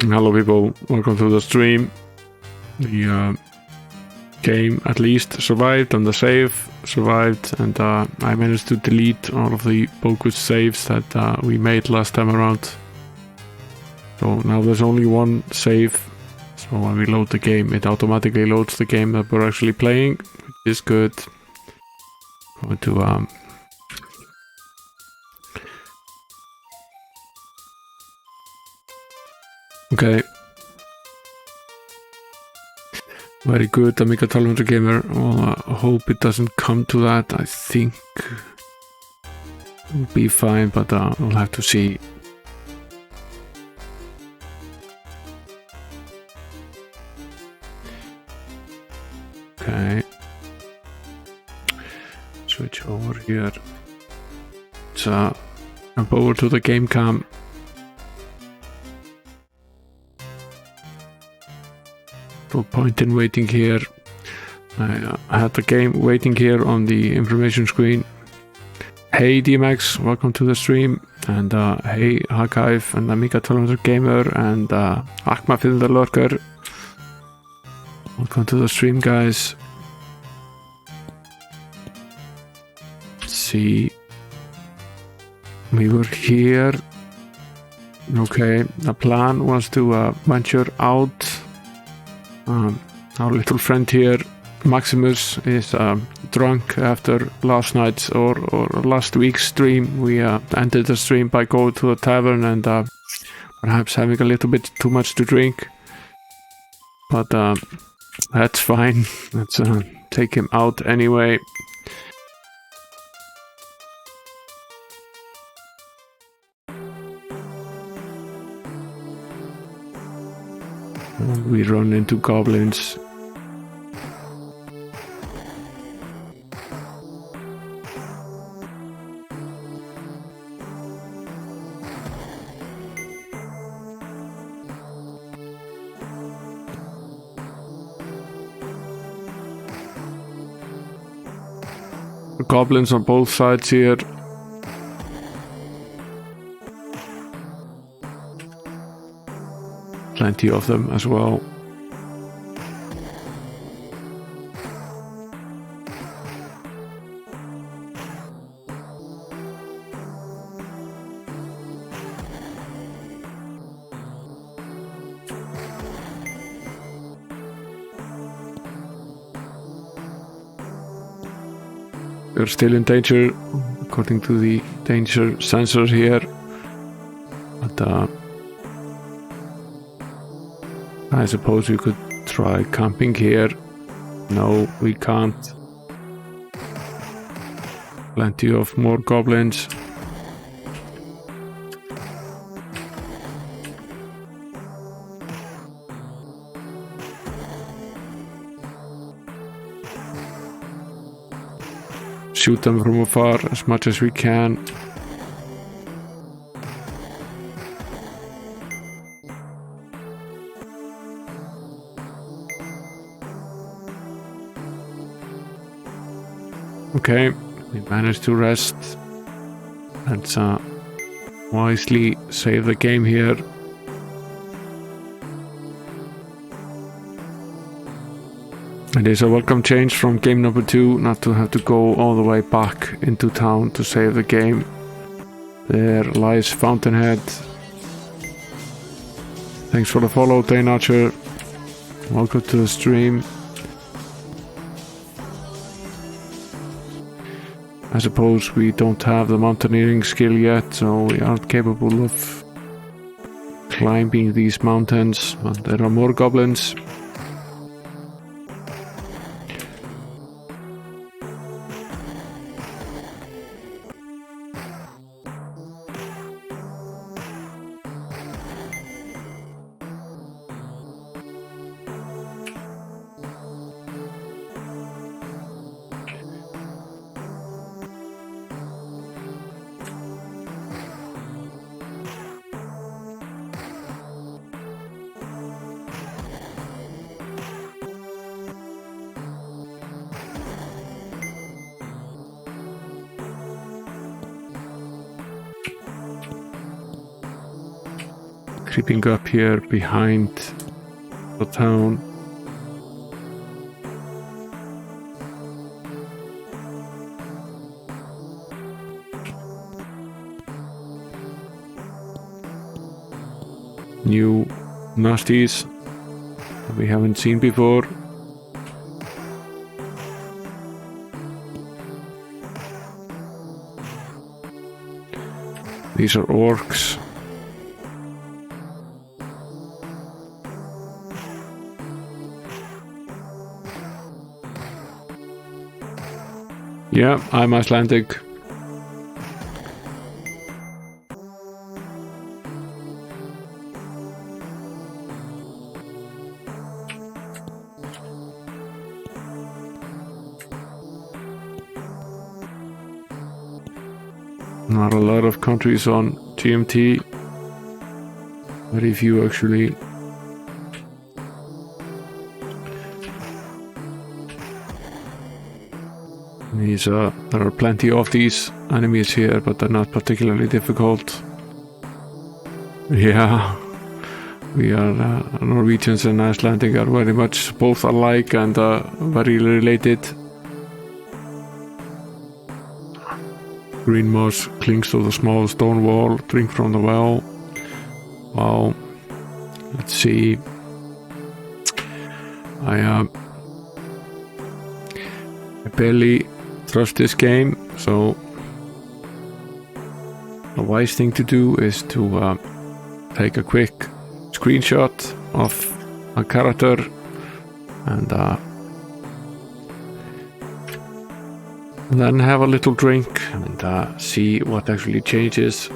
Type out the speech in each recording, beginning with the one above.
Hello people, welcome to the stream. The game at least survived and the save survived, and I managed to delete all of the bogus saves that we made last time around. So now there's only one save, so when we load the game it automatically loads the game that we're actually playing, which is good. Going to okay. Very good, Amiga gamer. Well, I hope it doesn't come to that. I think it'll be fine, but we'll have to see. Okay. Switch over here. So jump over to the game cam. No point in waiting here. I had the game waiting here on the information screen. Hey DMX, welcome to the stream. And hey Archive and Amiga gamer and Akma the Lurker. Welcome to the stream, guys. Let's see. We were here. Okay, the plan was to venture out. Our little friend here, Maximus, is drunk after last night's or last week's stream. We ended the stream by going to the tavern and perhaps having a little bit too much to drink. But that's fine. Let's take him out anyway. We run into goblins. Goblins on both sides here. Plenty of them as well. We're still in danger, according to the danger sensor here. But I suppose we could try camping here. No, we can't. Plenty of more goblins. Shoot them from afar as much as we can. Okay, we managed to rest. Let's wisely save the game here. It is a welcome change from game number 2, not to have to go all the way back into town to save the game. There lies Fountainhead. Thanks for the follow, Dane Archer. Welcome to the stream. I suppose we don't have the mountaineering skill yet, so we aren't capable of climbing these mountains. But there are more goblins. creeping up here behind the town. New nasties that we haven't seen before. These are orcs. Yeah, I'm Icelandic. Not a lot of countries on GMT. Very few actually. There are plenty of these enemies here, but they're not particularly difficult. Yeah, we are Norwegians and Icelandic are very much both alike and very related. Green moss clings to the small stone wall. Drink from the well. Wow. Let's see. I barely trust this game, so the wise thing to do is to take a quick screenshot of a character and then have a little drink and see what actually changes.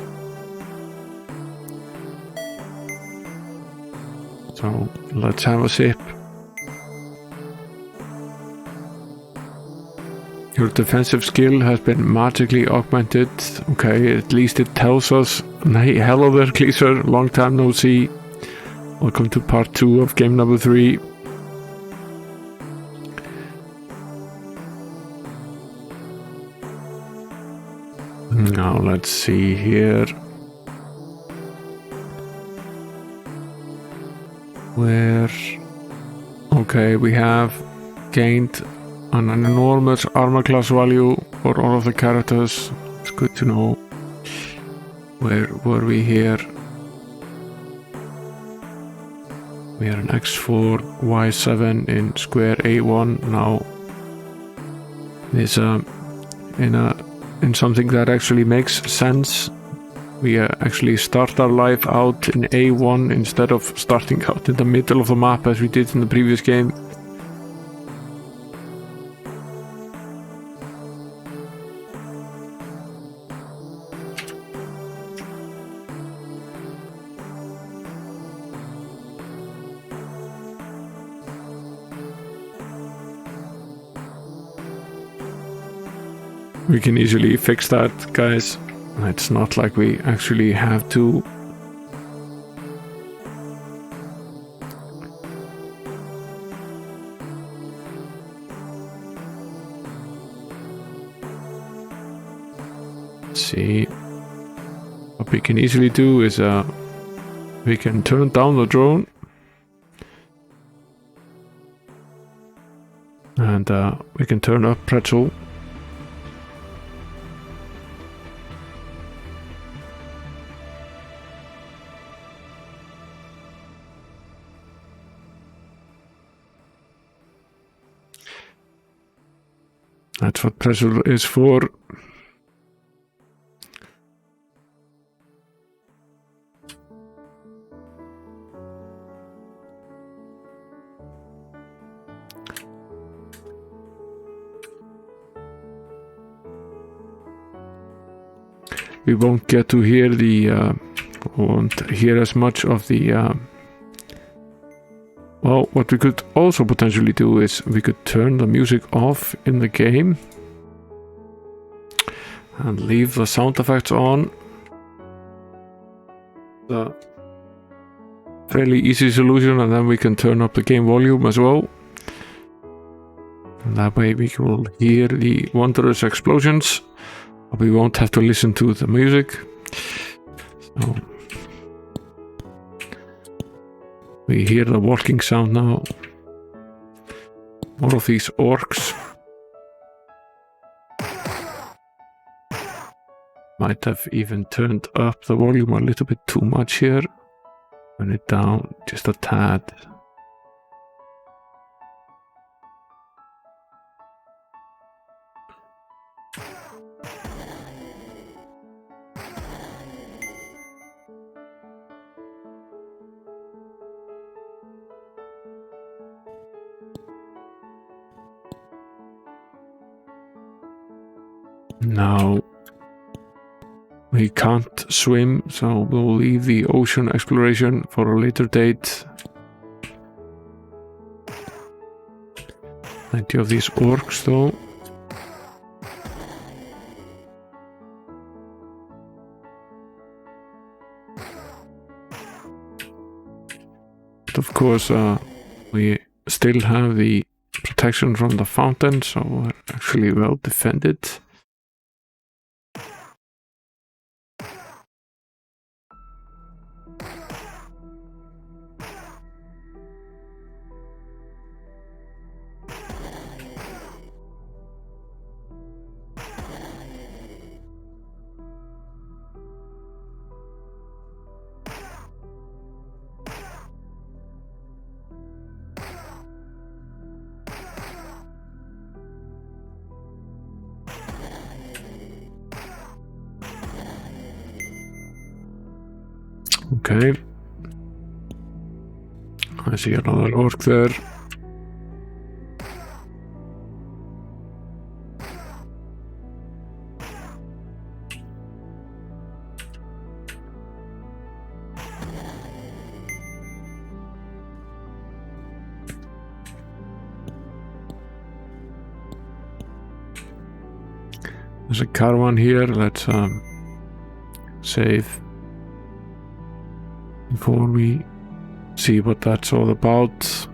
So let's have a sip. Your defensive skill has been magically augmented. Okay, at least it tells us. Hey, hello there, Gleeser. Long time no see. Welcome to part 2 of game number 3. Now let's see here. Okay, we have gained an enormous armor class value for all of the characters. It's good to know. Where were we here? We are an X4, Y7 in square A1 now. It's in something that actually makes sense. We actually start our life out in A1 instead of starting out in the middle of the map as we did in the previous game. We can easily fix that, guys. It's not like we actually have to. Let's see. What we can easily do is we can turn down the drone. And we can turn up Pretzel. That's what Pretzel is for. We won't get to hear won't hear as much of the well, what we could also potentially do is we could turn the music off in the game and leave the sound effects on. The fairly easy solution, and then we can turn up the game volume as well. And that way we will hear the wondrous explosions, but we won't have to listen to the music. So We hear the walking sound now. More of these orcs. Might have even turned up the volume a little bit too much here. Turn it down just a tad. Now we can't swim, so we'll leave the ocean exploration for a later date. Plenty of these orcs though. But of course, we still have the protection from the fountain, so we're actually well defended. Okay. I see another orc there. There's a caravan here. Let's save before we see what that's all about.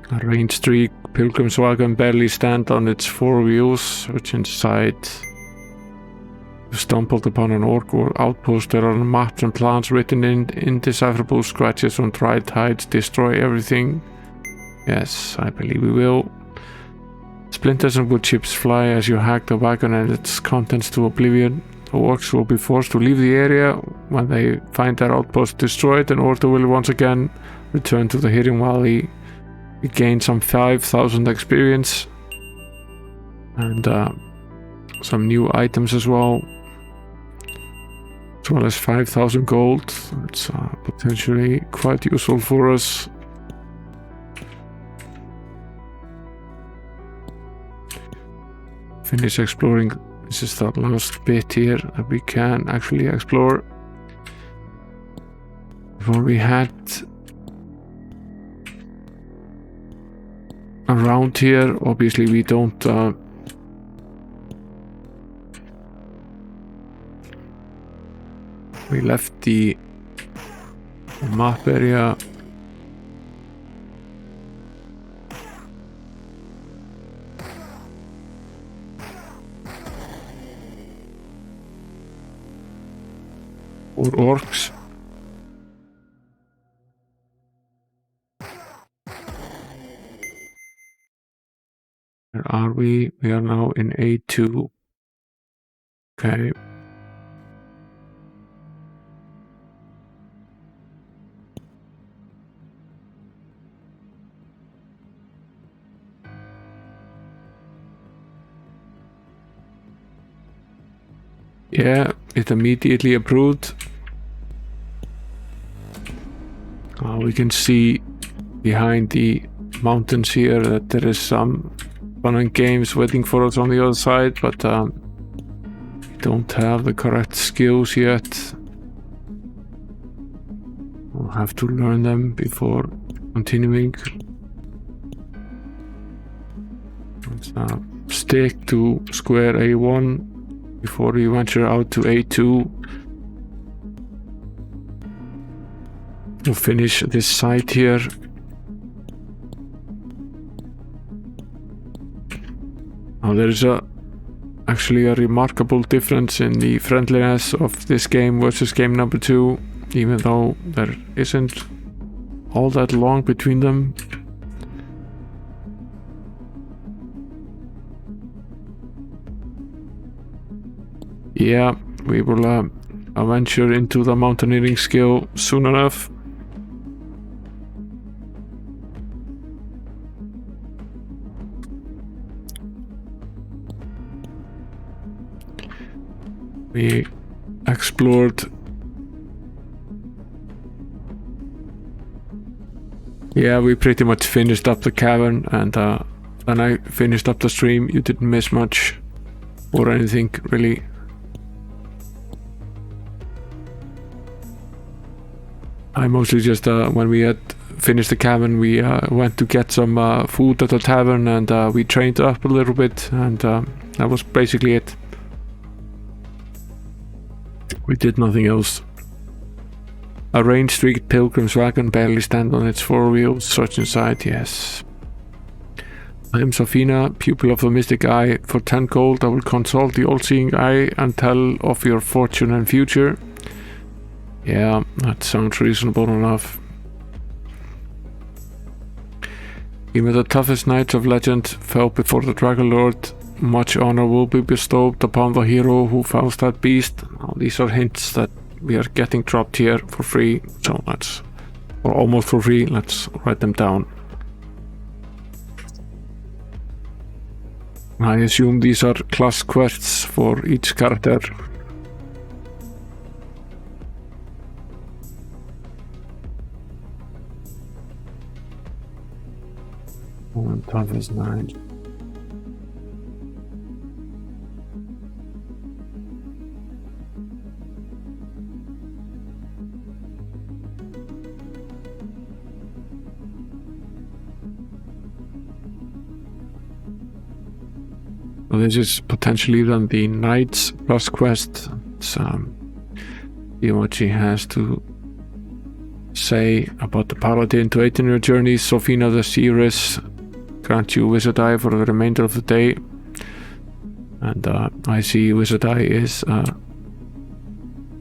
A rain streak pilgrim's wagon barely stand on its four wheels, which inside you stumbled upon an orc or outpost. There are maps and plans written in indecipherable scratches on dried hides. Destroy everything. Yes, I believe we will. Splinters and wood chips fly as you hack the wagon and its contents to oblivion. The orcs will be forced to leave the area when they find their outpost destroyed, and order will once again return to the Hidden Valley. We gain some 5,000 experience and some new items as well as 5,000 gold. It's potentially quite useful for us. Finish exploring. This is the last bit here that we can actually explore before we head around here. Obviously we don't we left the map area for orcs. Where are we? We are now in A2. Okay. Yeah, it immediately approved. We can see behind the mountains here that there is some fun and games waiting for us on the other side, but we don't have the correct skills yet. We'll have to learn them before continuing. Let's stick to square A1 before we venture out to A2. We'll finish this site here. Now there's actually a remarkable difference in the friendliness of this game versus game number 2. even though there isn't all that long between them. Yeah, we will venture into the mountaineering skill soon enough. We explored. Yeah, we pretty much finished up the cavern, and when I finished up the stream, you didn't miss much or anything really. I mostly just when we had finished the cavern, we went to get some food at the tavern, and we trained up a little bit, and that was basically it. We did nothing else. A rain-streaked pilgrim's wagon barely stands on its four wheels. Search inside, yes. I am Safina, pupil of the Mystic Eye. For 10 gold, I will consult the all-seeing eye and tell of your fortune and future. Yeah, that sounds reasonable enough. Even the toughest knights of legend fell before the Dragon Lord. Much honor will be bestowed upon the hero who fells that beast. Now, these are hints that we are getting dropped here for free, so let's, or almost for free, let's write them down. I assume these are class quests for each character. And toughest knight. So this is potentially then the Knight's plus quest. See what she has to say about the Paladin. To aid in your journey, Sofina the Seeress grant you Wizard Eye for the remainder of the day. And I see Wizard Eye is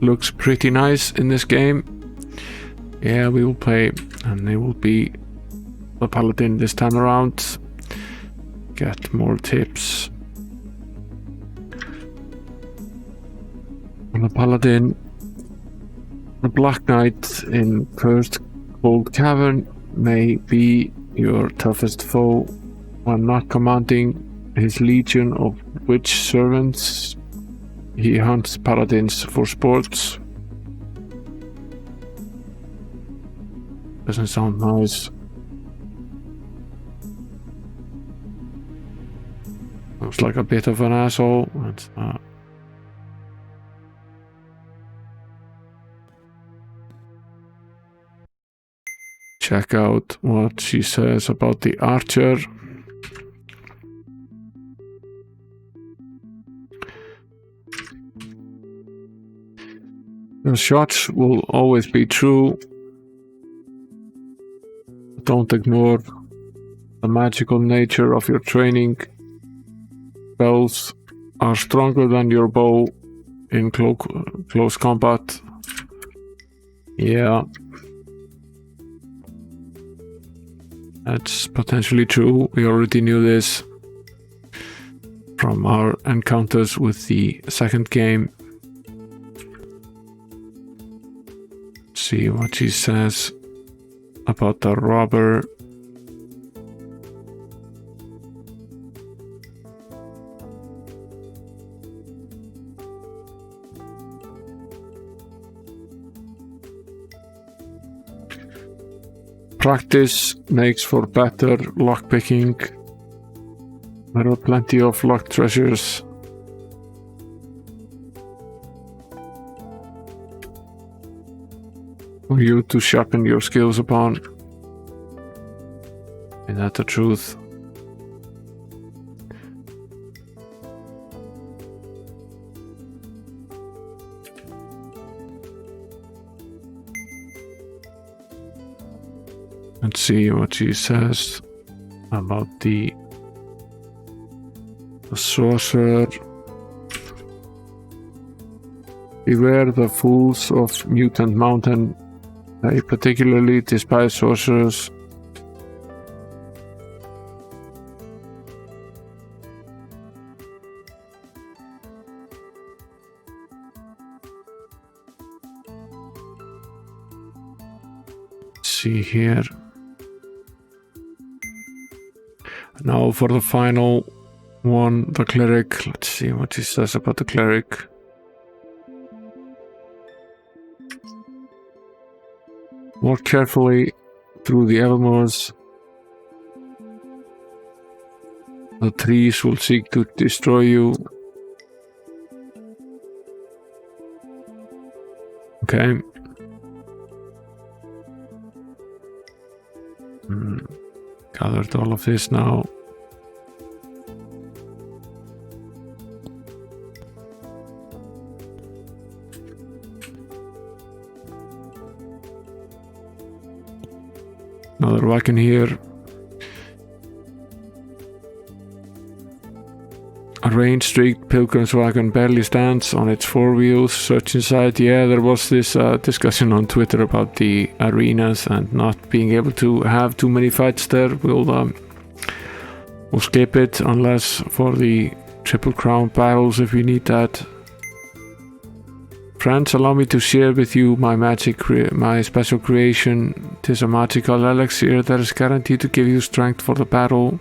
looks pretty nice in this game. Yeah, we will play, and it will be the Paladin this time around. Get more tips. The Paladin, the Black Knight in Cursed Cold Cavern may be your toughest foe when not commanding his legion of witch servants. He hunts paladins for sports. Doesn't sound nice. Looks like a bit of an asshole. That's check out what she says about the archer. Your shots will always be true. Don't ignore the magical nature of your training. Spells are stronger than your bow in close combat. Yeah. That's potentially true. We already knew this from our encounters with the second game. Let's see what she says about the robber. Practice makes for better lockpicking. There are plenty of locked treasures. For you to sharpen your skills upon. Is that the truth? Let's see what she says about the sorcerer. Beware the fools of Mutant Mountain. They particularly despise sorcerers. See here. Now for the final one, the cleric. Let's see what he says about the cleric. Walk carefully through the Evermoors. The trees will seek to destroy you. Okay. Gathered all of this now. Another wagon here. A rain-streaked pilgrim's wagon barely stands on its four wheels. Search inside. Yeah, there was this discussion on Twitter about the arenas and not being able to have too many fights there. We'll skip it unless for the Triple Crown battles if we need that. Friends, allow me to share with you my my special creation. Tis a magical elixir that is guaranteed to give you strength for the battle.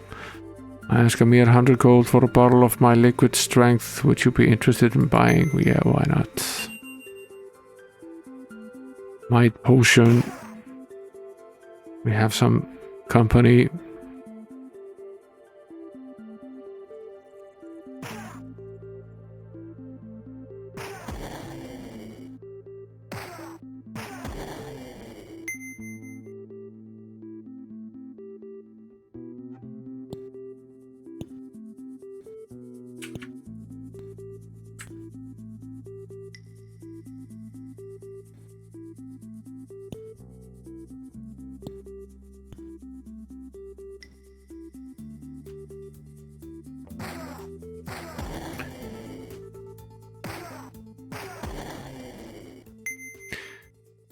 I ask a mere 100 gold for a bottle of my liquid strength. Would you be interested in buying? Yeah, why not? Might potion. We have some company.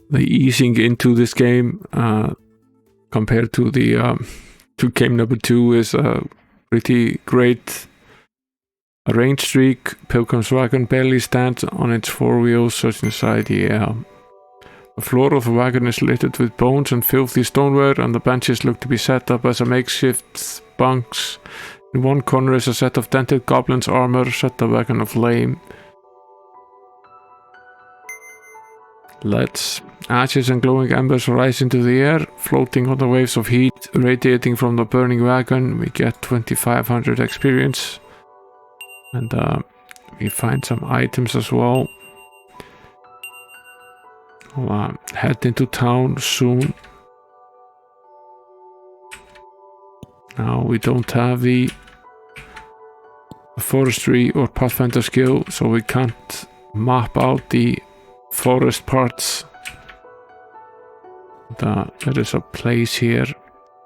The easing into this game compared to the to game number 2 is pretty great. A rain streak, Pilgrim's wagon barely stands on its four wheels. Search inside. Yeah. The floor of the wagon is littered with bones and filthy stoneware, and the benches look to be set up as a makeshift bunks. In one corner is a set of dented goblins' armour. Set the wagon aflame. Let's. Ashes and glowing embers rise into the air, floating on the waves of heat radiating from the burning wagon. We get 2500 experience. And we find some items as well. We'll head into town soon. Now we don't have the forestry or pathfinder skill, so we can't map out the forest parts. There is a place here.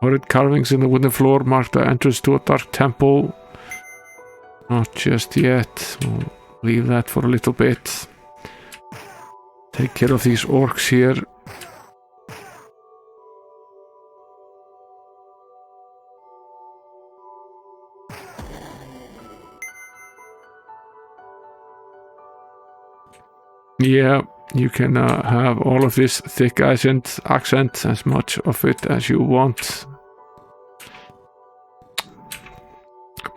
Horrid carvings in the wooden floor mark the entrance to a dark temple. Not just yet. We'll leave that for a little bit. Take care of these orcs here. Yeah, you can have all of this thick accent, as much of it as you want.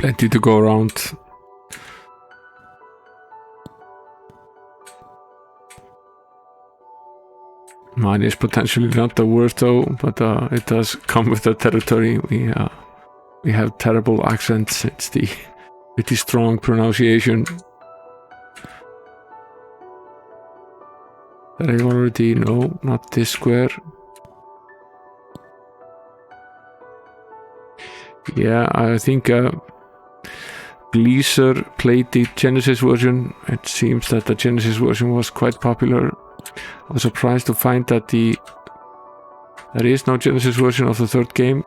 Plenty to go around. Mine is potentially not the worst though, but it does come with the territory. We have terrible accents. It's the pretty strong pronunciation. That I already know, not this square. Yeah, I think Gleeser played the Genesis version. It seems that the Genesis version was quite popular. I was surprised to find that there is no Genesis version of the third game.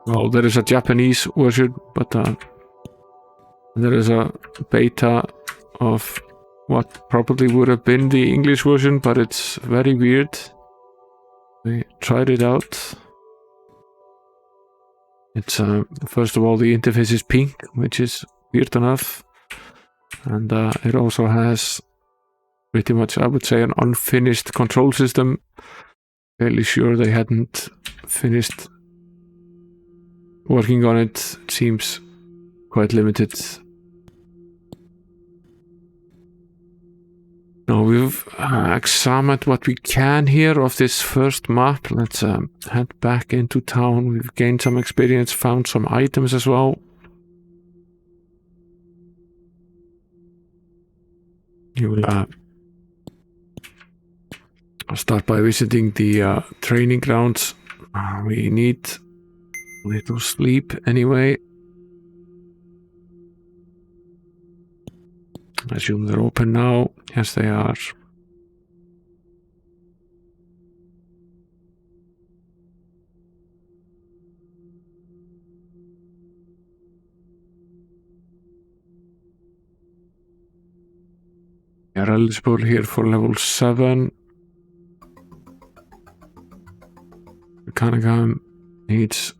Well, there is a Japanese version, but There is a beta of what probably would have been the English version, but it's very weird. We tried it out. It's first of all, the interface is pink, which is weird enough, and it also has pretty much, I would say, an unfinished control system. Fairly sure they hadn't finished working on it. It seems quite limited. Now we've examined what we can here of this first map. Let's head back into town. We've gained some experience, found some items as well. You will start by visiting the training grounds. We need a little sleep anyway. I assume they're open now. Yes, they are. We are eligible here for level 7. Cunningham needs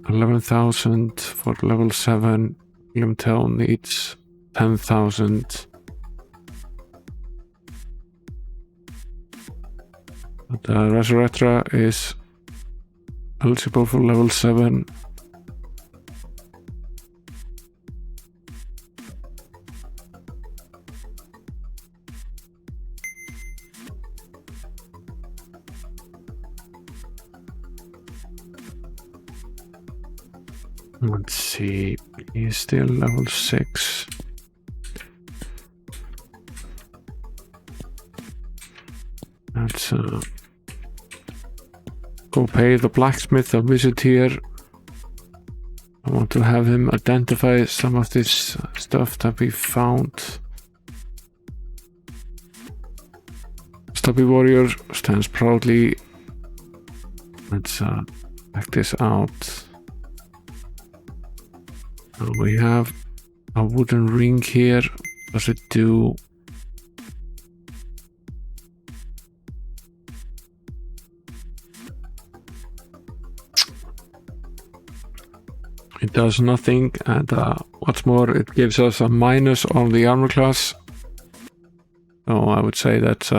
11,000 for level 7. Williamtown needs 10,000. But Resurrectra is eligible for level 7. Let's see, he's still level 6. Let's go pay the blacksmith a visit here. I want to have him identify some of this stuff that we found. Stubby warrior stands proudly. Let's check this out. We have a wooden ring here. What does it do? It does nothing, and what's more, it gives us a minus on the armor class. So I would say that's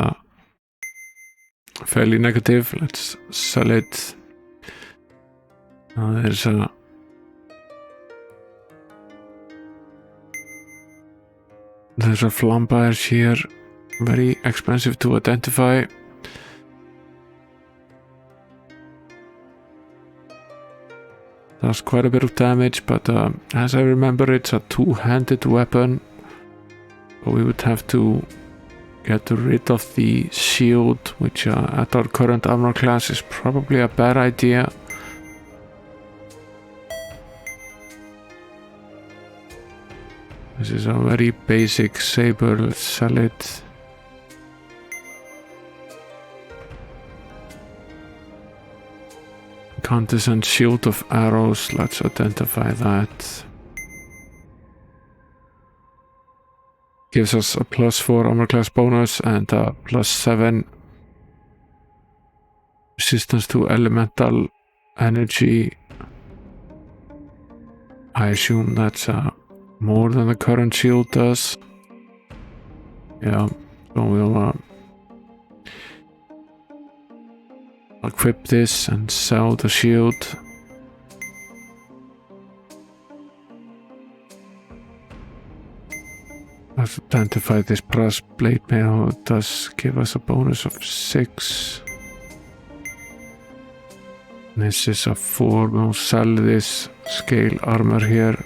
fairly negative. Let's sell it. There's a flamberge here, very expensive to identify. Does quite a bit of damage, but as I remember, it's a two-handed weapon. So we would have to get rid of the shield, which at our current armor class is probably a bad idea. This is a very basic saber. Let's sell it. Incandescent shield of arrows. Let's identify that. Gives us a +4 armor class bonus and a +7 resistance to elemental energy. I assume that's more than the current shield does. Yeah, so we'll equip this and sell the shield. Let's identify this brass blade mail. It does give us a bonus of 6. This is a 4. We'll sell this scale armor here.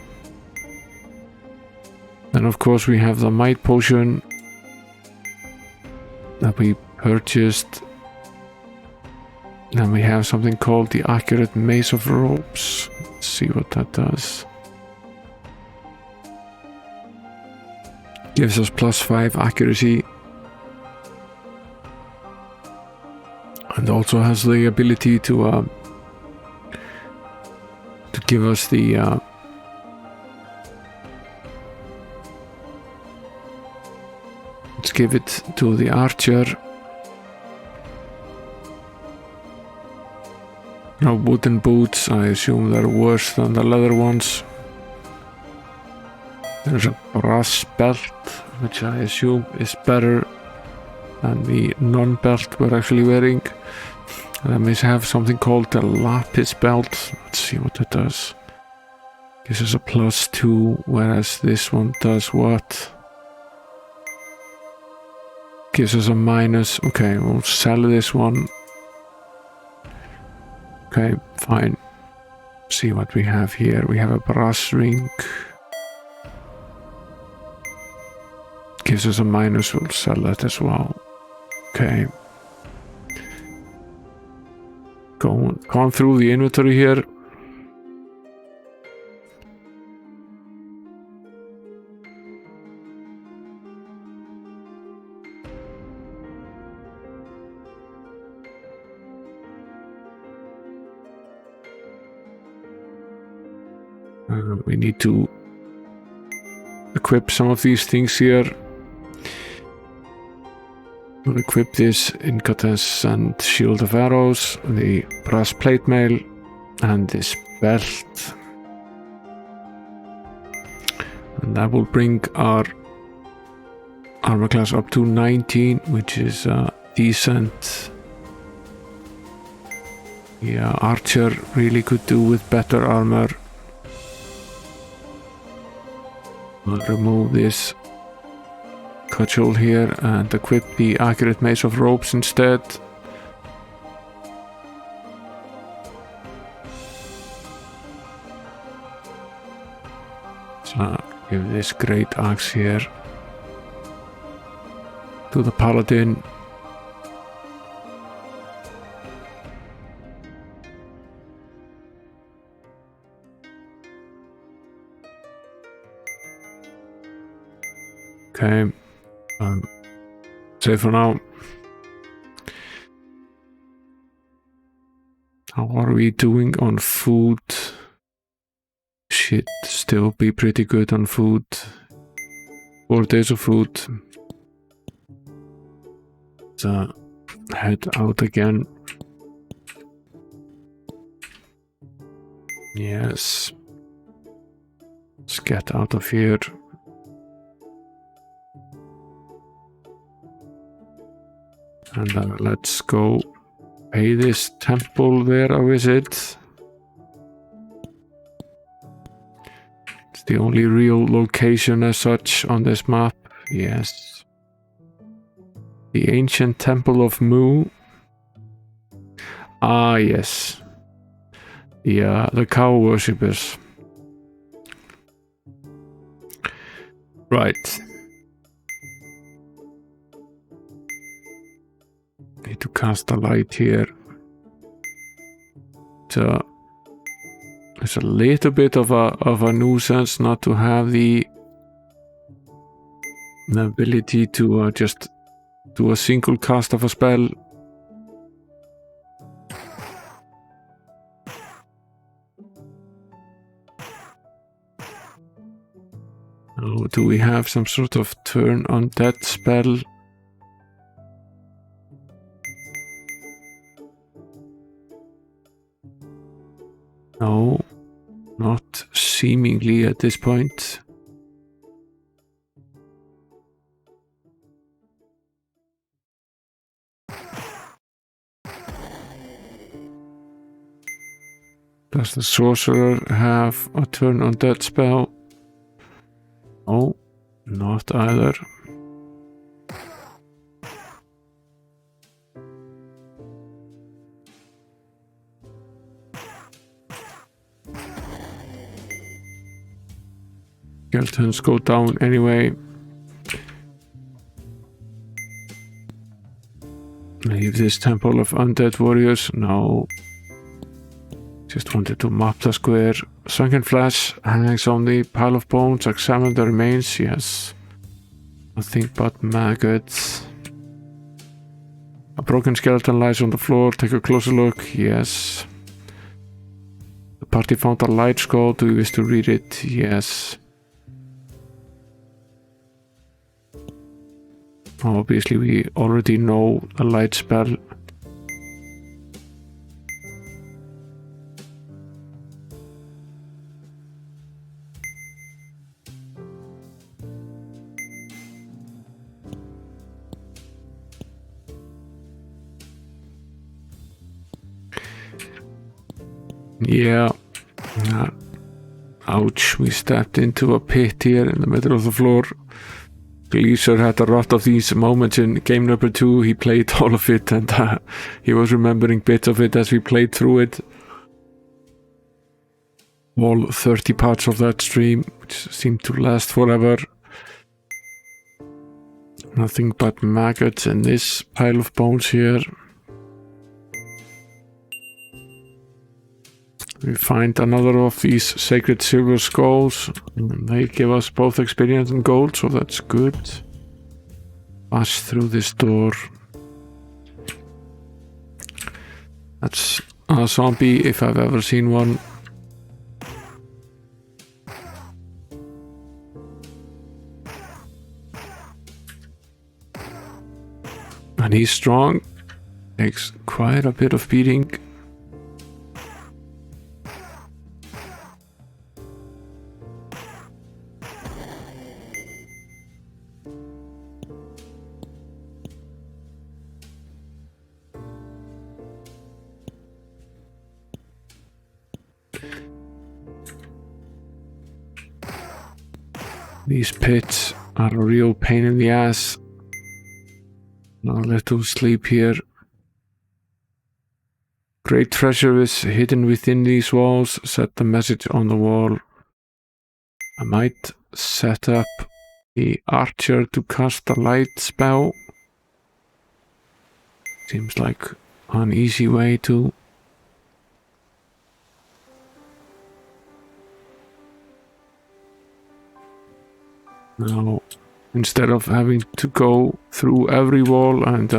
Then of course we have the might potion that we purchased. Then we have something called the accurate mace of ropes. Let's see what that does. Gives us +5 accuracy. And also has the ability to give us the give it to the archer. No wooden boots, I assume they're worse than the leather ones. There's a brass belt, which I assume is better than the non-belt we're actually wearing. And then we have something called the lapis belt. Let's see what it does. Gives us a +2, whereas this one does what? Gives us a minus. Okay, we'll sell this one. Okay, fine. See what we have here. We have a brass ring. Gives us a minus, we'll sell that as well. Okay. Going through the inventory here. We need to equip some of these things here. We'll equip this incandescent and shield of arrows, the brass plate mail, and this belt. And that will bring our armor class up to 19, which is decent. Yeah, archer really could do with better armor. We'll remove this cudgel here and equip the accurate mace of ropes instead. So give this great axe here to the paladin. Okay, save for now. How are we doing on food? Should still be pretty good on food. 4 days of food. So head out again. Yes. Let's get out of here. And let's go pay this temple there a visit. It's the only real location as such on this map. Yes. The Ancient Temple of Moo. Ah, yes. The cow worshippers. Right. Need to cast a light here. It's a little bit of a nuisance not to have the ability to just do a single cast of a spell. Oh, do we have some sort of turn on that spell? No, not seemingly at this point. Does the sorcerer have a turn on that spell? No, not either. Skeletons go down anyway. Leave this Temple of Undead Warriors. No. Just wanted to map the square. Sunken flesh hangs on the pile of bones. Examine the remains. Yes. Nothing but maggots. A broken skeleton lies on the floor. Take a closer look. Yes. The party found a light scroll. Do you wish to read it? Yes. Obviously, we already know a light spell. Yeah. Ouch, we stepped into a pit here in the middle of the floor. Gleaser had a lot of these moments in game number 2. He played all of it, and he was remembering bits of it as we played through it. All 30 parts of that stream, which seemed to last forever. Nothing but maggots in this pile of bones here. We find another of these sacred silver skulls. They give us both experience and gold, so that's good. Pass through this door. That's a zombie if I've ever seen one. And he's strong. Takes quite a bit of beating. These pits are a real pain in the ass. A little sleep here. Great treasure is hidden within these walls. Set the message on the wall. I might set up the archer to cast a light spell. Seems like an easy way to. Now, instead of having to go through every wall and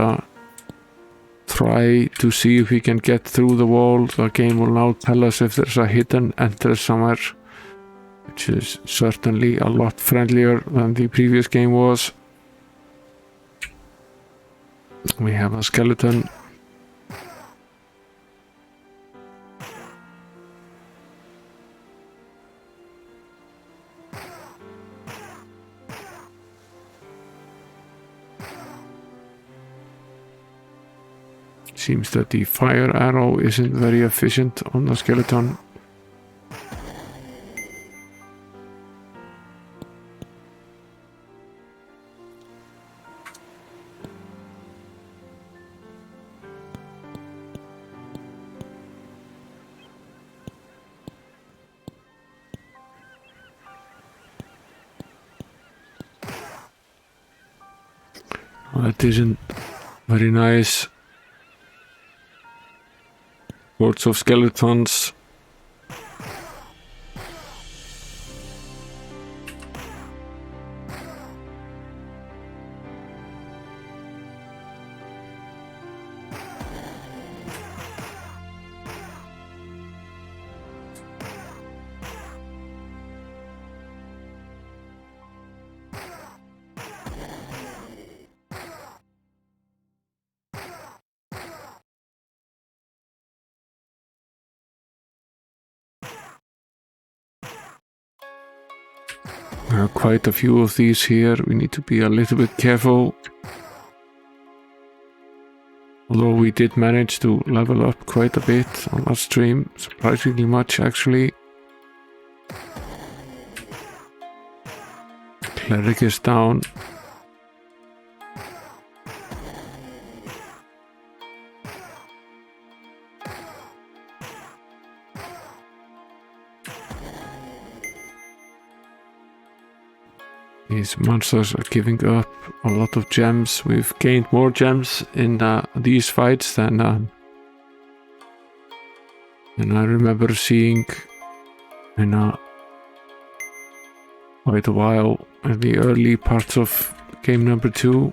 try to see if we can get through the wall, the game will now tell us if there's a hidden entrance somewhere, which is certainly a lot friendlier than the previous game was. We have a skeleton. Seems that the fire arrow isn't very efficient on the skeleton. Well, that isn't very nice. Lots of skeletons. There are quite a few of these here. We need to be a little bit careful. Although we did manage to level up quite a bit on our stream. Surprisingly much, actually. Cleric is down. These monsters are giving up a lot of gems. We've gained more gems in these fights than I remember seeing in quite a while in the early parts of game number 2.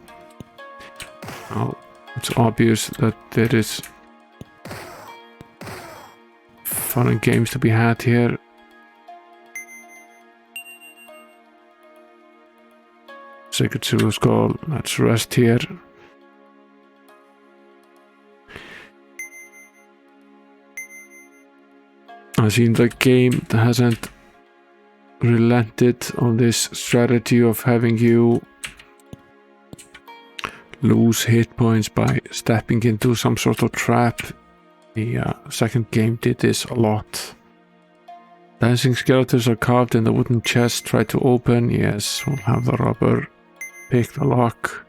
Now, it's obvious that there is fun and games to be had here. Sacred Silver Skull. Let's rest here. I seem the game hasn't relented on this strategy of having you lose hit points by stepping into some sort of trap. The second game did this a lot. Dancing skeletons are carved in the wooden chest. Try to open. Yes, we'll have the rubber. Pick the lock.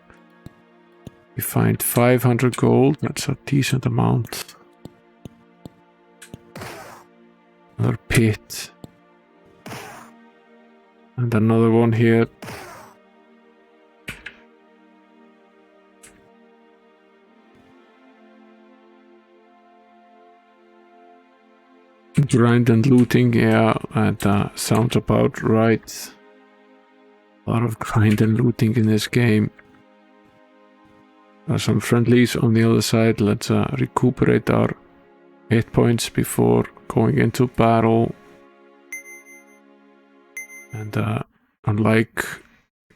We find 500 gold. That's a decent amount. Another pit. And another one here. Grind and looting, yeah, that sounds about right. A lot of grind and looting in this game. There are some friendlies on the other side. Let's recuperate our hit points before going into battle. And unlike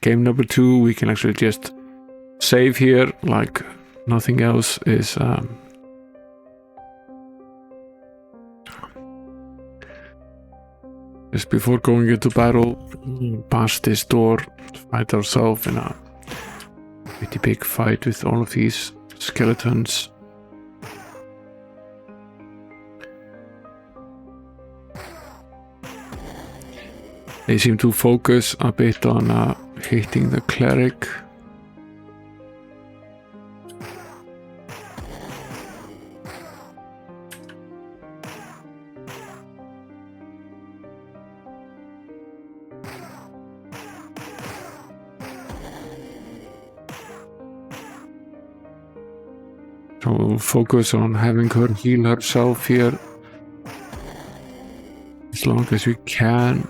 game number 2, we can actually just save here like nothing else is. Just before going into battle, past this door, fight ourselves in a pretty big fight with all of these skeletons. They seem to focus a bit on hitting the cleric. So we'll focus on having her heal herself here as long as we can.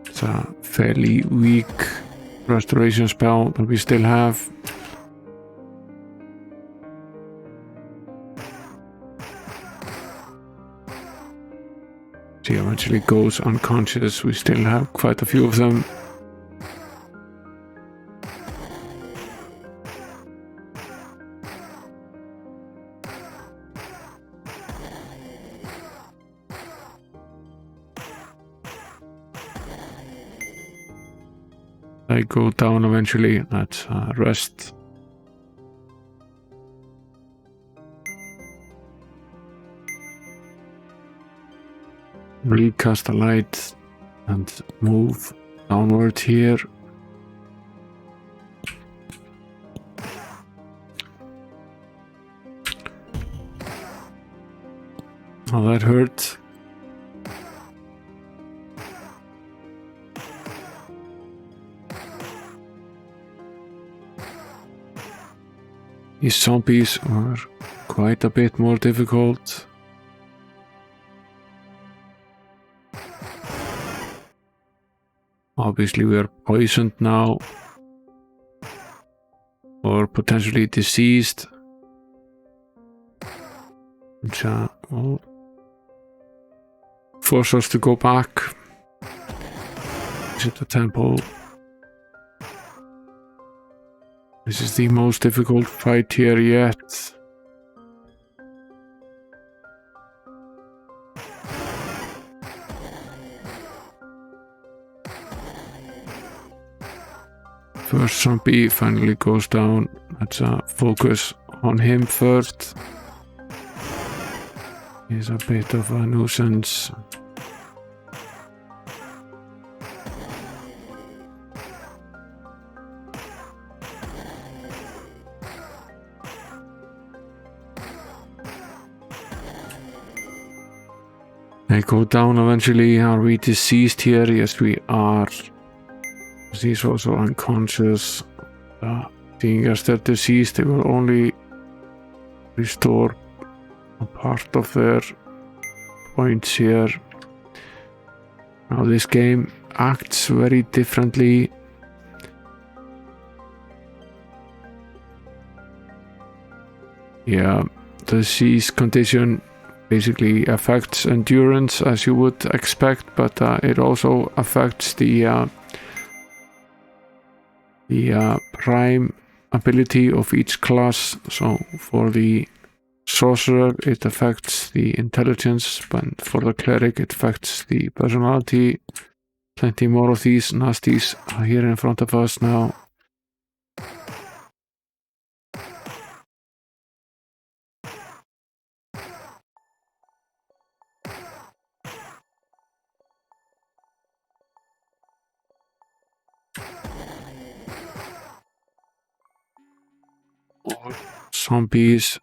It's a fairly weak restoration spell, but we still have. She eventually goes unconscious. We still have quite a few of them. I go down eventually. Let's rest. Recast the light and move downward here. Oh, that hurt. These zombies are quite a bit more difficult. Obviously we are poisoned now. Or potentially diseased. Which will force us to go back to the temple. This is the most difficult fight here yet. First zombie finally goes down. Let's focus on him first. He's a bit of a nuisance. They go down eventually. Are we deceased here? Yes, we are. He's also unconscious. Being as they're deceased, they will only restore a part of their points here. Now this game acts very differently. Yeah, the disease condition basically affects endurance as you would expect, but it also affects the prime ability of each class. So for the sorcerer it affects the intelligence, but for the cleric it affects the personality. Plenty more of these nasties are here in front of us now. Zombies.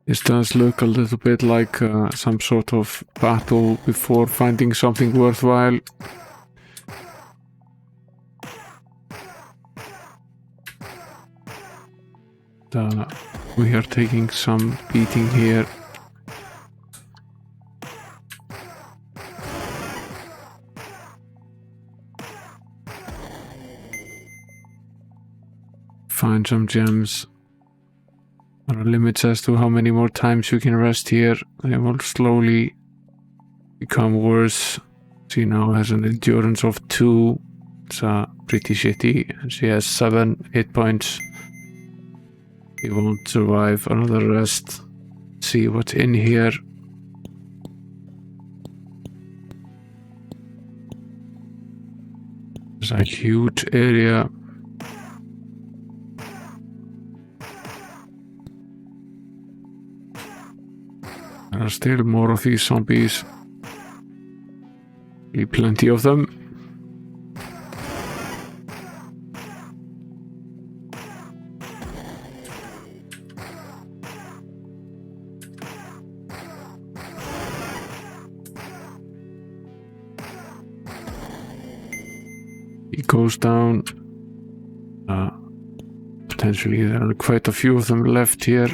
This does look a little bit like some sort of battle before finding something worthwhile. We are taking some beating here. Find some gems. There are limits as to how many more times you can rest here. They will slowly become worse. She now has an endurance of 2. It's pretty shitty. She has 7 hit points. He won't survive another rest. See what's in here. There's a huge area. There are still more of these zombies. Plenty of them. He goes down. Potentially there are quite a few of them left here.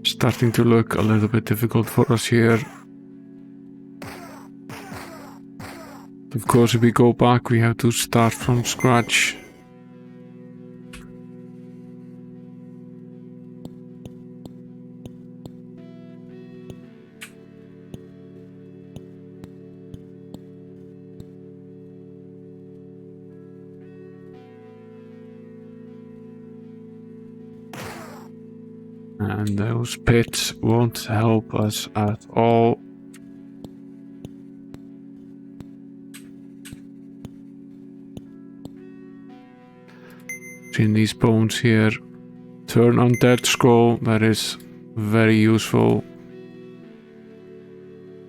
Starting to look a little bit difficult for us here. Of course, if we go back, we have to start from scratch. And those pits won't help us at all. In these bones here, turn undead scroll, that is very useful.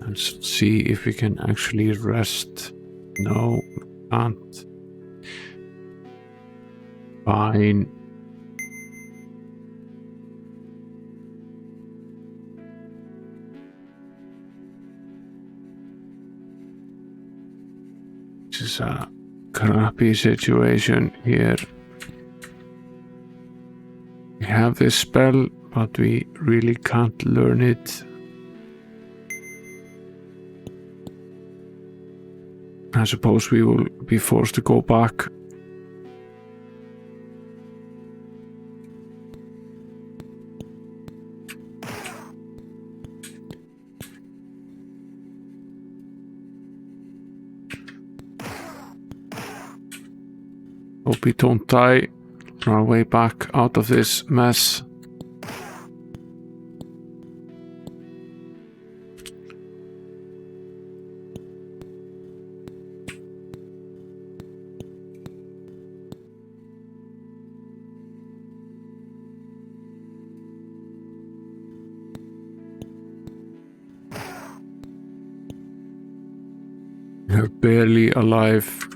Let's see if we can actually rest. No, can't. Fine. This is a crappy situation here. We have this spell, but we really can't learn it. I suppose we will be forced to go back. Hope we don't die on our way back out of this mess. We're barely alive.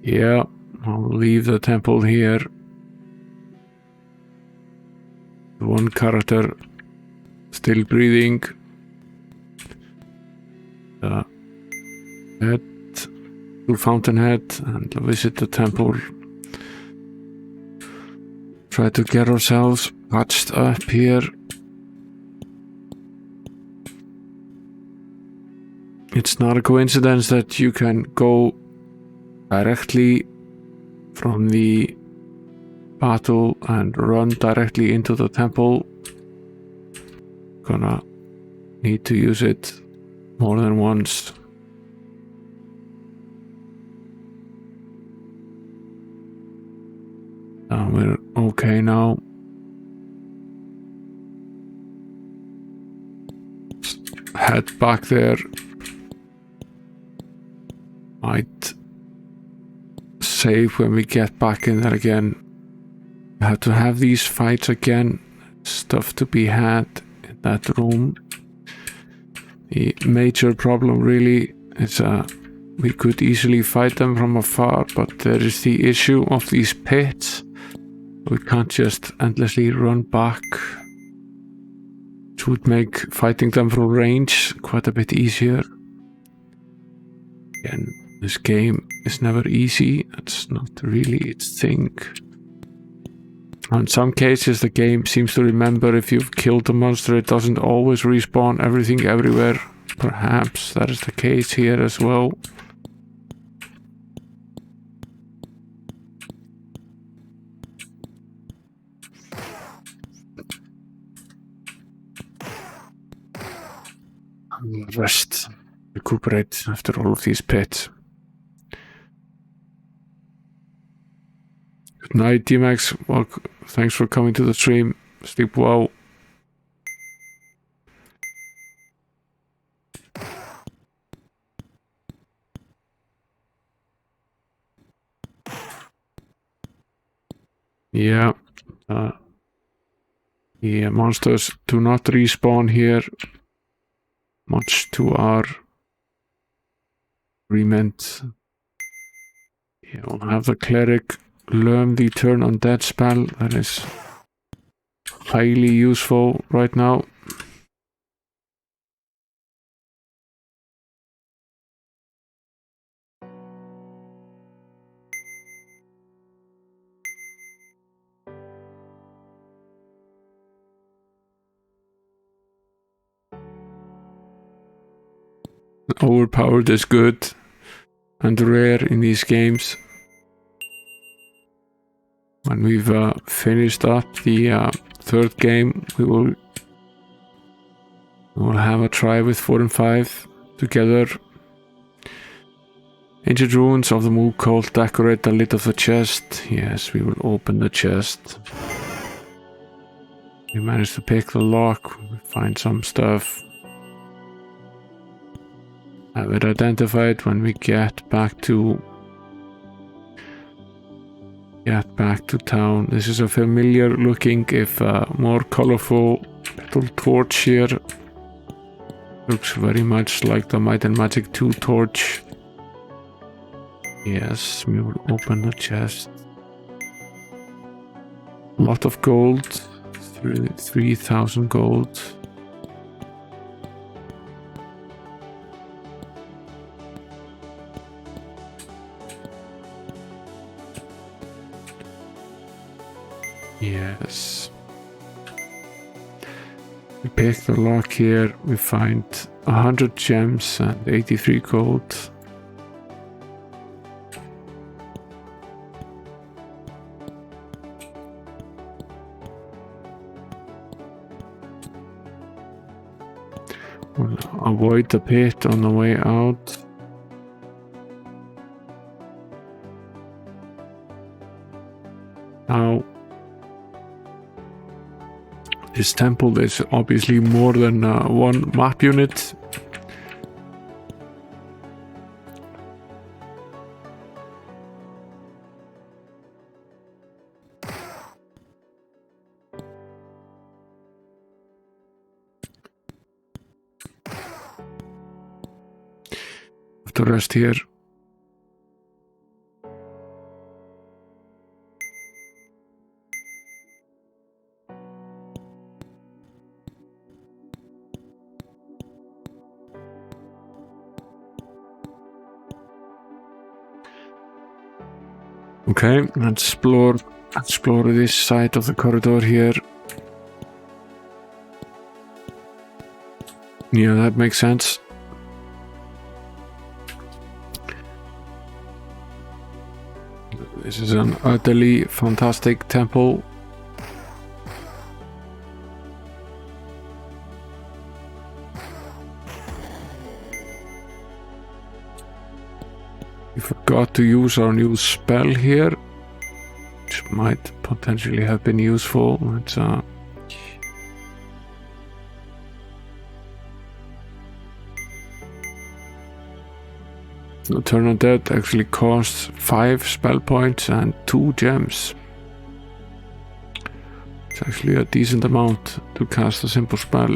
Yeah, I'll leave the temple here. One character still breathing. Head to Fountainhead and visit the temple. Try to get ourselves patched up here. It's not a coincidence that you can go directly from the battle and run directly into the temple. Gonna need to use it more than once. We're okay now. Head back there. Might save when we get back in there again. We have to have these fights again. Stuff to be had in that room. The major problem really is we could easily fight them from afar, but there is the issue of these pits. We can't just endlessly run back. Which would make fighting them from range quite a bit easier. Again, this game is never easy. It's not really its thing. In some cases, the game seems to remember if you've killed a monster, it doesn't always respawn everything everywhere. Perhaps that is the case here as well. Rest, recuperate after all of these pits. Good night, D-Max. Well, thanks for coming to the stream. Sleep well. Yeah. The monsters do not respawn here. Much to our agreement. Yeah, we'll have the cleric learn the turn undead spell. That is highly useful right now. Overpowered is good and rare in these games. When we've finished up the third game, we will have a try with 4 and 5 together. Ancient ruins of the Moo cult decorate the lid of the chest. Yes, we will open the chest. We managed to pick the lock. We find some stuff. Have it identified when we get back to town. This is a familiar looking, if more colorful little torch here. Looks very much like the Might and Magic 2 torch. Yes, we will open the chest. A lot of gold. 3,000 gold. Yes. We pick the lock here. We find 100 gems and 83 gold. We'll avoid the pit on the way out. Now, this temple is obviously more than one map unit. to rest here. Okay, let's explore this side of the corridor here. Yeah, that makes sense. This is an utterly fantastic temple. We forgot to use our new spell here, which might potentially have been useful. It's Turn Undead actually costs 5 spell points and 2 gems. It's actually a decent amount to cast a simple spell.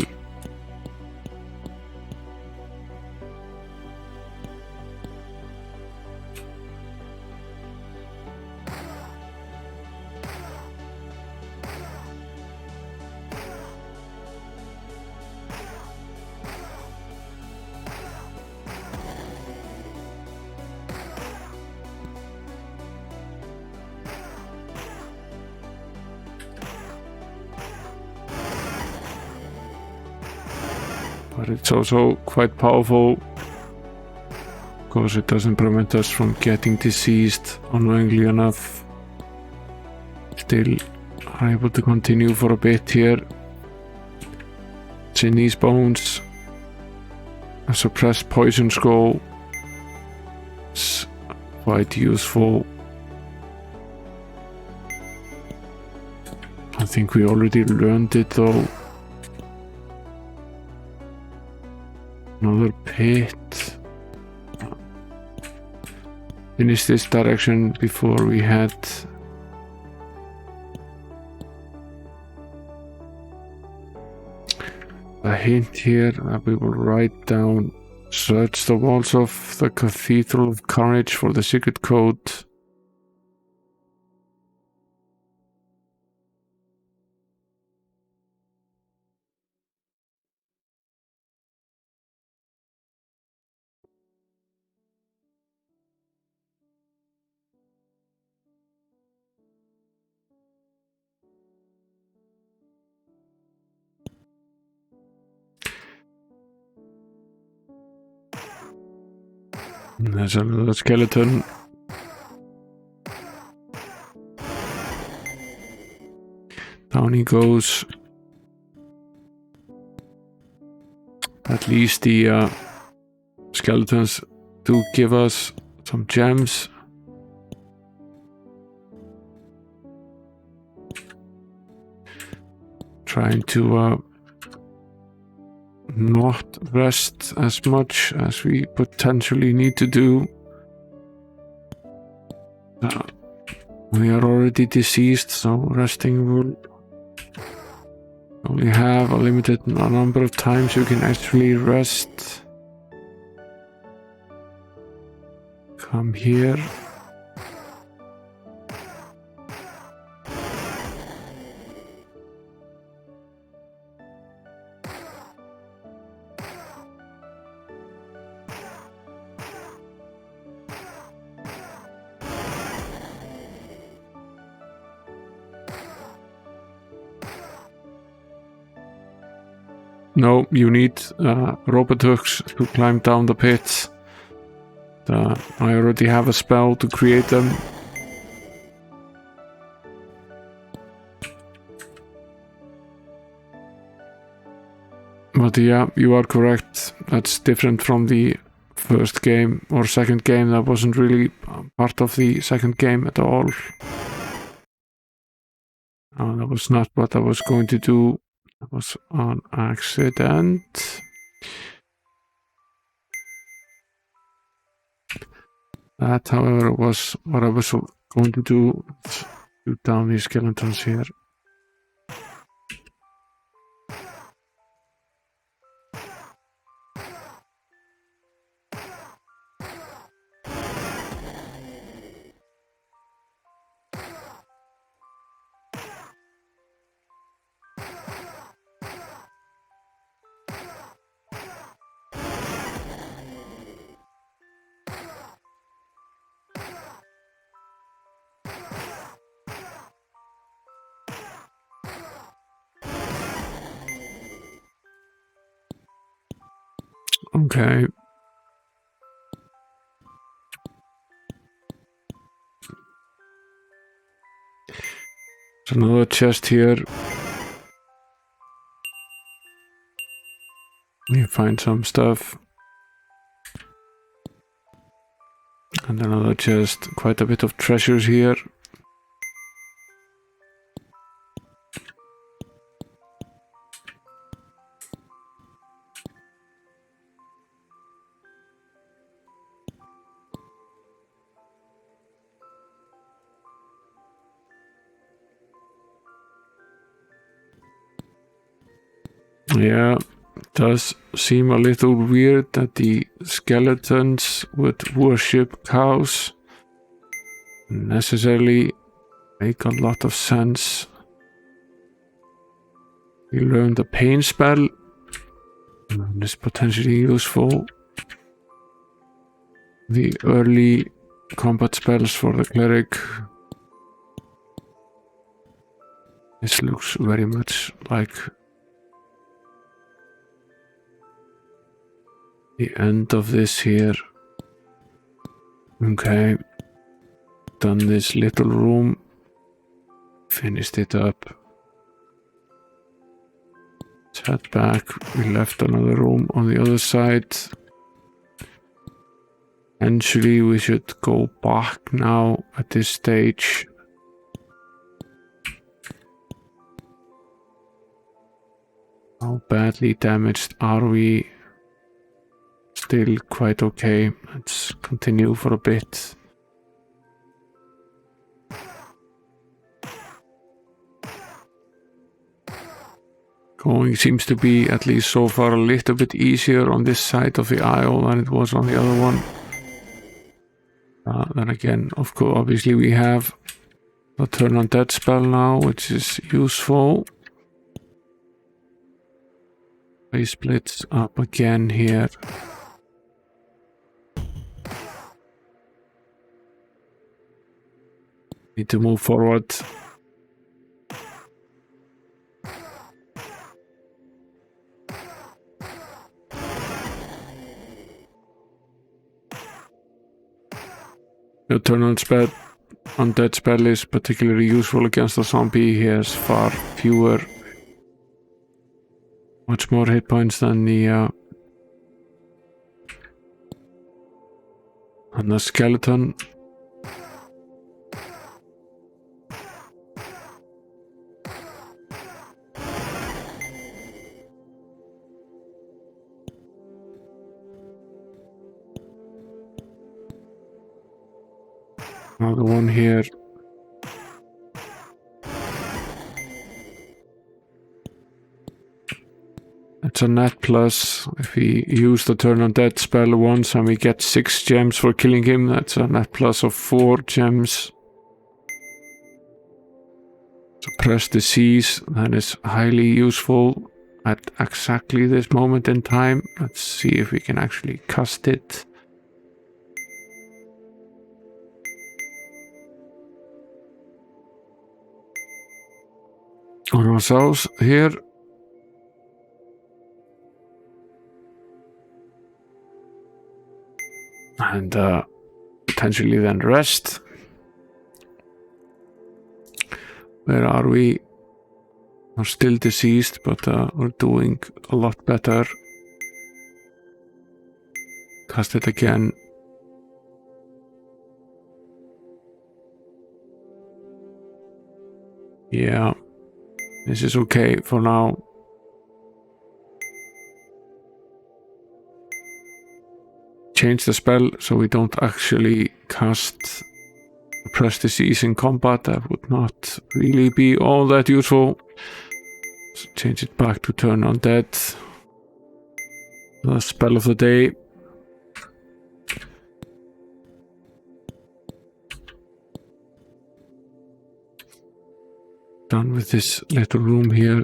But it's also quite powerful because it doesn't prevent us from getting diseased unknowingly enough. Still are able to continue for a bit here. It's in these bones. A suppressed poison skull is quite useful. I think we already learned it though. Another pit. Finish this direction before we head. A hint here that we will write down: search the walls of the Cathedral of Courage for the secret code. There's another skeleton. Down he goes. At least the skeletons do give us some gems. Trying to not rest as much as we potentially need to do. We are already deceased, so resting will only have a limited number of times you can actually rest. Come here. No, you need robot hooks to climb down the pits. I already have a spell to create them. But yeah, you are correct. That's different from the first game or second game. That wasn't really part of the second game at all. That was not what I was going to do. That was an accident. That, however, was what I was going to do. Let's shoot down these skeletons here. Okay. There's another chest here. You find some stuff. And another chest. Quite a bit of treasures here. Yeah, it does seem a little weird that the skeletons would worship cows. Necessarily make a lot of sense. We learned a pain spell. This is potentially useful. The early combat spells for the cleric. This looks very much like the end of this here. Okay. Done this little room. Finished it up. Let's head back. We left another room on the other side. Eventually we should go back now at this stage. How badly damaged are we? Still quite okay. Let's continue for a bit. Going seems to be, at least so far, a little bit easier on this side of the aisle than it was on the other one. Then again, of course, obviously we have the turn on dead spell now, which is useful. We split up again here. Need to move forward. The turn on spell on dead spell is particularly useful against a zombie. He has far fewer, much more hit points than the skeleton. Another one here. It's a net plus. If we use the turn on dead spell once and we get 6 gems for killing him, that's a net plus of 4 gems. Suppress disease, that is highly useful at exactly this moment in time. Let's see if we can actually cast it. On ourselves here. And potentially then rest. Where are we? We're still deceased, but we're doing a lot better. Cast it again. Yeah, this is okay for now. Change the spell so we don't actually cast Suppress Disease in combat. That would not really be all that useful. So change it back to Turn Undead. The spell of the day. Done with this little room here.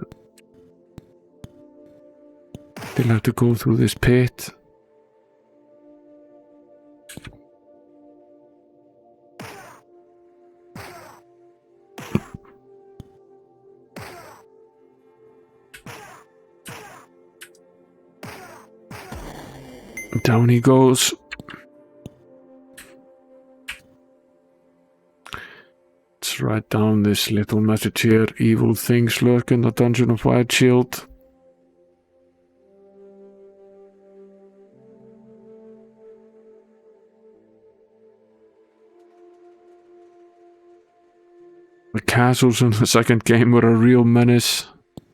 Still have to go through this pit. Down he goes. Let's write down this little message here. Evil things lurk in the dungeon of Whiteshield. The castles in the second game were a real menace.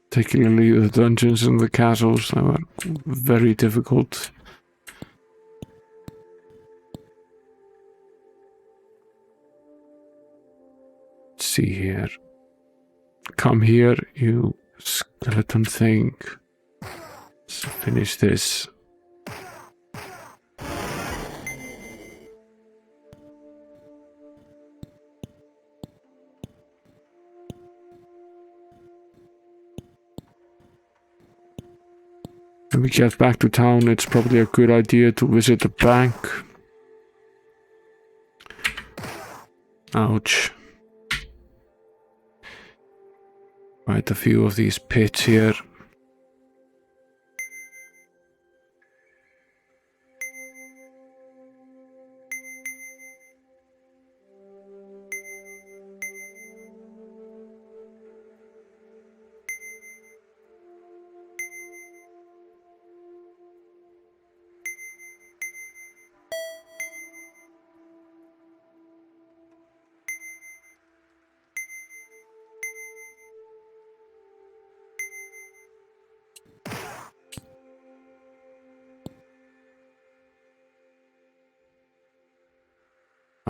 Particularly the dungeons and the castles. They were very difficult. Let's see here. Come here, you skeleton thing. Let's finish this. When we get back to town, it's probably a good idea to visit the bank. Ouch. Quite a few of these pits here.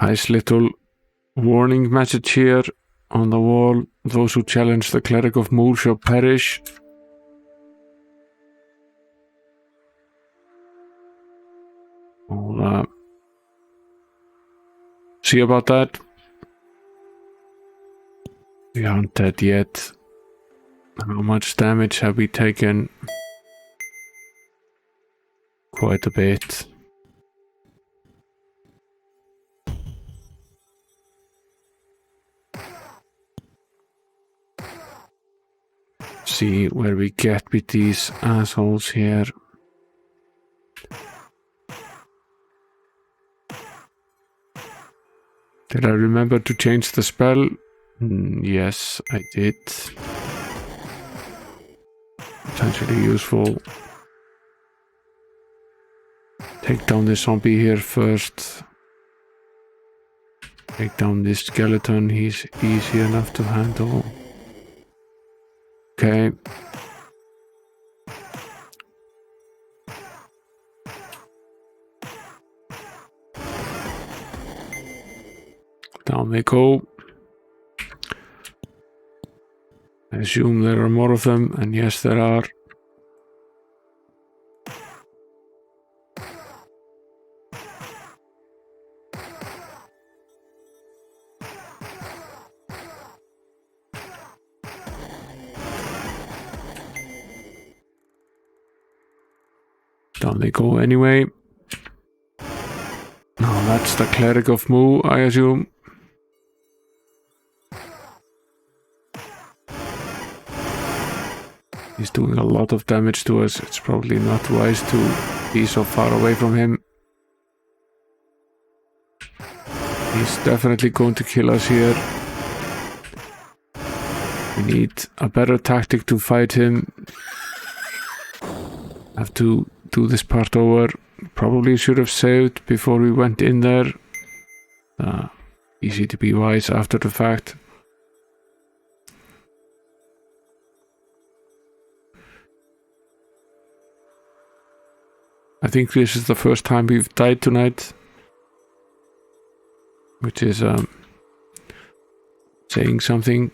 Nice little warning message here on the wall. Those who challenge the cleric of Moo shall perish. I'll see about that. We aren't dead yet. How much damage have we taken? Quite a bit. See where we get with these assholes here. Did I remember to change the spell? Yes, I did. Potentially useful. Take down the zombie here first. Take down this skeleton, he's easy enough to handle. Okay. Down they go. I assume there are more of them, and yes, there are. Down they go anyway. Now that's the cleric of Moo, I assume. He's doing a lot of damage to us. It's probably not wise to be so far away from him. He's definitely going to kill us here. We need a better tactic to fight him. Have to do this part over. Probably should have saved before we went in there. Easy to be wise after the fact. I think this is the first time we've died tonight, which is saying something.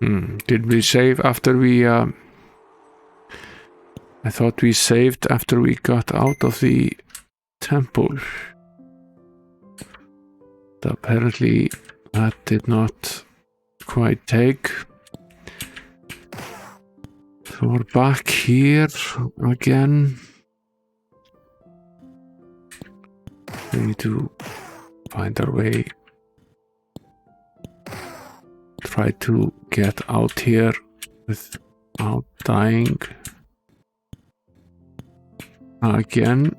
Did we save after we I thought we saved after we got out of the temple. But apparently that did not quite take. So we're back here again. We need to find our way. Try to get out here without dying. again.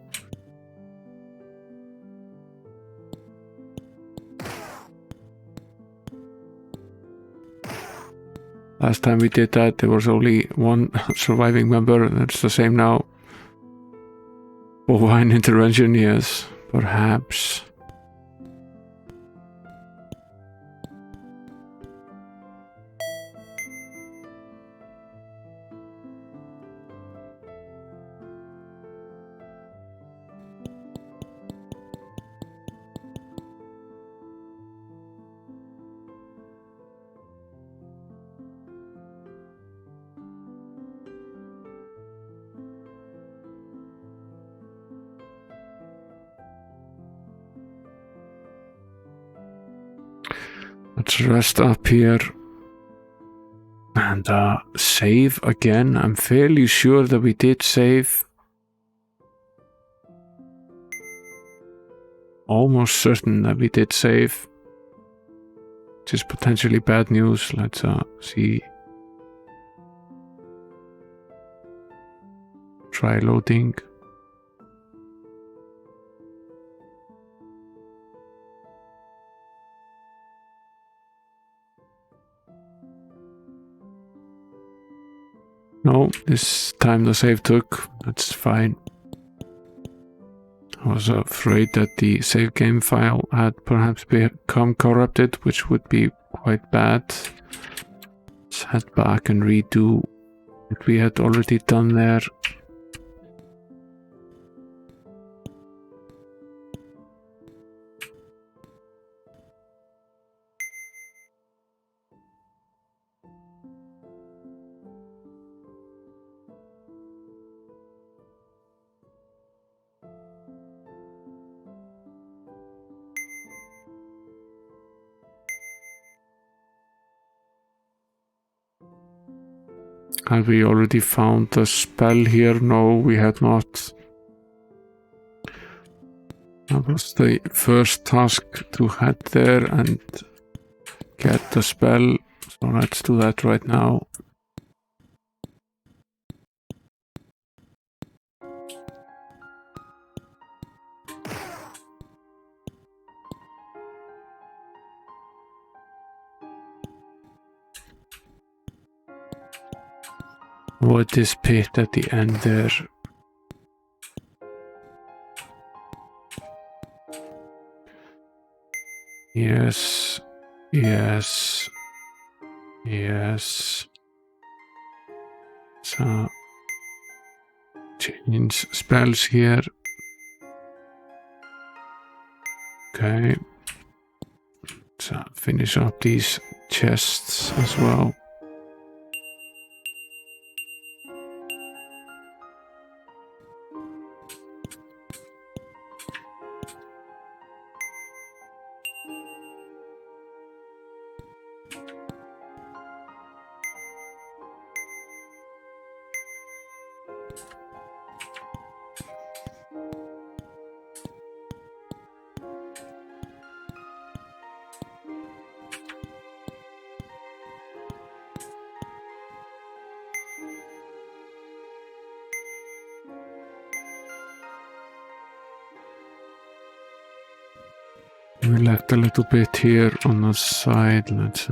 Last time we did that, there was only one surviving member, and it's the same now. Bovine intervention, yes, perhaps. Let's rest up here and save again. I'm fairly sure that we did save. Almost certain that we did save. Which is potentially bad news. Let's see. Try loading. No, this time the save took. That's fine. I was afraid that the save game file had perhaps become corrupted, which would be quite bad. Let's head back and redo what we had already done there. Had we already found the spell here? No, we had not. That was the first task, to head there and get the spell. So let's do that right now. Avoid this pit at the end there. Yes, yes, yes. So, change spells here. Okay. So, finish up these chests as well. We left a little bit here on the side. Let's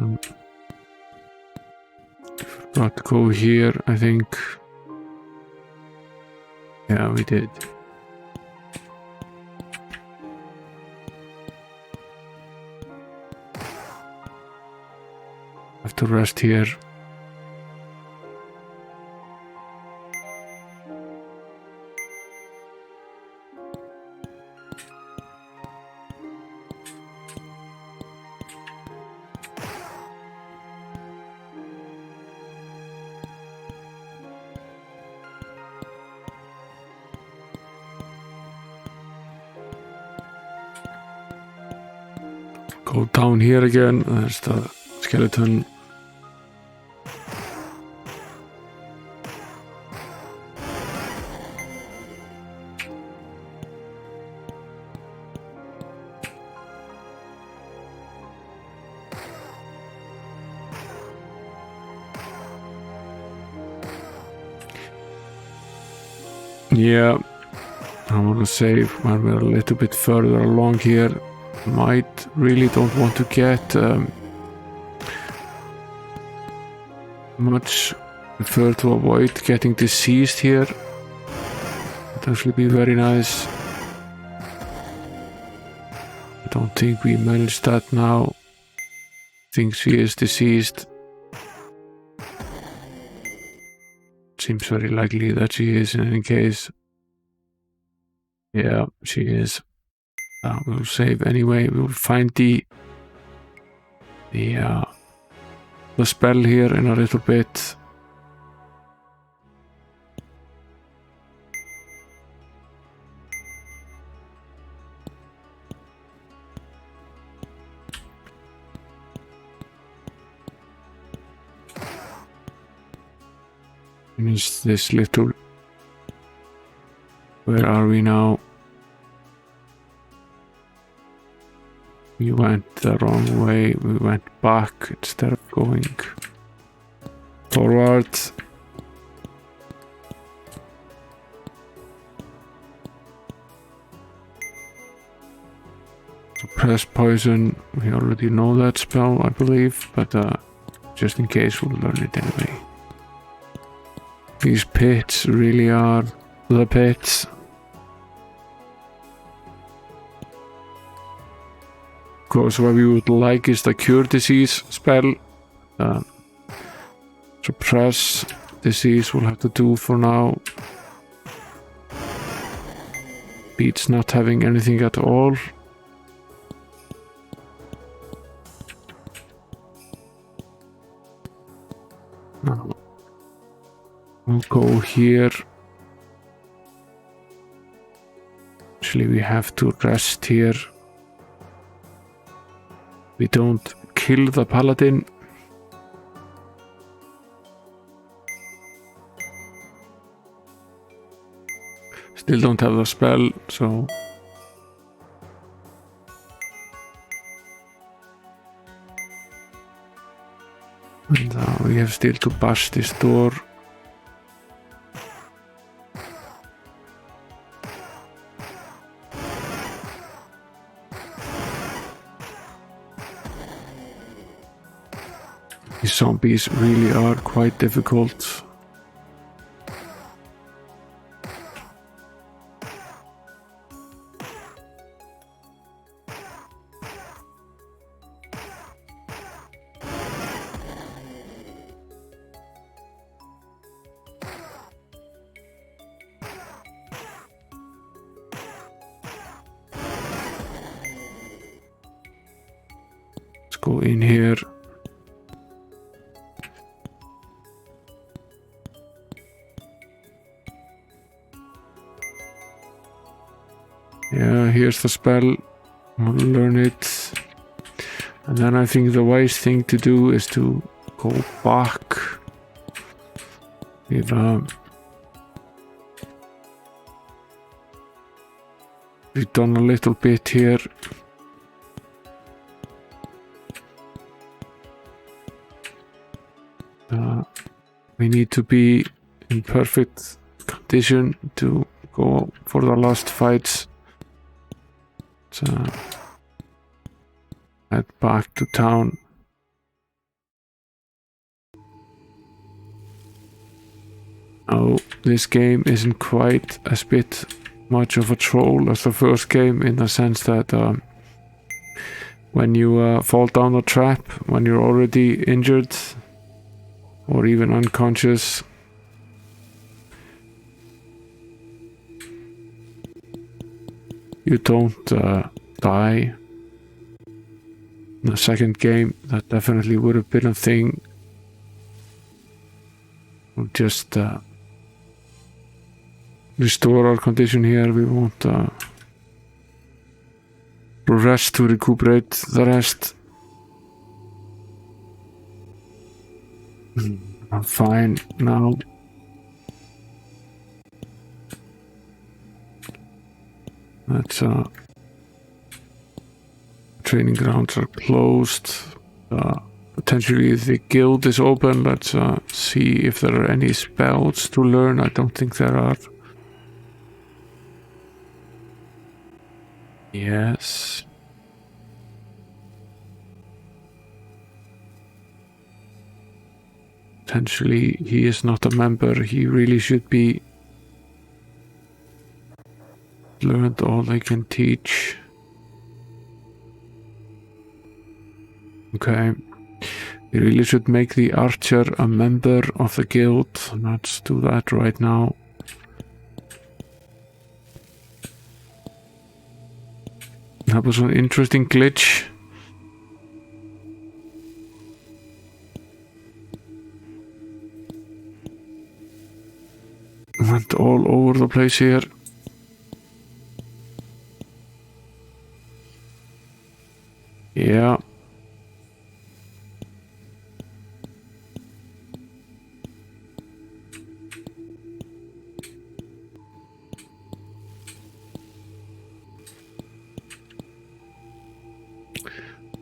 forgot to go here, I think. Yeah, we did. Have to rest here. Go down here again. There's the skeleton. Yeah, I want to save when we're a little bit further along here. Might really don't want to get much. Prefer to avoid getting diseased here. Would actually be very nice. I don't think we managed that now. I think she is diseased. Seems very likely that she is in any case. Yeah, she is. We'll save anyway. We'll find the spell here in a little bit. Finish this little. Where are we now? We went the wrong way. We went back instead of going forward. Suppress poison. We already know that spell, I believe, but just in case, we'll learn it anyway. These pits really are the pits. Of course, what we would like is the cure disease spell. Suppress disease we'll have to do for now. Beats not having anything at all. Now, we'll go here. Actually, we have to rest here. We don't kill the paladin. Still don't have the spell, so... And we have still to bash this door. These zombies really are quite difficult. Let's go in here. Yeah, here's the spell. We'll learn it. And then I think the wise thing to do is to go back. We've done a little bit here. We need to be in perfect condition to go for the last fights. Head back to town. Oh, this game isn't quite as bit much of a troll as the first game, in the sense that when you fall down a trap, when you're already injured or even unconscious, you don't die. In the second game, that definitely would have been a thing. We'll just restore our condition here. We won't rest to recuperate the rest. I'm fine now. That's training grounds are closed. Potentially the guild is open. Let's see if there are any spells to learn. I don't think there are. Yes. Potentially he is not a member. He really should be learned all they can teach. Okay. We really should make the archer a member of the guild. Let's do that right now. That was an interesting glitch. Went all over the place here. Yeah.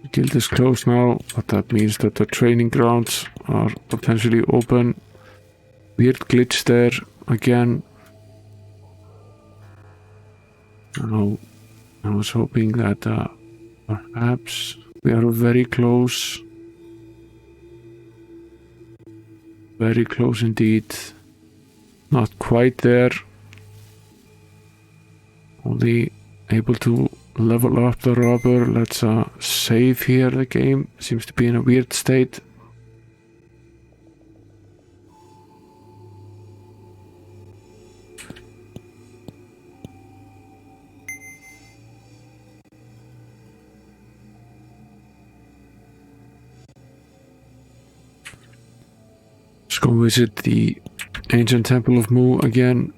The guild is closed now, but that means that the training grounds are potentially open. Weird glitch there again. Now, I was hoping that perhaps we are very close. Very close indeed. Not quite there. Only able to level up the robber. Let's save here. The game seems to be in a weird state. Let's go visit the Ancient Temple of Moo again.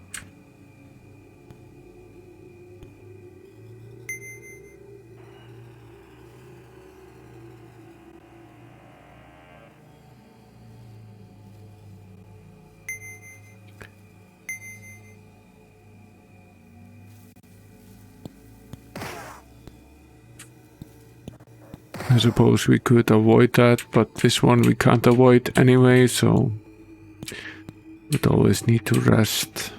I suppose we could avoid that, but this one we can't avoid anyway, so we'd always need to rest.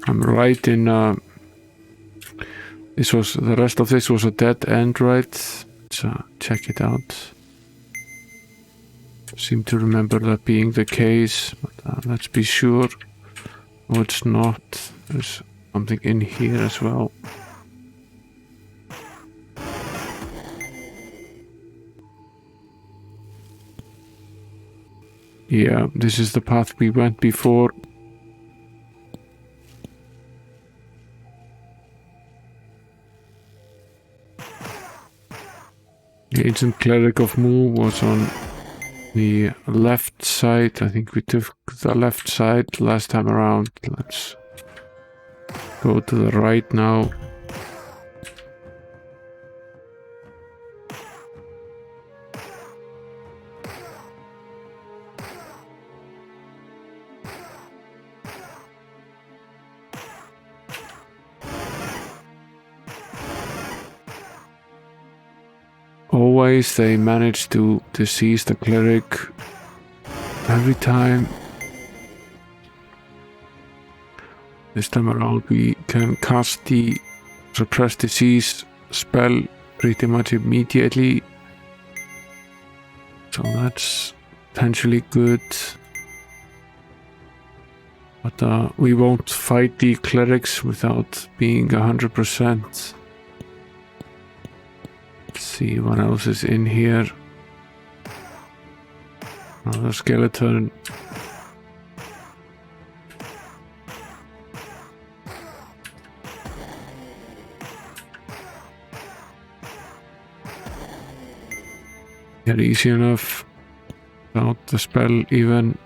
I'm right in the rest of this was a dead end, right? Let's check it out. Seem to remember that being the case, but let's be sure. No, it's not. There's something in here as well. Yeah, this is the path we went before. The Ancient Cleric of Moo was on the left side. I think we took the left side last time around. Let's go to the right now. Always they manage to seize the cleric every time. This time around we can cast the suppress disease spell pretty much immediately, so that's potentially good. But we won't fight the clerics without being 100%. Let's see what else is in here. Another skeleton. Yeah, easy enough without the spell even.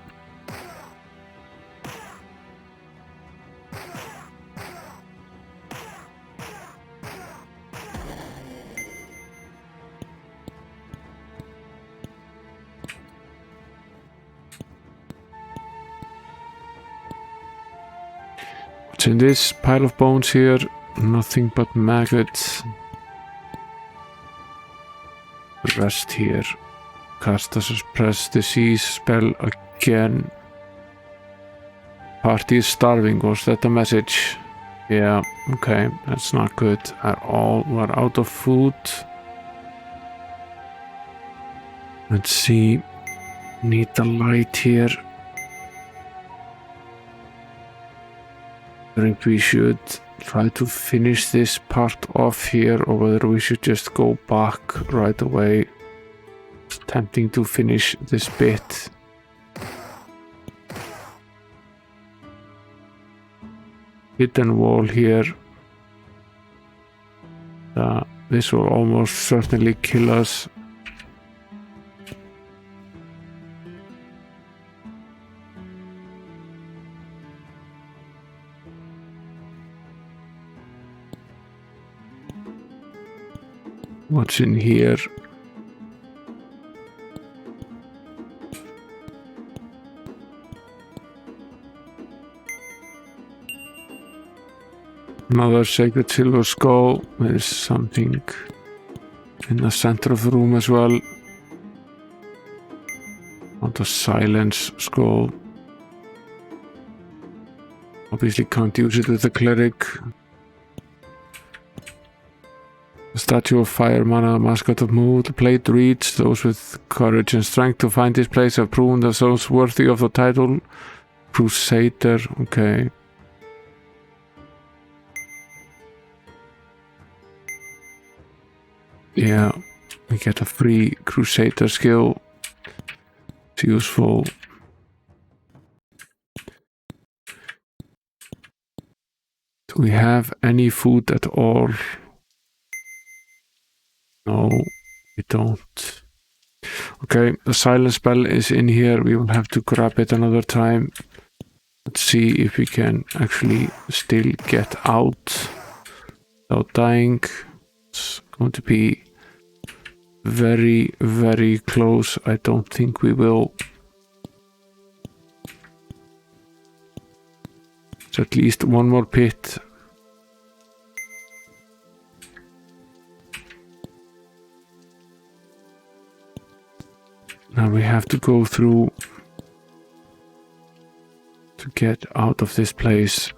What's in this pile of bones here? Nothing but maggots. rest here. Cast a suppress disease spell again. Party is starving. Was that the message? Yeah, okay, that's not good at all. We're out of food. Let's see. Need the light here. I think we should try to finish this part off here, or whether we should just go back right away. It's tempting to finish this bit. Hidden wall here. This will almost certainly kill us. What's in here? Another sacred silver skull. There is something in the center of the room as well. Want a silence skull. Obviously can't use it with the cleric. The statue of fire mana, mascot of Moo. The plate reads, those with courage and strength to find this place have proven themselves worthy of the title. Crusader, okay. Yeah, we get a free Crusader skill. It's useful. Do we have any food at all? No, we don't. Okay, the silence spell is in here. We will have to grab it another time. Let's see if we can actually still get out without dying. It's going to be very, very close. I don't think we will. It's at least one more pit. Now we have to go through to get out of this place.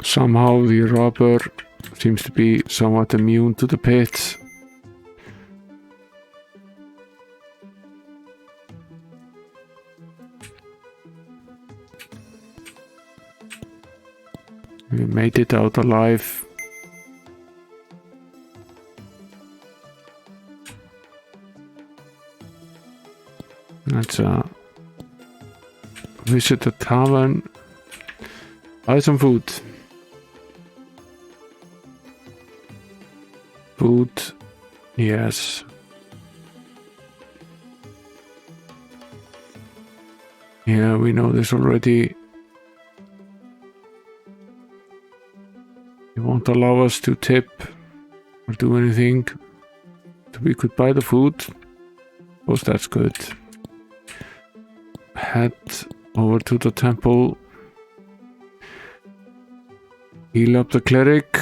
Somehow the robber seems to be somewhat immune to the pit. We made it out alive. Let's visit the tavern. Buy some food. Food, yes. Yeah, we know this already. It won't allow us to tip or do anything. So we could buy the food. Suppose that's good. Head over to the temple. Heal up the cleric.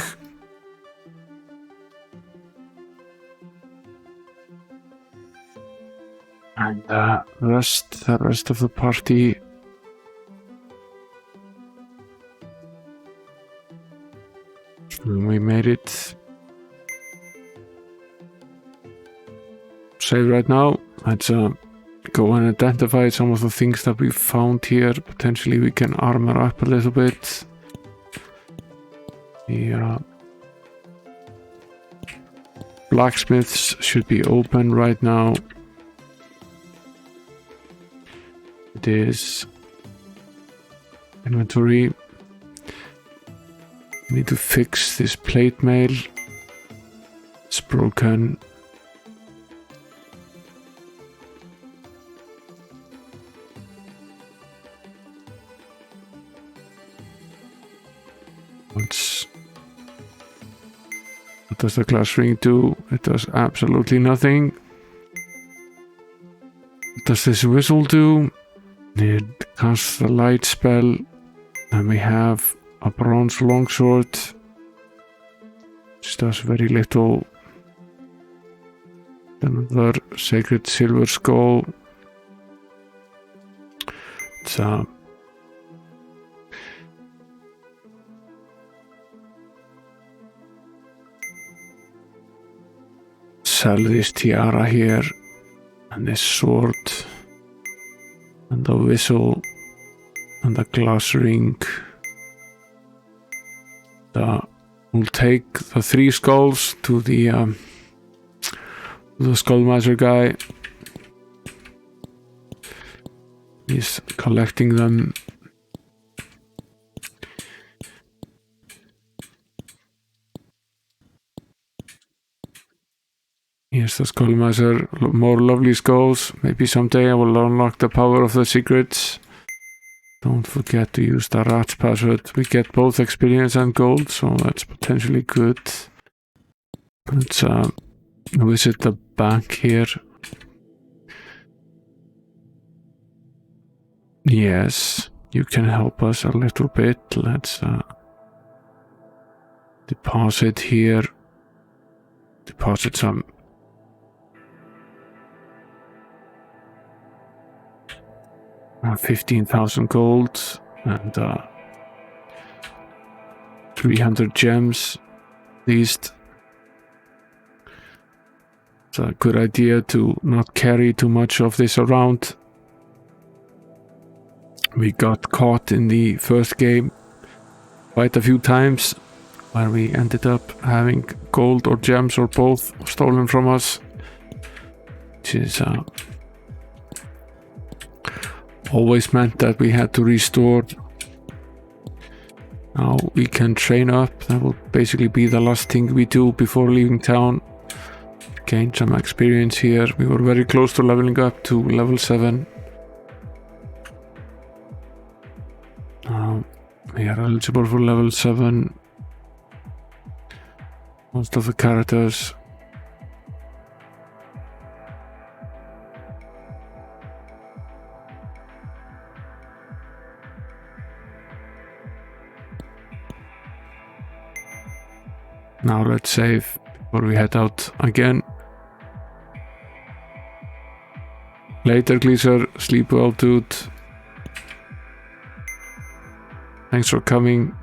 And the rest of the party. We made it. Save right now. Let's go and identify some of the things that we found here. Potentially we can armor up a little bit. The blacksmiths should be open right now. It is inventory. We need to fix this plate mail. It's broken. What does the glass ring do? It does absolutely nothing. What does this whistle do? It casts the light spell. And we have a bronze longsword, which does very little. Another sacred silver skull. It's sell this tiara here, and this sword, and the whistle, and the glass ring. We'll take the 3 skulls to the skullmaster guy. He's collecting them. Here's the skullmaster. More lovely skulls. Maybe someday I will unlock the power of the secrets. Don't forget to use the rat's password. We get both experience and gold, so that's potentially good. Let's visit the bank here. Yes, you can help us a little bit. Let's deposit here. Deposit some 15,000 gold and 300 gems at least. It's a good idea to not carry too much of this around. We got caught in the first game quite a few times where we ended up having gold or gems or both stolen from us, which is always meant that we had to restore. Now we can train up. That will basically be the last thing we do before leaving town. Gain some experience here. We were very close to leveling up to level 7. We are eligible for level 7. Most of the characters. Now let's save before we head out again. Later, Gleeser. Sleep well, dude. Thanks for coming.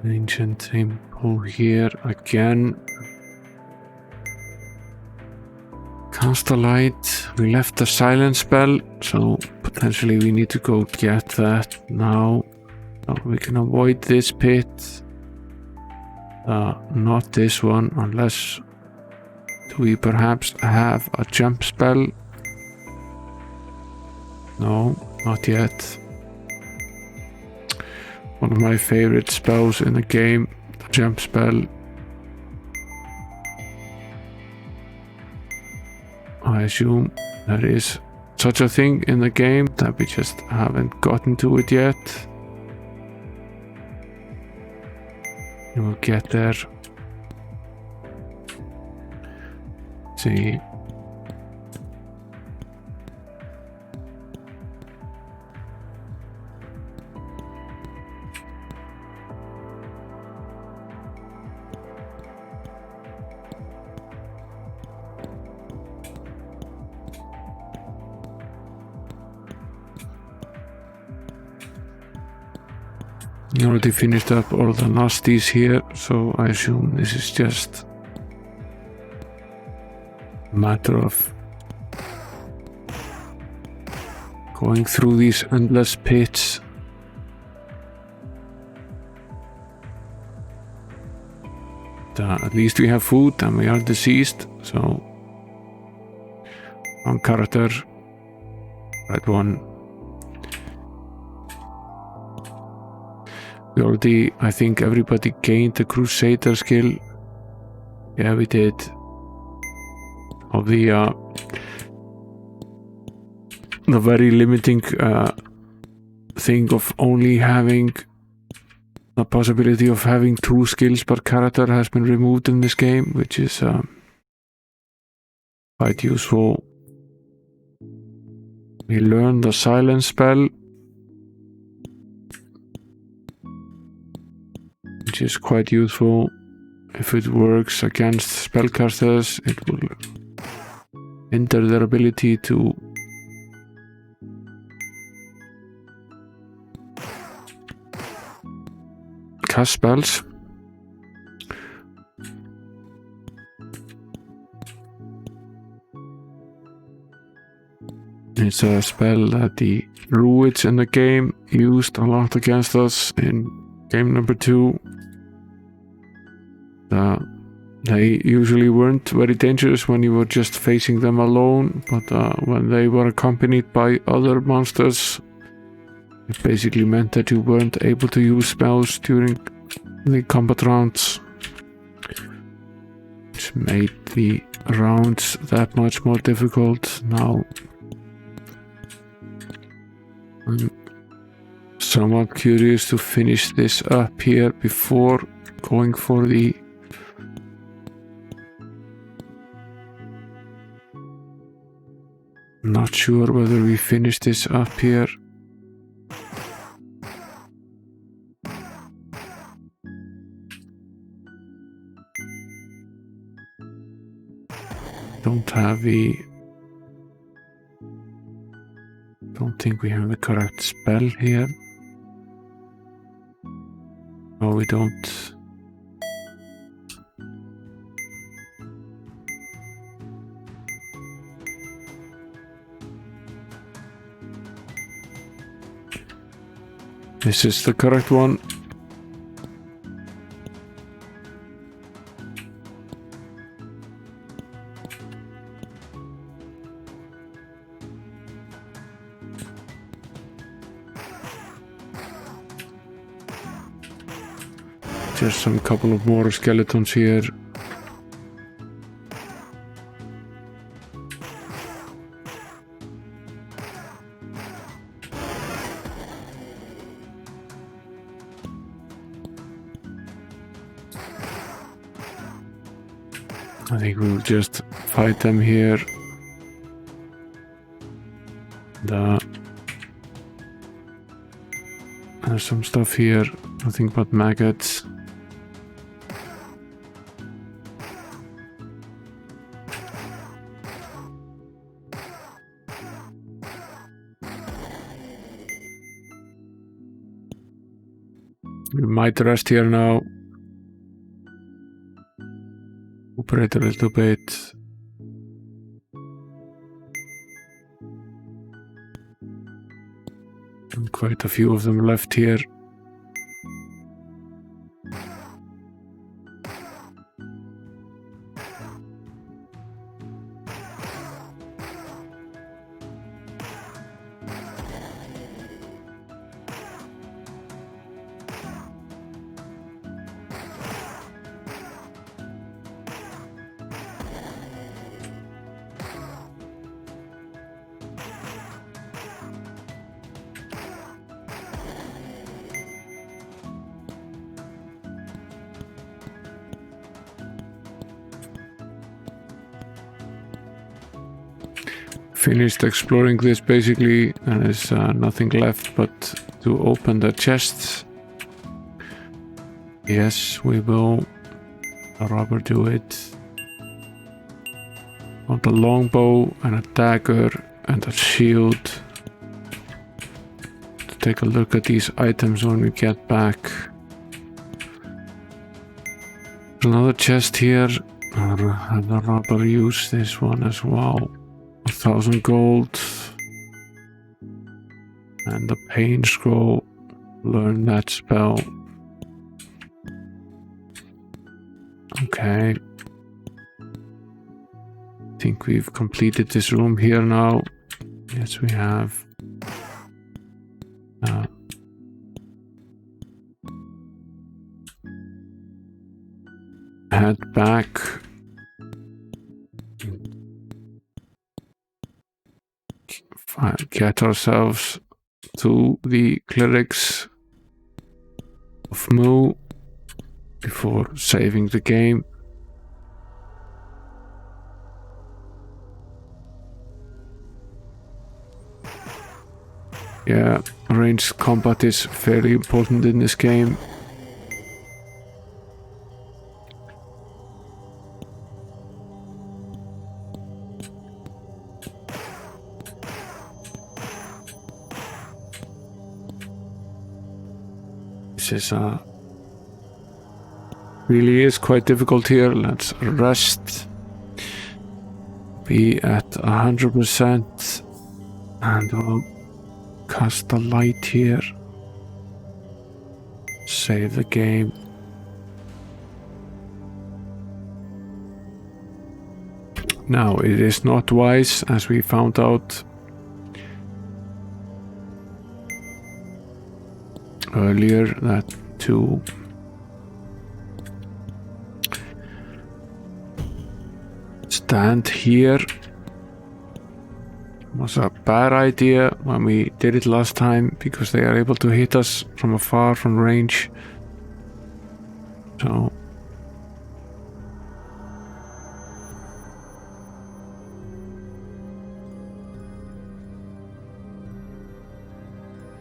Ancient Temple here again. Cast a light. We left the silence spell, so potentially we need to go get that now. So we can avoid this pit. Not this one, unless... Do we perhaps have a jump spell? No, not yet. One of my favorite spells in the game, the jump spell. I assume there is such a thing in the game that we just haven't gotten to it yet. We will get there. See. We already finished up all the nasties here, so I assume this is just a matter of going through these endless pits. At least we have food and we are deceased, so one character, right one. We already, I think everybody gained the Crusader skill. Yeah, we did. Of the very limiting thing of only having the possibility of having 2 skills per character has been removed in this game, which is quite useful. We learned the silence spell, which is quite useful. If it works against spellcasters, it will hinder their ability to cast spells. It's a spell that the druids in the game used a lot against us in game number 2. They usually weren't very dangerous when you were just facing them alone, but when they were accompanied by other monsters, it basically meant that you weren't able to use spells during the combat rounds, which made the rounds that much more difficult. Now I'm somewhat curious to finish this up here before going for the not sure whether we finish this up here. Don't think we have the correct spell here. No, we don't. This is the correct one. Just some couple of more skeletons here. I think we'll just fight them here. There's some stuff here, nothing but maggots. We might rest here now. Operate a little bit. And quite a few of them left here. Finished exploring this basically, and there's nothing left but to open the chests. Yes, we will. A rubber do it. Want a longbow and a dagger and a shield. To take a look at these items when we get back. There's another chest here. And the rubber use this one as well. 1,000 gold. And the pain scroll. Learn that spell. Okay. I think we've completed this room here now. Yes, we have. head back. Get ourselves to the clerics of Moo before saving the game. Yeah, ranged combat is fairly important in this game. This is really is quite difficult here. Let's rest. Be at 100% and we'll cast the light here. Save the game. Now it is not wise, as we found out earlier, that to stand here was a bad idea when we did it last time, because they are able to hit us from afar, from range. So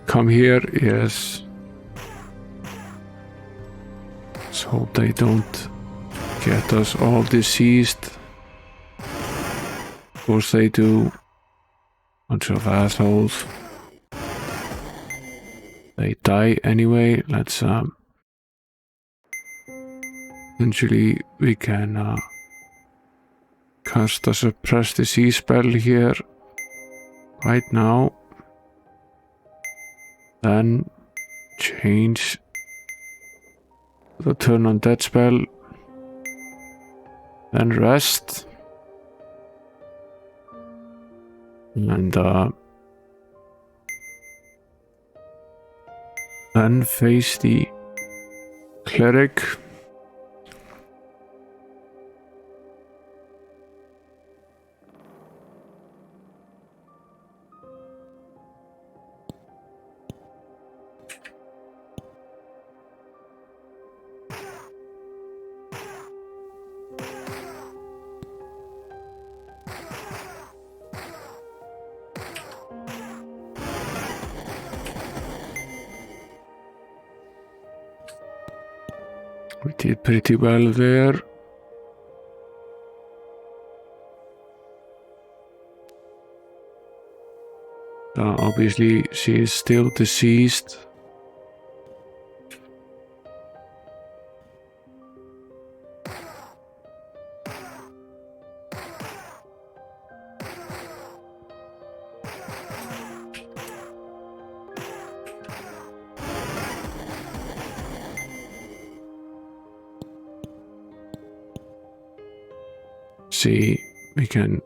come here, yes. Let's hope they don't get us all diseased. Of course they do. Bunch of assholes. They die anyway. Let's eventually we can cast a suppress disease spell here right now. Then change the turn on dead spell. Then rest. And then face the cleric. We did pretty well there. Obviously, she is still deceased. See, we can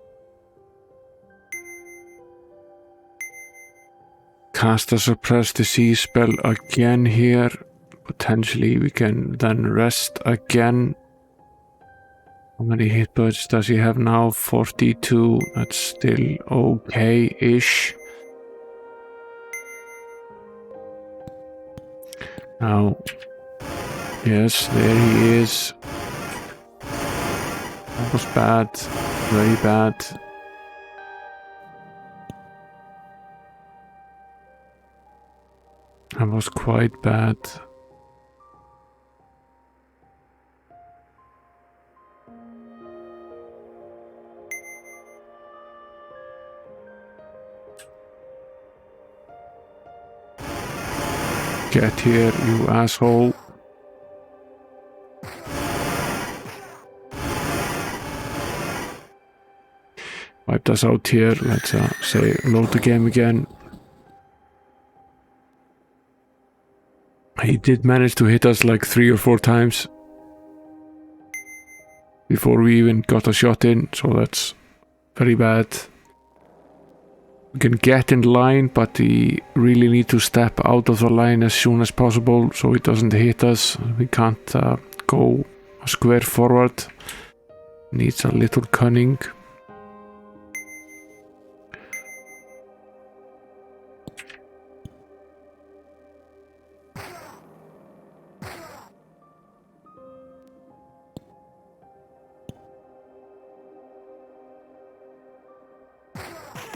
cast a suppress disease spell again here. Potentially we can then rest again. How many hit points does he have now? 42. That's still okay-ish. Now, yes, there he is. That was bad, very bad. That was quite bad. Get here, you asshole. Wiped us out here. Let's say load the game again. He did manage to hit us like 3 or 4 times before we even got a shot in, so that's very bad. We can get in line, but we really need to step out of the line as soon as possible so it doesn't hit us. We can't go square forward. Needs a little cunning.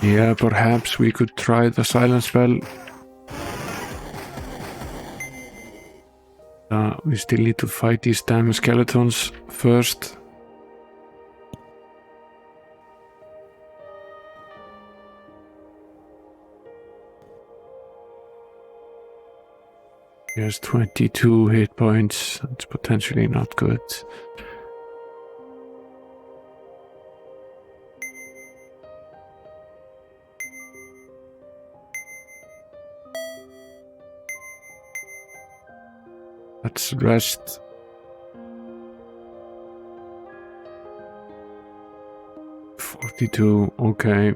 Yeah, perhaps we could try the silence spell. We still need to fight these damn skeletons first. He has 22 hit points. It's potentially not good. Let's rest. $42, okay.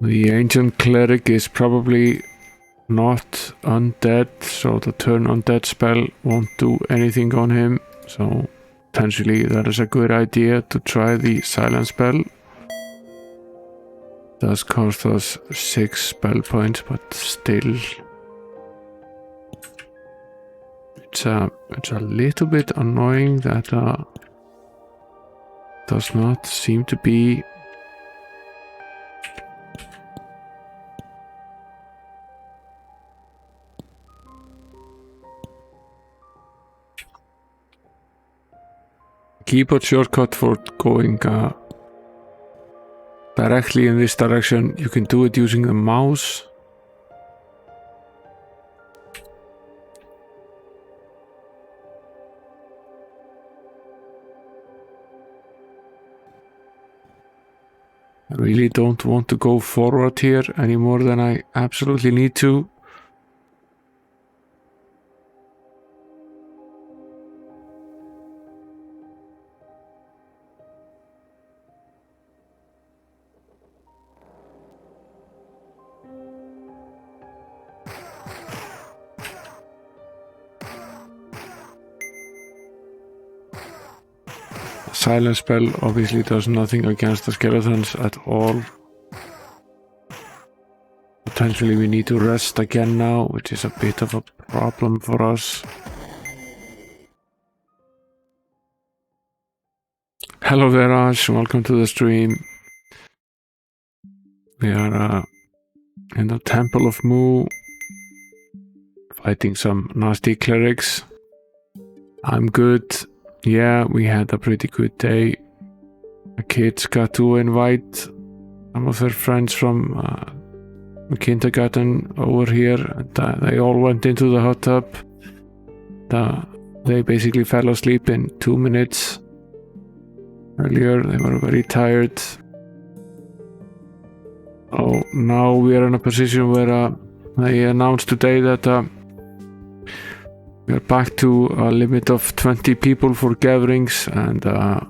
The ancient cleric is probably not undead, so the turn undead spell won't do anything on him. So potentially that is a good idea to try the silence spell. Does cost us 6 spell points, but still it's a little bit annoying that does not seem to be keyboard shortcut for going directly in this direction. You can do it using the mouse. I really don't want to go forward here any more than I absolutely need to. Silence spell obviously does nothing against the skeletons at all. Potentially we need to rest again now, which is a bit of a problem for us. Hello there, Ash. Welcome to the stream. We are in the Temple of Moo, fighting some nasty clerics. I'm good. Yeah, we had a pretty good day. The kids got to invite some of their friends from kindergarten over here. And, they all went into the hot tub. They basically fell asleep in 2 minutes. Earlier, they were very tired. So now we are in a position where they announced today that we are back to a limit of 20 people for gatherings, and that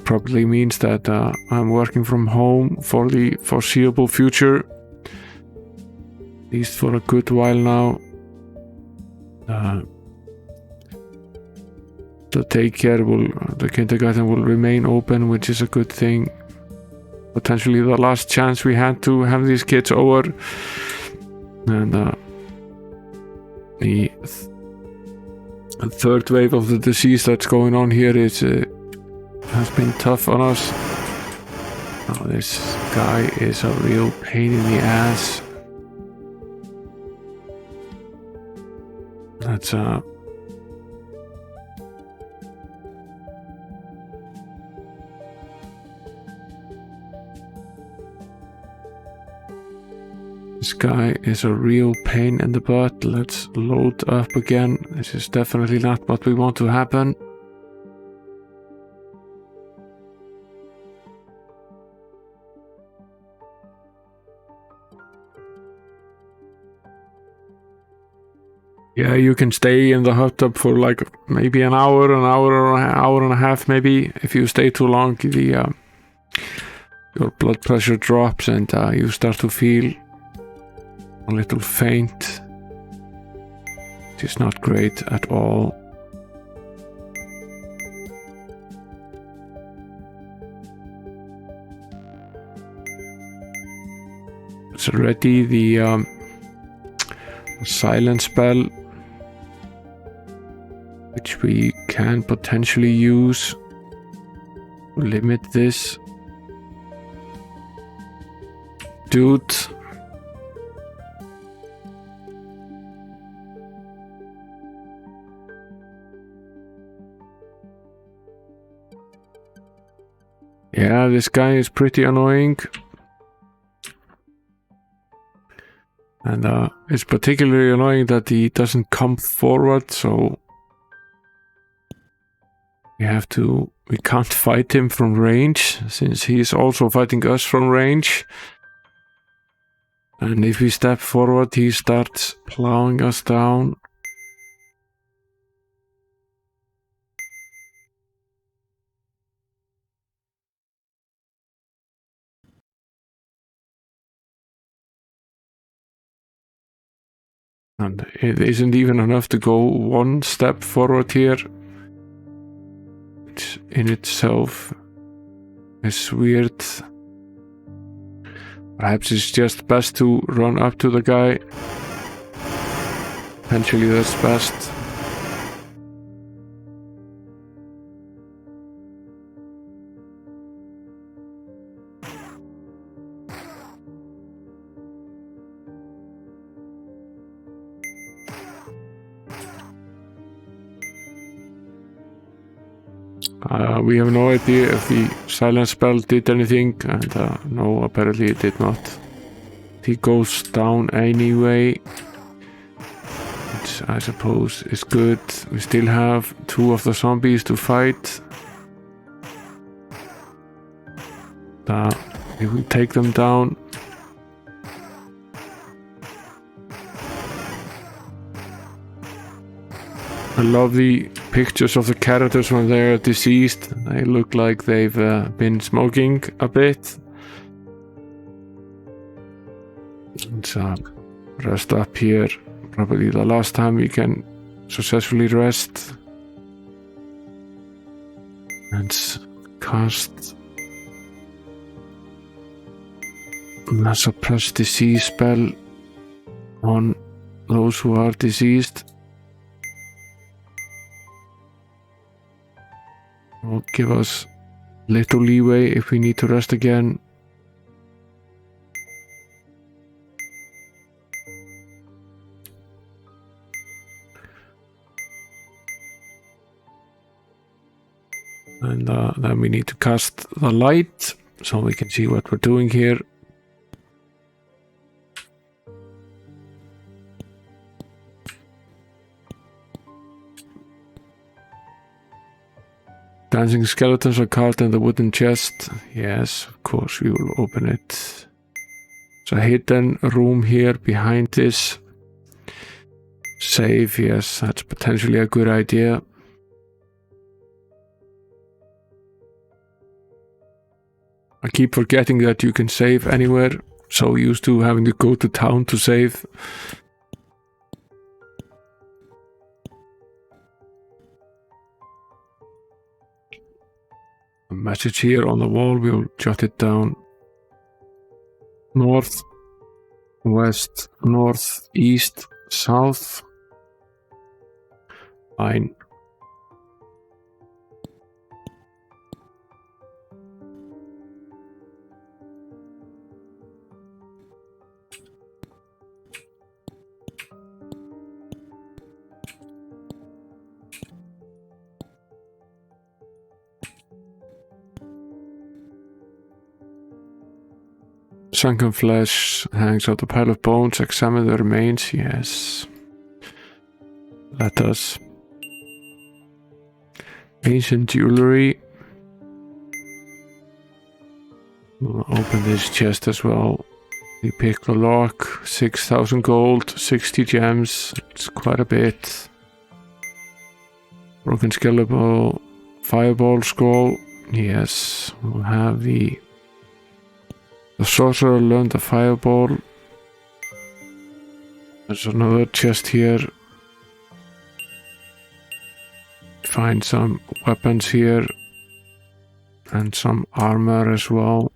probably means that I'm working from home for the foreseeable future, at least for a good while now. The daycare the kindergarten will remain open, which is a good thing. Potentially the last chance we had to have these kids over, and the third wave of the disease that's going on here has been tough on us. Oh, this guy is a real pain in the ass. That's this guy is a real pain in the butt. Let's load up again. This is definitely not what we want to happen. Yeah, you can stay in the hot tub for like maybe an hour and a half maybe. If you stay too long, your blood pressure drops and you start to feel a little faint. It is not great at all. It's already the silent spell, which we can potentially use to limit this. Dude. Yeah, this guy is pretty annoying. And it's particularly annoying that he doesn't come forward, so we can't fight him from range, since he is also fighting us from range. And if we step forward, he starts plowing us down. And it isn't even enough to go one step forward here. Which in itself is weird. Perhaps it's just best to run up to the guy. Potentially that's best. We have no idea if the silence spell did anything, and no, apparently it did not. He goes down anyway, which I suppose is good. We still have 2 of the zombies to fight. We will take them down. I love the pictures of the characters when they're deceased. They look like they've been smoking a bit. Let's rest up here. Probably the last time we can successfully rest. Let's cast a suppress disease spell on those who are deceased. Will give us little leeway if we need to rest again. And then we need to cast the light so we can see what we're doing here. Dancing skeletons are carved in the wooden chest. Yes, of course, we will open it. It's a hidden room here behind this. Save, yes, that's potentially a good idea. I keep forgetting that you can save anywhere. So used to having to go to town to save. A message here on the wall, we'll jot it down. North, west, north, east, south. Fine. Sunken flesh hangs out a pile of bones. Examine the remains. Yes. Let us. Ancient jewelry. We'll open this chest as well. We pick the lock. 6,000 gold, 60 gems. It's quite a bit. Broken skeletal. Fireball scroll. Yes. We'll have the The sorcerer learned a fireball. There's another chest here. Find some weapons here. And some armor as well.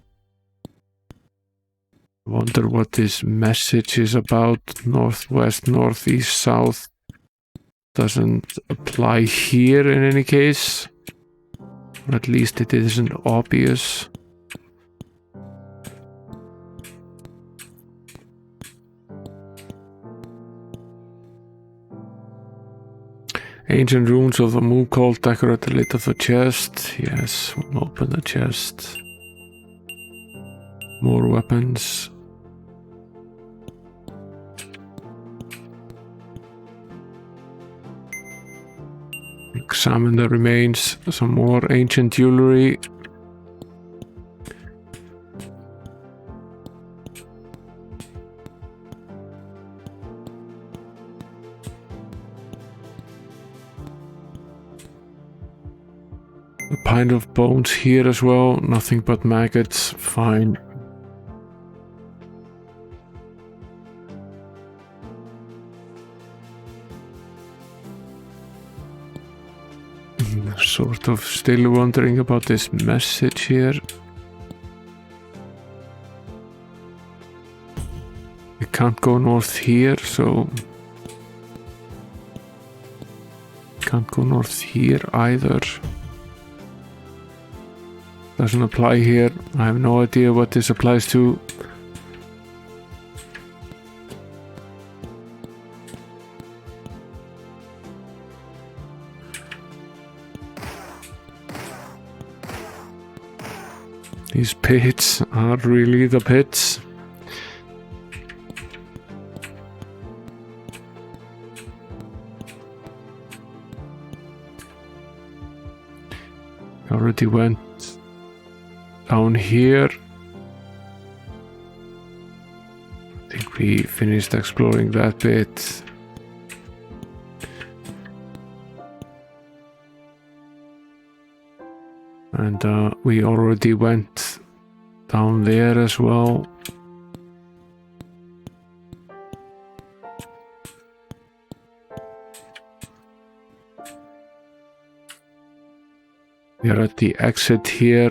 Wonder what this message is about. Northwest, northeast, south. Doesn't apply here in any case. Or at least it isn't obvious. Ancient runes of the Moo cult decorate the lid of the chest. Yes, we'll open the chest. More weapons. Examine the remains. Some more ancient jewelry. A pile of bones here as well. Nothing but maggots. Fine. Sort of still wondering about this message here. We can't go north here, so can't go north here either. Doesn't apply here. I have no idea what this applies to. These pits are really the pits. Already went down here. I think we finished exploring that bit. And we already went down there as well. We are at the exit here.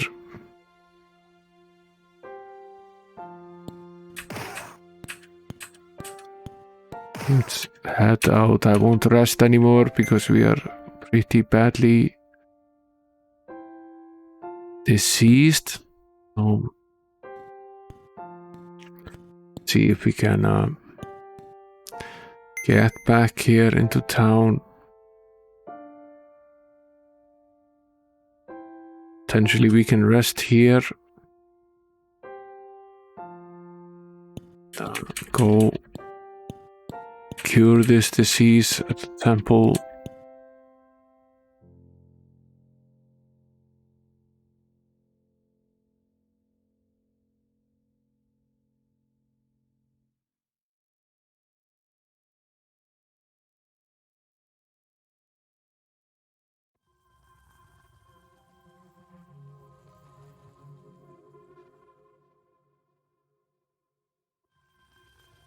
Let's head out. I won't rest anymore because we are pretty badly diseased. See if we can get back here into town. Potentially we can rest here. Go cure this disease at the temple.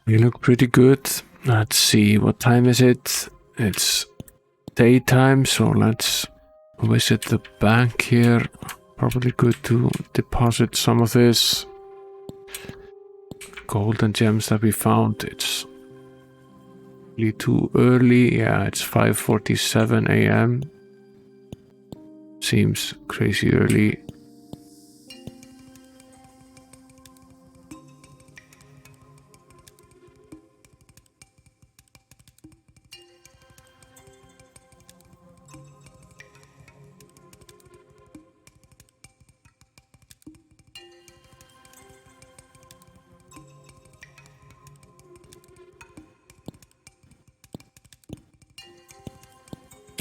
We look pretty good. Let's see, what time is it? It's daytime, so let's visit the bank here. Probably good to deposit some of this gold and gems that we found. It's really too early. Yeah, it's 5:47 a.m. Seems crazy early.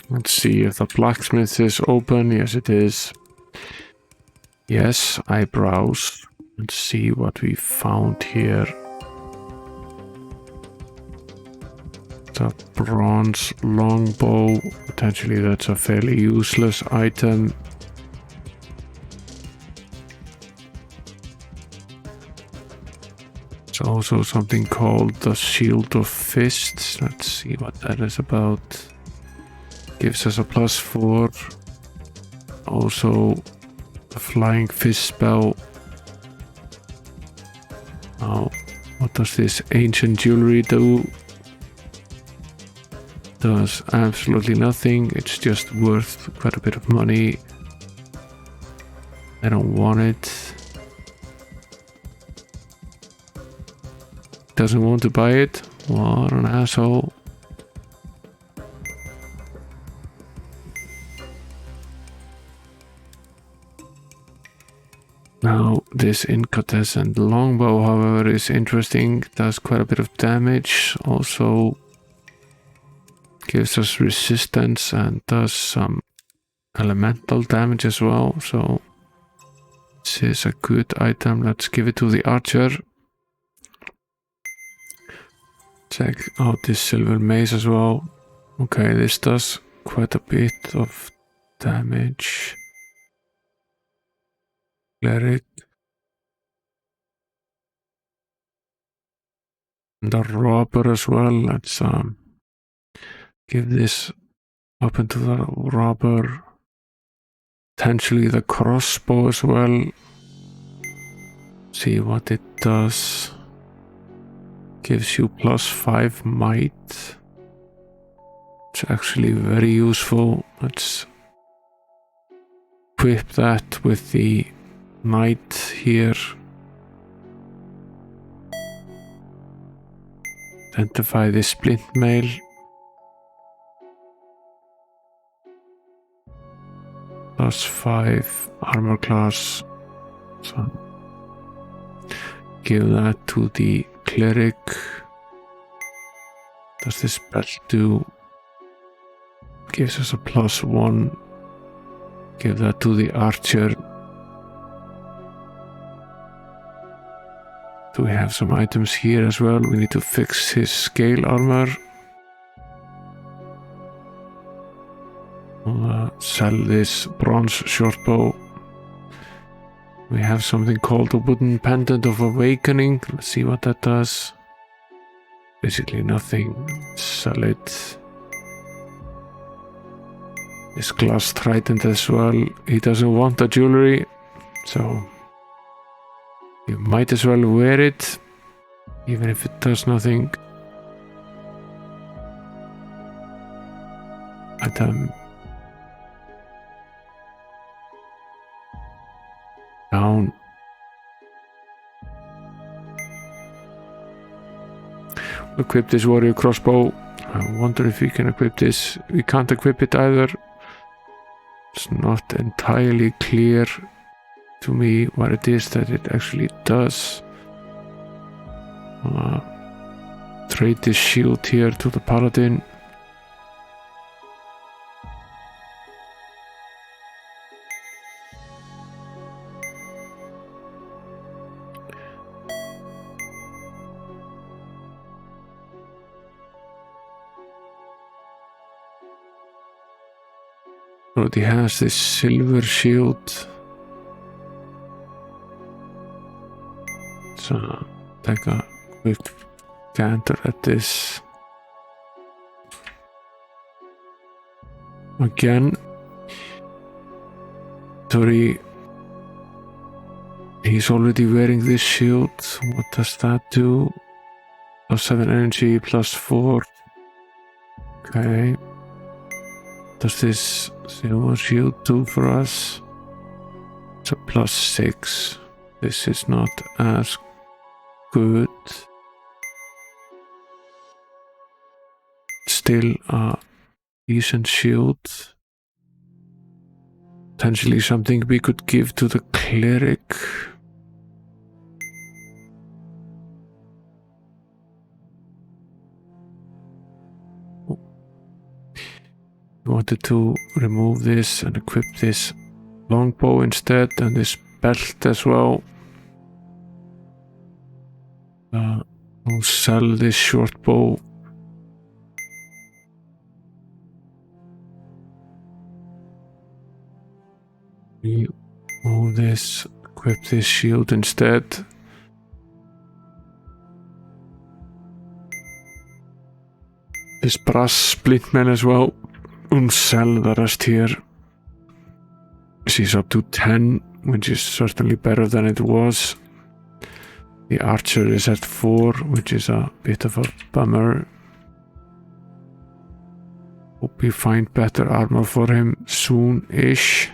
Let's see if the blacksmith is open. Yes, it is. Yes, I browse. Let's see what we found here. The bronze longbow. Potentially that's a fairly useless item. There's also something called the Shield of Fists. Let's see what that is about. Gives us a +4. Also, the Flying Fist spell. Now, what does this ancient jewelry do? Does absolutely nothing. It's just worth quite a bit of money. I don't want it. Doesn't want to buy it. What an asshole. Now, this incandescent longbow, however, is interesting. Does quite a bit of damage. Also gives us resistance and does some elemental damage as well. So this is a good item. Let's give it to the archer. Check out this silver mace as well. Okay, this does quite a bit of damage. Cleric. And a robber as well. Let's give this up into the robber. Potentially the crossbow as well. See what it does. Gives you +5 might. It's actually very useful. Let's equip that with the knight here. Identify the splint mail. +5 armor class. So give that to the cleric. Does this belt do? Gives us a +1. Give that to the archer. Do we have some items here as well? We need to fix his scale armor. We'll sell this bronze shortbow. We have something called the wooden pendant of awakening. Let's see what that does. Basically nothing. Sell it. This glass trident as well. He doesn't want the jewelry, so you might as well wear it, even if it does nothing. Item down. Equip this warrior crossbow. I wonder if we can equip this. We can't equip it either. It's not entirely clear to me what it is that it actually does. Trade this shield here to the paladin. Already has this silver shield. So take a quick gander at this. Again, sorry, he's already wearing this shield. What does that do? +7 energy, +4. Okay. Does this silver shield do for us? It's a +6. This is not as good. Still a decent shield. Potentially something we could give to the cleric. Wanted to remove this and equip this longbow instead, and this belt as well. I'll sell this short bow. Remove this, equip this shield instead. this brass splint mail as well. We'll sell the rest here. She's up to 10, which is certainly better than it was. The archer is at 4, which is a bit of a bummer. Hope we find better armor for him soon-ish.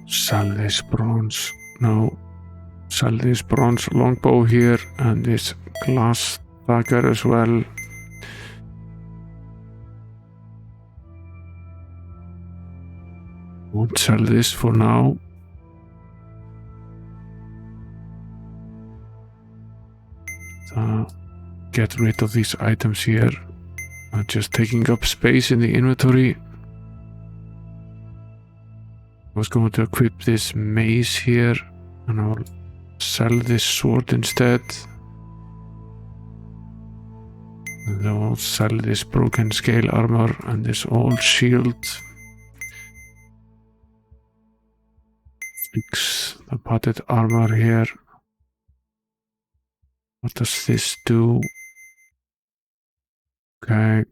Sell this bronze. No. Sell this bronze longbow here and this glass dagger as well. Won't sell this for now. Get rid of these items here. Just taking up space in the inventory. I was going to equip this mace here and I'll sell this sword instead. And I'll sell this broken scale armor and this old shield. Fix the potted armor here. What does this do? Okay.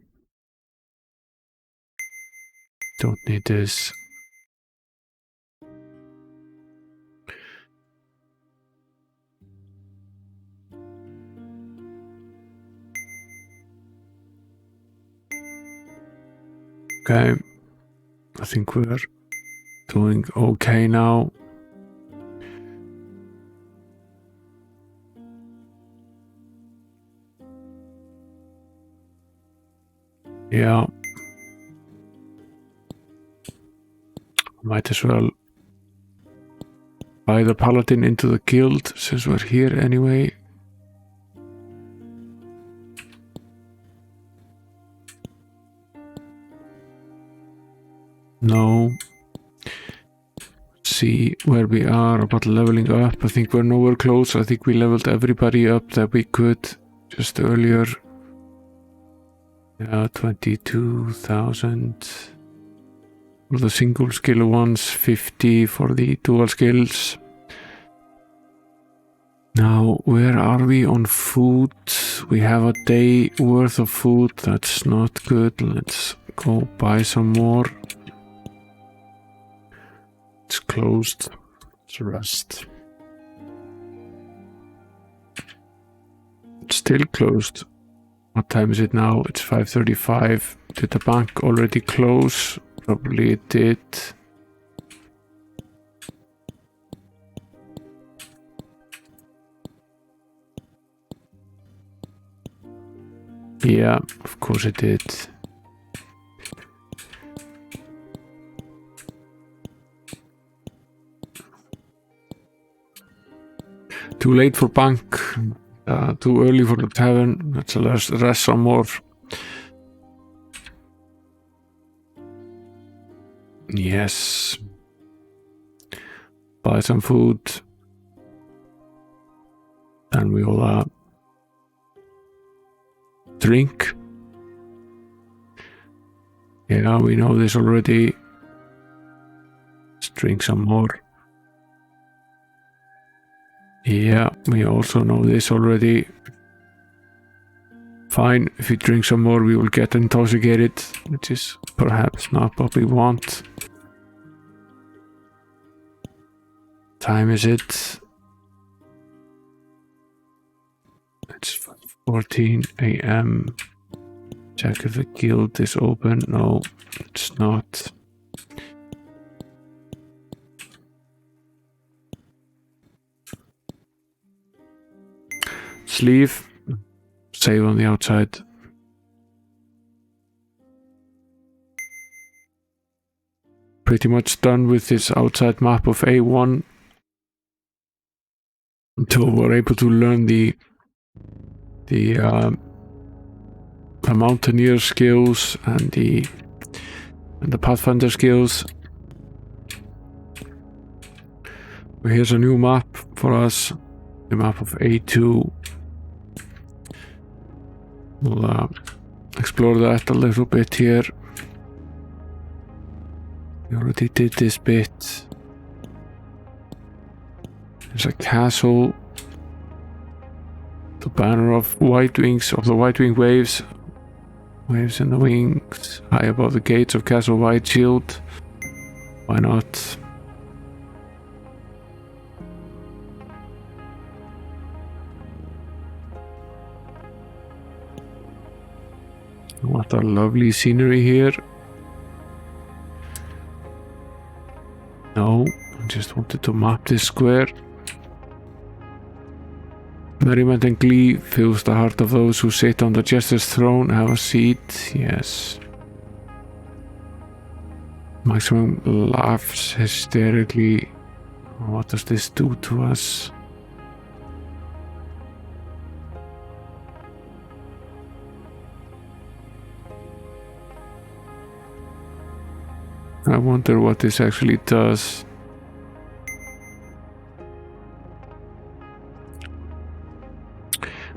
Don't need this. Okay. I think we're doing okay now. Yeah. Might as well buy the paladin into the guild since we're here anyway. No. See where we are about leveling up. I think we're nowhere close. I think we leveled everybody up that we could just earlier. Yeah, 22,000 for the single skill ones, 50 for the dual skills. Now, where are we on food? We have a day worth of food. That's not good. Let's go buy some more. It's closed. It's rest. It's still closed. What time is it now? It's 5:35. Did the bank already close? Probably it did. Yeah, of course it did. Too late for bank. Too early for the tavern. Let's rest some more. Yes. Buy some food. And we will drink. Yeah, we know this already. Let's drink some more. Yeah, we also know this already. Fine, if we drink some more we will get intoxicated, which is perhaps not what we want. Time is it? It's 14 AM. Check if the guild is open. No, it's not. Let's leave. Save on the outside. Pretty much done with this outside map of A1 until we're able to learn the mountaineer skills and the pathfinder skills. But here's a new map for us, the map of A2. We'll explore that a little bit here. We already did this bit. There's a castle. The banner of white wings, of the white wing waves. Waves in the wings, high above the gates of Castle Whiteshield. Why not? What a lovely scenery here. No, I just wanted to map this square. Merriment and glee fills the heart of those who sit on the jester's throne. Have a seat, yes. Maximum laughs hysterically. What does this do to us? I wonder what this actually does.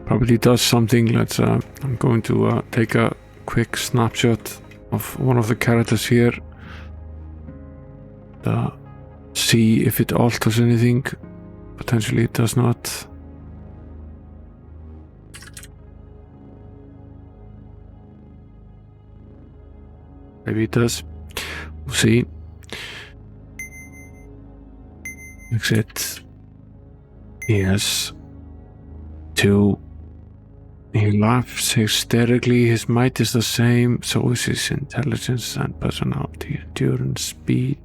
Probably does something. Let's I'm going to take a quick snapshot of one of the characters here. See if it alters anything. Potentially it does not. Maybe it does. We'll see. Exit. Yes. 2. He laughs hysterically. His might is the same. So is his intelligence and personality. Endurance, speed.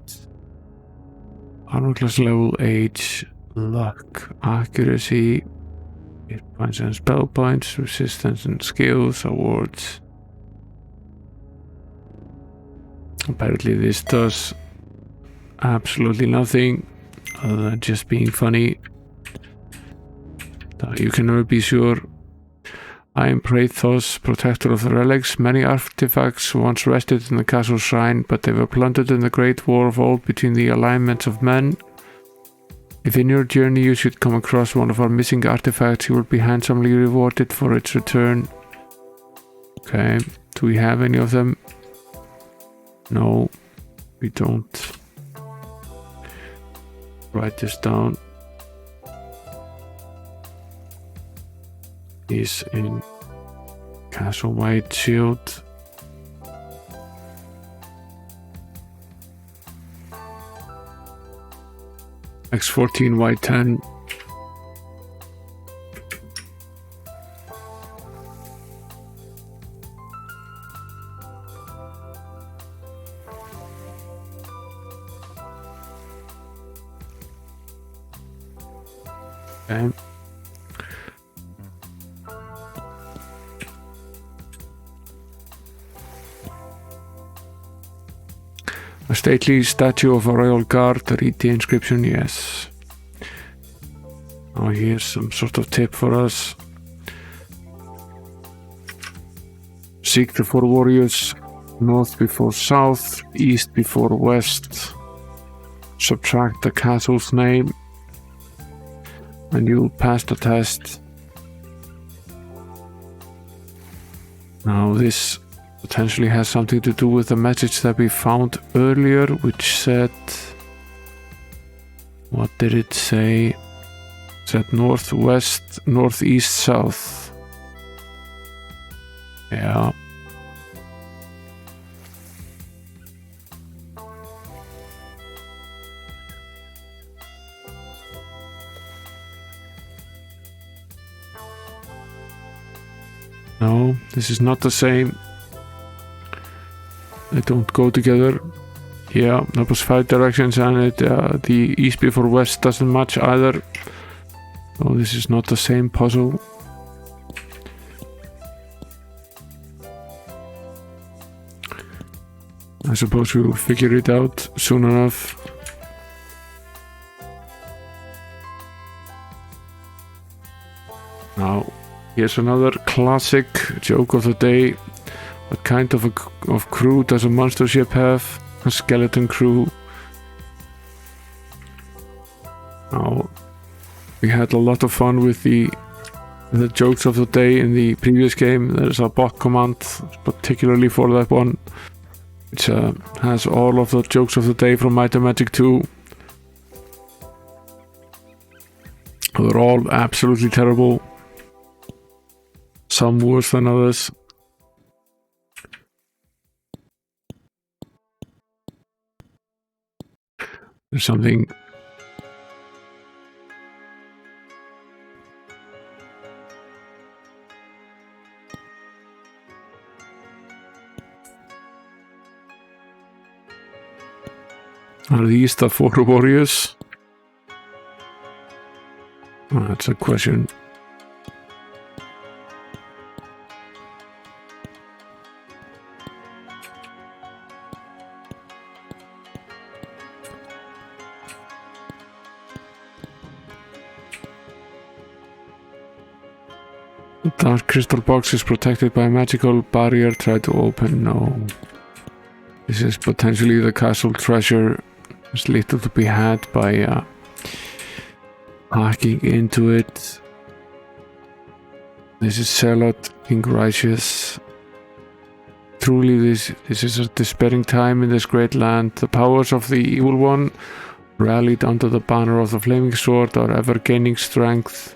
Armor class level, age, luck, accuracy, hit points and spell points, resistance and skills, awards. Apparently this does absolutely nothing other than just being funny. You can never be sure. I am Praethos, protector of the relics. Many artifacts once rested in the castle shrine, but they were plundered in the great war of old between the alignments of men. If in your journey you should come across one of our missing artifacts, you will be handsomely rewarded for its return. Okay, do we have any of them? No, we don't. Write this down. Is in Castle Whiteshield. X14 Y10. Okay. A stately statue of a royal guard. Read the inscription, yes. Oh, here's some sort of tip for us. Seek the 4 warriors. North before south, east before west. Subtract the castle's name, and you'll pass the test. Now this potentially has something to do with the message that we found earlier, which said, what did it say? It said northwest, northeast, south. Yeah. No, this is not the same. They don't go together. Yeah, that was 5 directions, and the east before west doesn't match either. So this is not the same puzzle. I suppose we will figure it out soon enough. Now, here's another classic joke of the day. What kind of crew does a monster ship have? A skeleton crew. Now, we had a lot of fun with the jokes of the day in the previous game. There's a bot command particularly for that one, which has all of the jokes of the day from Might and Magic 2. They're all absolutely terrible. Some worse than others. There's something. Are these the 4 warriors? Oh, that's a question. The dark crystal box is protected by a magical barrier. Try to open. No. This is potentially the castle treasure. There's little to be had by hacking into it. This is Zealot, King Righteous. Truly this is a despairing time in this great land. The powers of the evil one, rallied under the banner of the flaming sword, are ever gaining strength.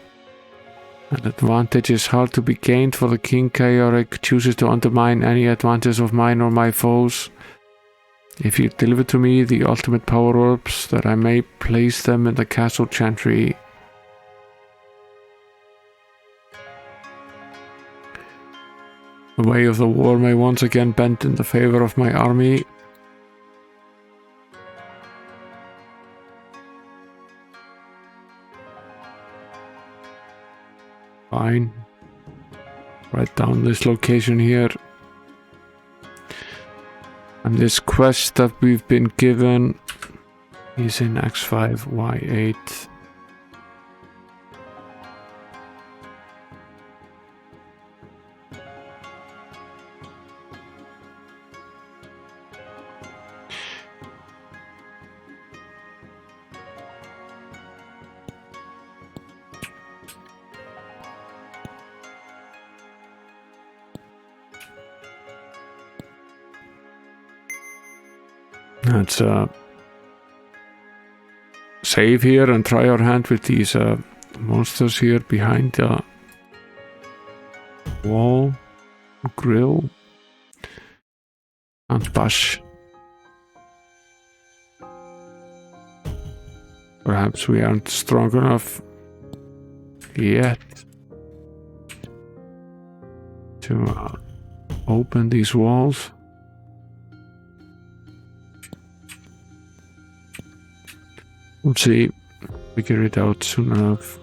An advantage is hard to be gained, for the King Chaotic chooses to undermine any advantage of mine or my foes. If you deliver to me the ultimate power orbs, that I may place them in the castle chantry. The way of the war may once again bend in the favor of my army. Fine. Write down this location here. And this quest that we've been given is in X5, Y8. Let's save here and try our hand with these monsters here behind the wall, grill, and bash. Perhaps we aren't strong enough yet to open these walls. We'll see. Figure it out soon enough.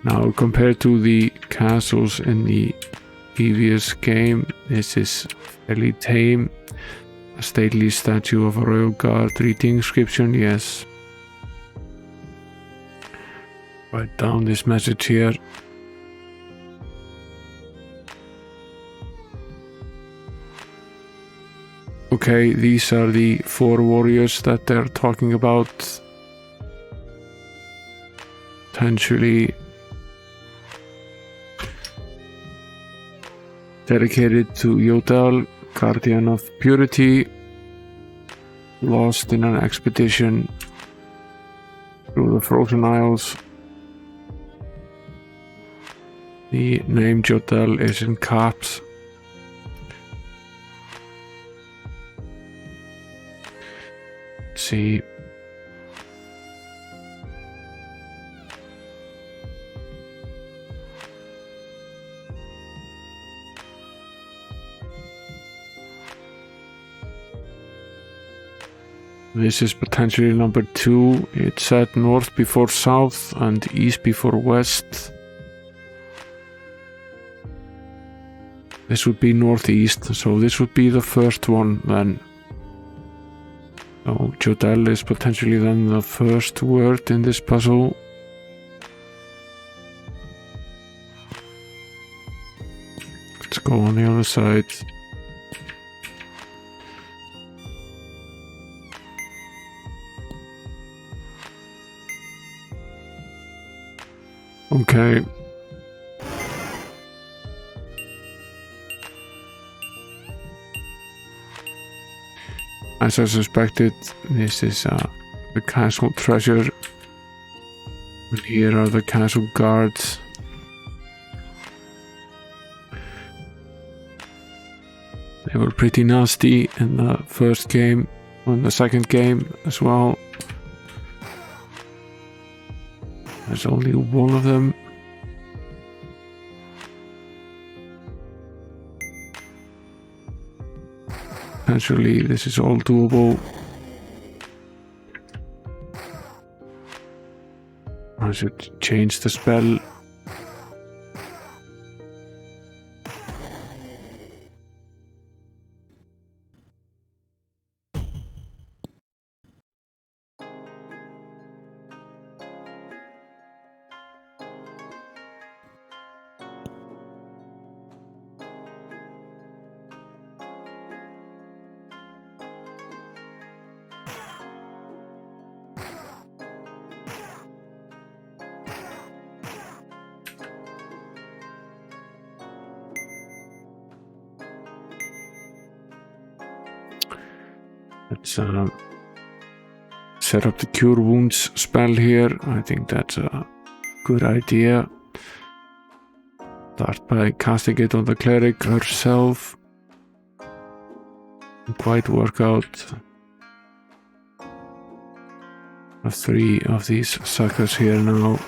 Now, compared to the castles in the previous game, this is fairly tame. A stately statue of a royal guard, reading inscription, yes. Write down this message here. Okay, these are the 4 warriors that they're talking about. Potentially dedicated to Yodel, guardian of purity, lost in an expedition through the Frozen Isles. The name Yodel is in caps. See. This is potentially number 2. It said north before south and east before west. This would be northeast, so this would be the first one then. So Yodel is potentially then the first word in this puzzle. Let's go on the other side. Okay. As I suspected, this is the castle treasure. And here are the castle guards. They were pretty nasty in the first game, and the second game as well. There's only one of them. Naturally, this is all doable. I should change the spell. Let's set up the Cure Wounds spell here. I think that's a good idea. Start by casting it on the cleric herself. Didn't quite work out. I have 3 of these suckers here now.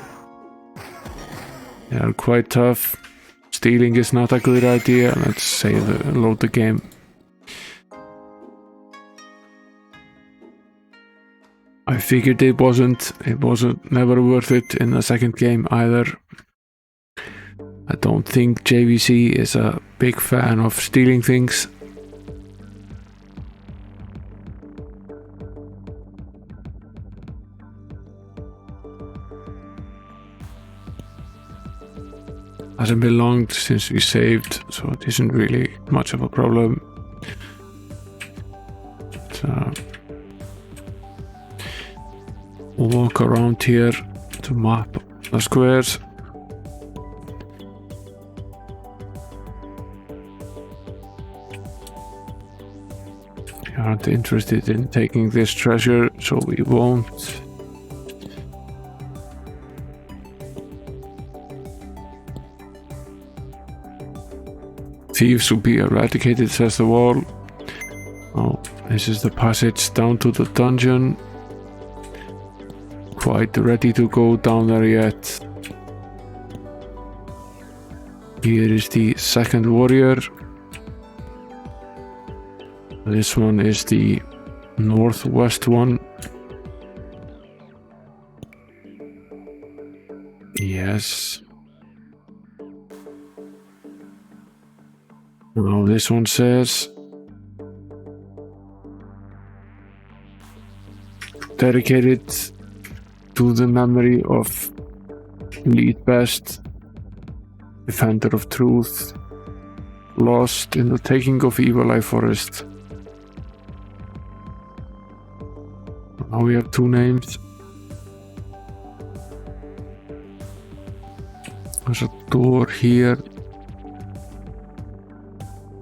They are quite tough. Stealing is not a good idea. Let's load the game. I figured it wasn't never worth it in the second game either. I don't think JVC is a big fan of stealing things. Hasn't been long since we saved, so it isn't really much of a problem. We'll walk around here to map the squares. We aren't interested in taking this treasure, so we won't. Thieves will be eradicated, says the wall. Oh, this is the passage down to the dungeon. Quite ready to go down there yet. Here is the second warrior. This one is the northwest one. Yes. Now this one says dedicated to the memory of Lead Best, Defender of Truth, lost in the taking of Evil Eye Forest. Now we have 2 names. There's a door here.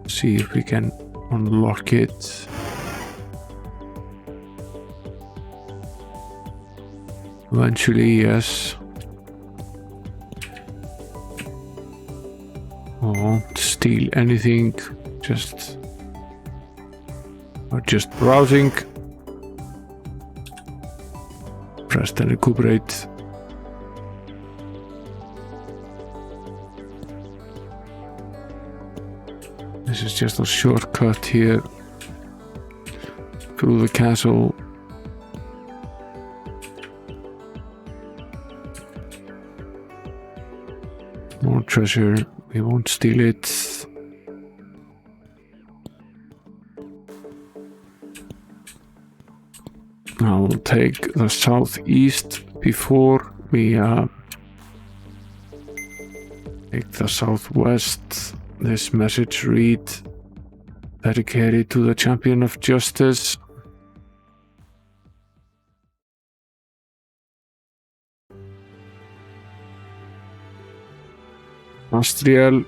See if we can unlock it. Eventually, yes. I won't steal anything. We're just browsing. Press and recuperate. This is just a shortcut here through the castle. More treasure. We won't steal it. I will take the southeast before we take the southwest. This message read: dedicated to the champion of justice. Astriel,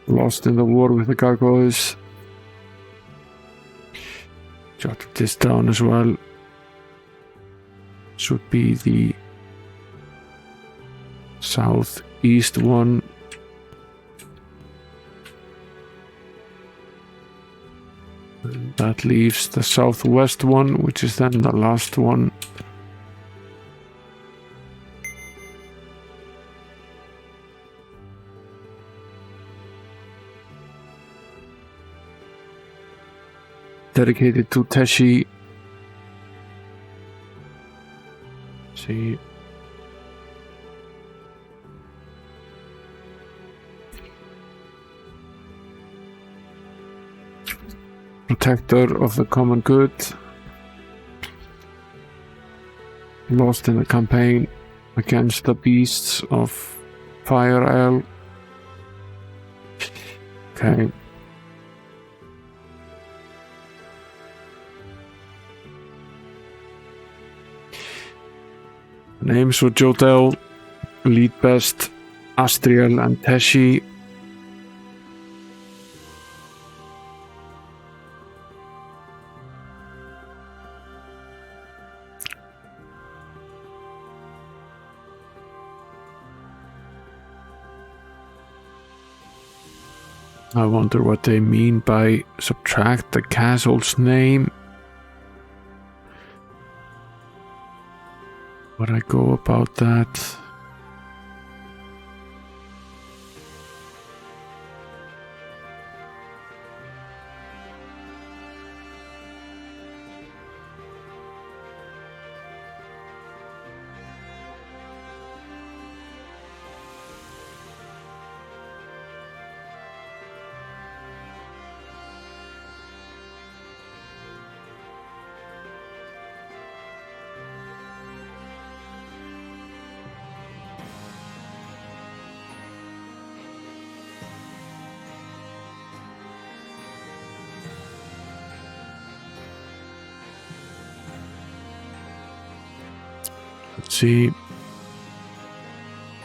lost in the war with the gargoyles. Jot this down as well. Should be the southeast one. And that leaves the southwest one, which is then the last one. Dedicated to Teshi. See. Protector of the common good. Lost in the campaign against the beasts of Fire Isle. Okay. Names were Jotel, Lead Best, Astriel, and Teshi. I wonder what they mean by subtract the castle's name. Would I go about that? Let's see.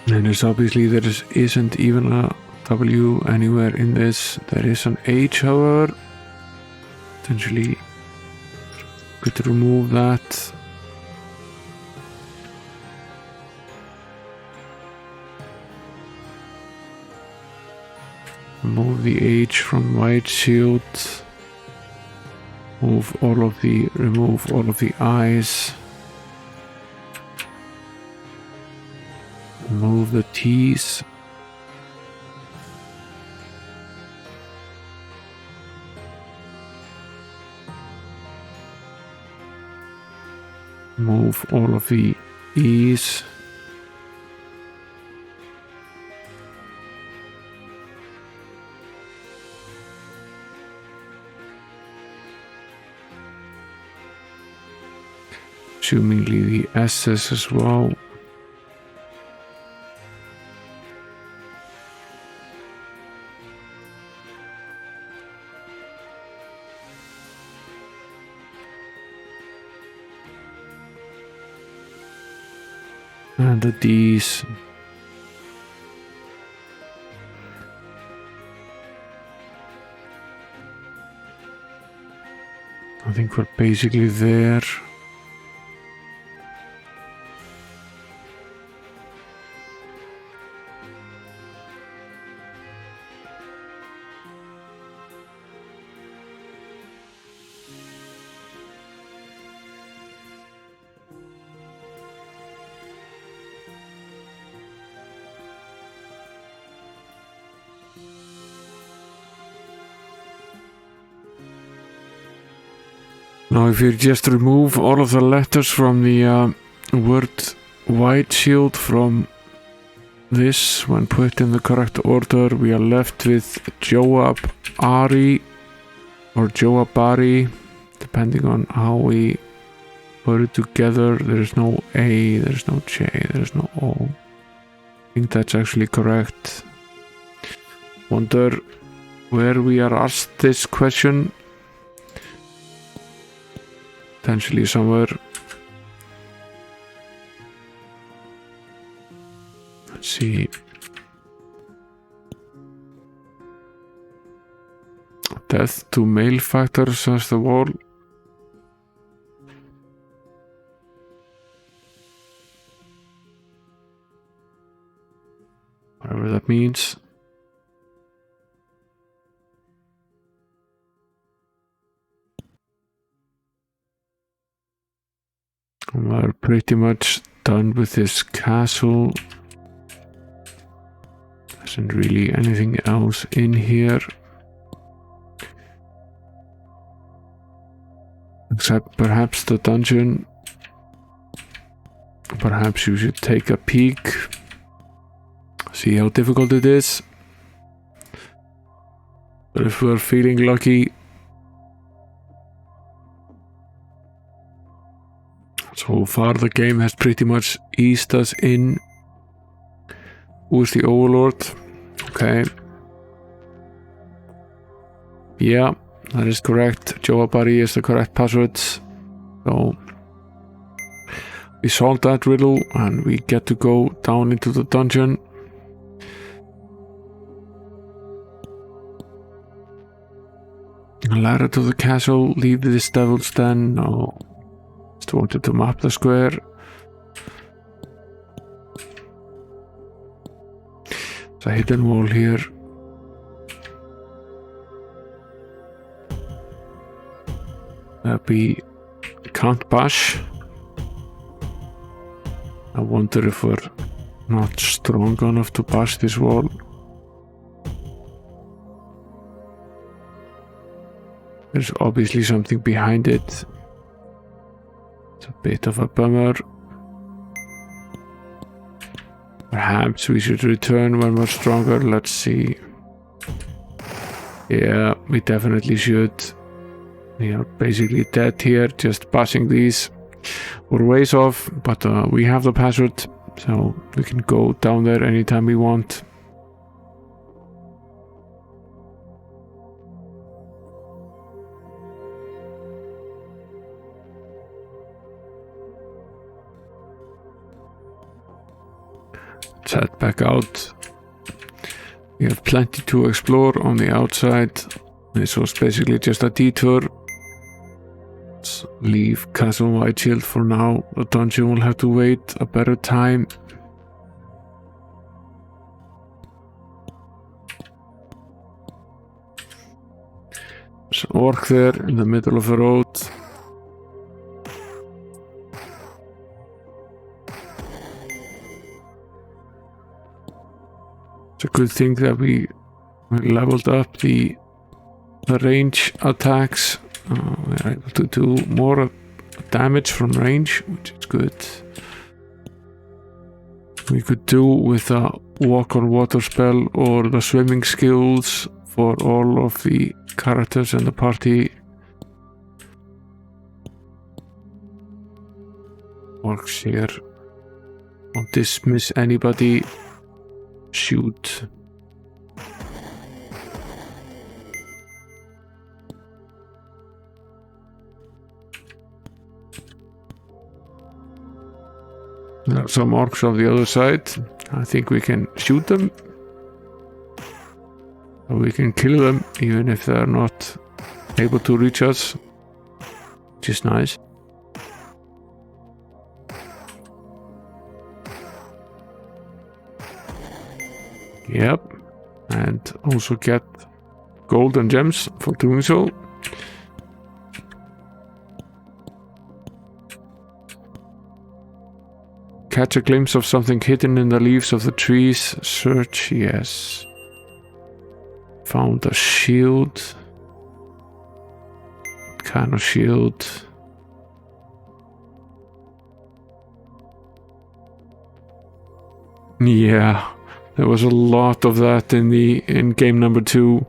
And there's obviously isn't even a W anywhere in this. There is an H, however. Potentially could remove that. Remove the H from Whiteshield. Remove all of the I's. Remove the T's. Remove all of the E's. Assumingly the S's as well. And the D's. I think we're basically there. Now if you just remove all of the letters from the word Whiteshield from this, when put in the correct order, we are left with Joab Ari or Joabari, depending on how we put it together. There is no A, there is no J, there is no O. I think that's actually correct. Wonder where we are asked this question. Potentially somewhere. Let's see. Death to male factor, says the wall. that means. We're pretty much done with this castle. There isn't really anything else in here. Except perhaps the dungeon. Perhaps you should take a peek. See how difficult it is. But if we're feeling lucky, so far the game has pretty much eased us in. Who's the overlord? Okay. Yeah, that is correct. Joabari is the correct password. So we solved that riddle and we get to go down into the dungeon. A ladder to the castle. Leave this devil's den. No. Just wanted to map the square. There's a hidden wall here. We can't bash. I wonder if we're not strong enough to bash this wall. There's obviously something behind it. It's a bit of a bummer. Perhaps we should return when we're stronger. Let's see. Yeah, we definitely should. We are basically dead here, just passing these. We're ways off, but we have the password, so we can go down there anytime we want. Let's head back out. We have plenty to explore on the outside. This was basically just a detour. Let's leave Castle Whiteshield for now. The dungeon will have to wait a better time. There's an orc there in the middle of the road. It's a good thing that we leveled up the range attacks. We're able to do more damage from range, which is good. We could do with a walk on water spell or the swimming skills for all of the characters in the party. Works here. Won't dismiss anybody. Shoot. There are some orcs on the other side. I think we can shoot them. Or we can kill them even if they're not able to reach us. Which is nice. Yep. And also get gold and gems for doing so. Catch a glimpse of something hidden in the leaves of the trees. Search, yes. Found a shield. What kind of shield? Yeah, there was a lot of that in game number 2.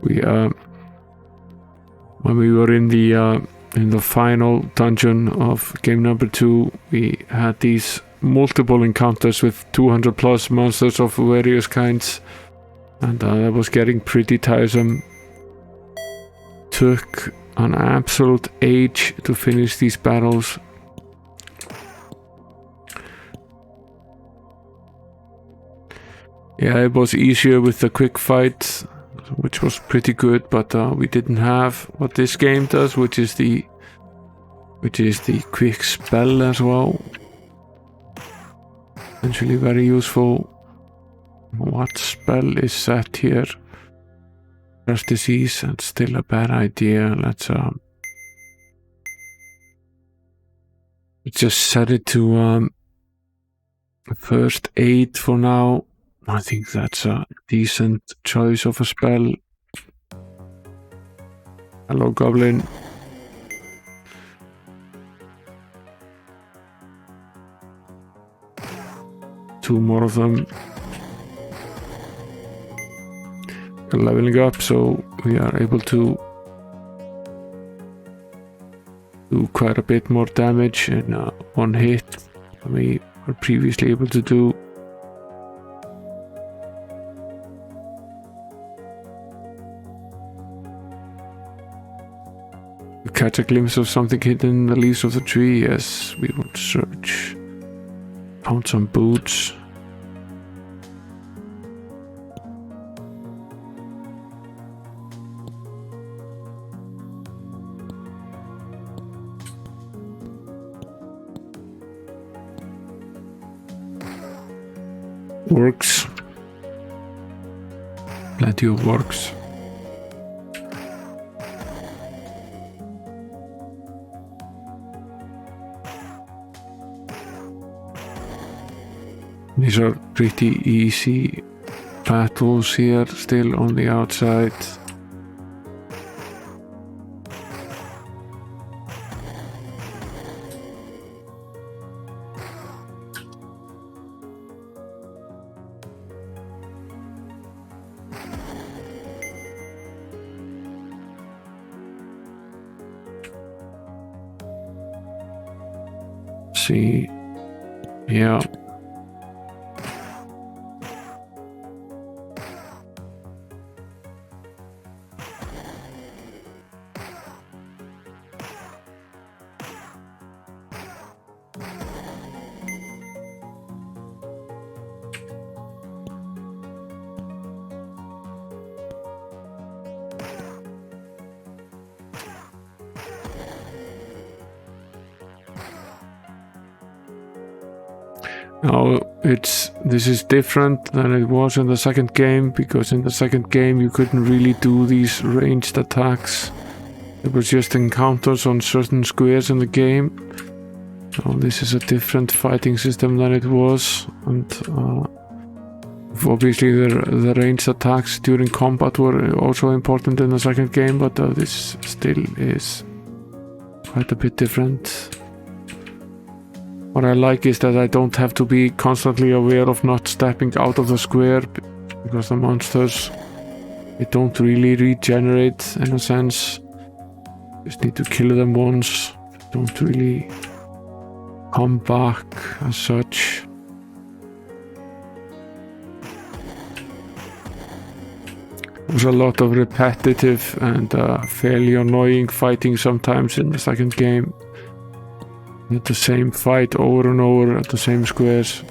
We when we were in the final dungeon of game number 2, we had these multiple encounters with 200 plus monsters of various kinds, and that was getting pretty tiresome. Took an absolute age to finish these battles. Yeah, it was easier with the quick fight, which was pretty good, but we didn't have what this game does, which is the quick spell as well. Essentially very useful. What spell is set here? Fresh disease, and still a bad idea. Let's just set it to first aid for now. I think that's a decent choice of a spell. Hello, Goblin. Two more of them. We're leveling up, so we are able to do quite a bit more damage in one hit than we were previously able to do. We catch a glimpse of something hidden in the leaves of the tree. Yes, we will search. Found some boots. Works. Plenty of works. These are pretty easy battles here, still on the outside. See, yeah. Now this is different than it was in the second game, because in the second game you couldn't really do these ranged attacks. It was just encounters on certain squares in the game. So this is a different fighting system than it was, and obviously the ranged attacks during combat were also important in the second game, but this still is quite a bit different. What I like is that I don't have to be constantly aware of not stepping out of the square, because the monsters, they don't really regenerate in a sense. Just need to kill them once, don't really come back as such. There's a lot of repetitive and fairly annoying fighting sometimes in the second game. The same fight over and over at the same squares.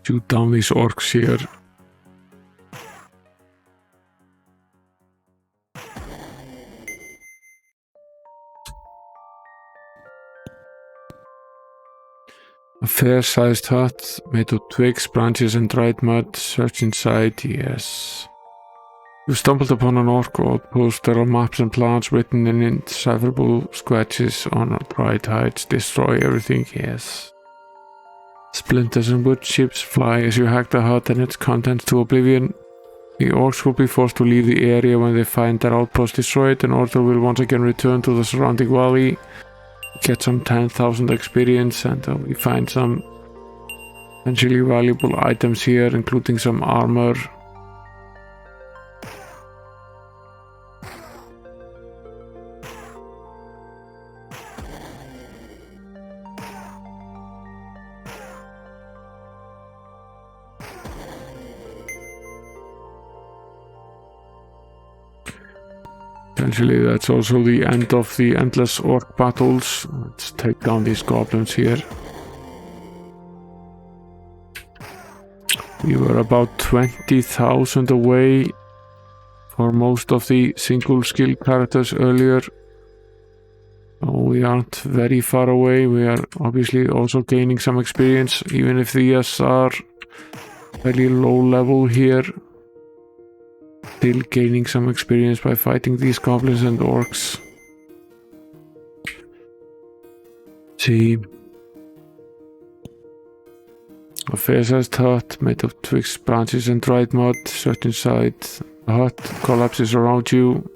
Shoot down these orcs here. A fair-sized hut made of twigs, branches and dried mud. Search inside, yes. You stumbled upon an orc outpost. There are maps and plans written in indecipherable scratches on dried hides. Destroy everything, yes. Splinters and wood chips fly as you hack the hut and its contents to oblivion. The orcs will be forced to leave the area when they find their outpost destroyed, and order will once again return to the surrounding valley. Get some 10,000 experience, and we find some potentially valuable items here, including some armor. Potentially that's also the end of the endless orc battles. Let's take down these goblins here. We were about 20,000 away for most of the single skill characters earlier. We aren't very far away. We are obviously also gaining some experience, even if these are fairly low level here. Still gaining some experience by fighting these goblins and orcs. See. A fair-sized hut made of twigs, branches and dried mud. Shut inside. The hut collapses around you.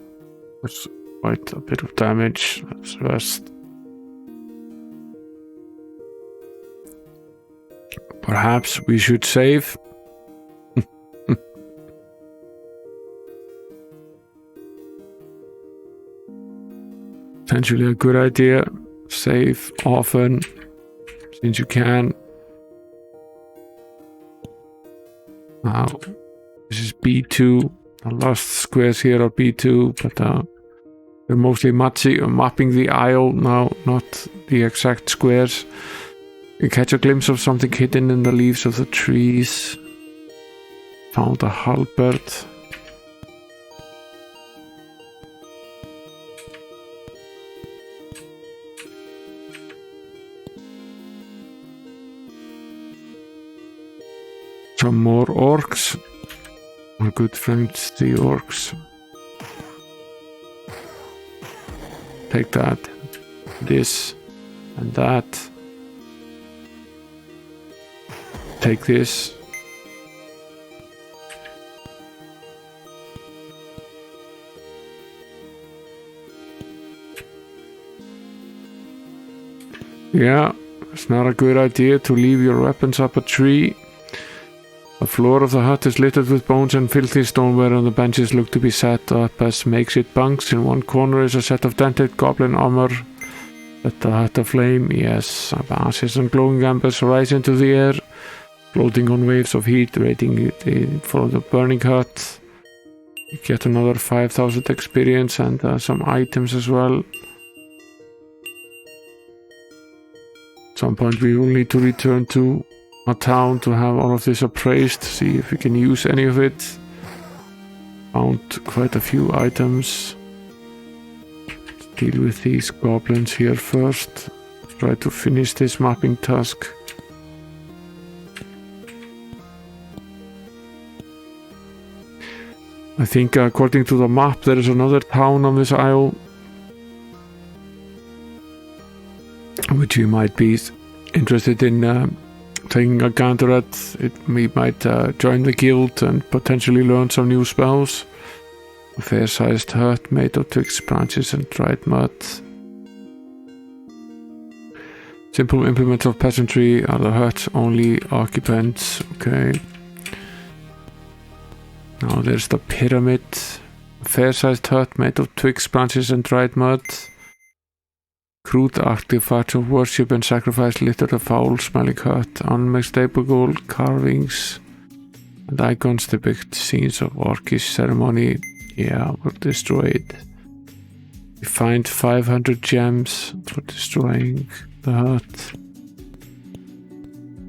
That's quite a bit of damage. That's worst. Perhaps we should save. Potentially a good idea. Save often, since you can. Now, this is B2. The last squares here are B2, but they're mostly mapping the aisle now, not the exact squares. You catch a glimpse of something hidden in the leaves of the trees. Found a halberd. Some more orcs. My good friends, the orcs. Take that, this, and that. Take this. Yeah, it's not a good idea to leave your weapons up a tree. The floor of the hut is littered with bones and filthy stoneware, and the benches look to be set up as makeshift bunks. In one corner is a set of dented goblin armour. Set the hut aflame. Yes, ashes and glowing embers rise into the air, floating on waves of heat, radiating for the burning hut. You get another 5,000 experience and some items as well. At some point we will need to return to a town to have all of this appraised, see if we can use any of it. Found quite a few items. Let's deal with these goblins here first. Try to finish this mapping task. I think according to the map there is another town on this isle which we might be interested in taking a gander at. We might join the guild and potentially learn some new spells. A fair-sized hut made of twigs, branches and dried mud. Simple implements of peasantry are the hut's only occupants. Okay. Now there's the pyramid. A fair-sized hut made of twigs, branches and dried mud. Crude artifacts of worship and sacrifice litter a foul-smelling hut. Unmistakable carvings and icons depict scenes of orcish ceremony. Yeah, were destroyed. We find 500 gems for destroying the hut.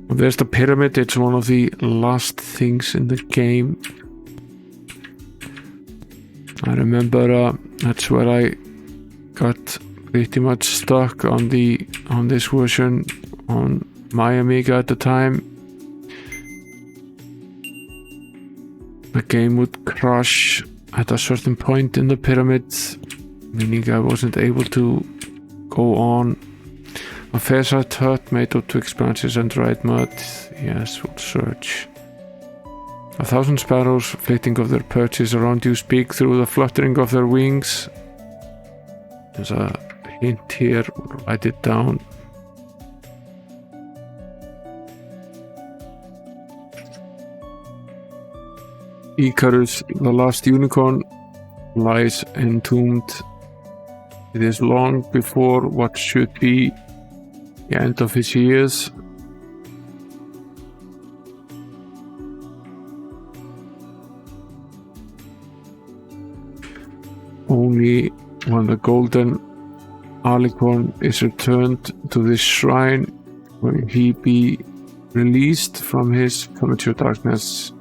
And there's the pyramid. It's one of the last things in the game. I remember that's where I got pretty much stuck on this version on my Amiga at the time. The game would crash at a certain point in the pyramid, meaning I wasn't able to go on. A fair-sized hut made of twigs, branches and dried mud. Yes, we'll search. 1,000 sparrows flitting off their perches around you speak through the fluttering of their wings. There's a hint here, we'll write it down. Icarus, the last unicorn, lies entombed. It is long before what should be the end of his years. Only when the golden alicorn is returned to this shrine will he be released from his premature darkness.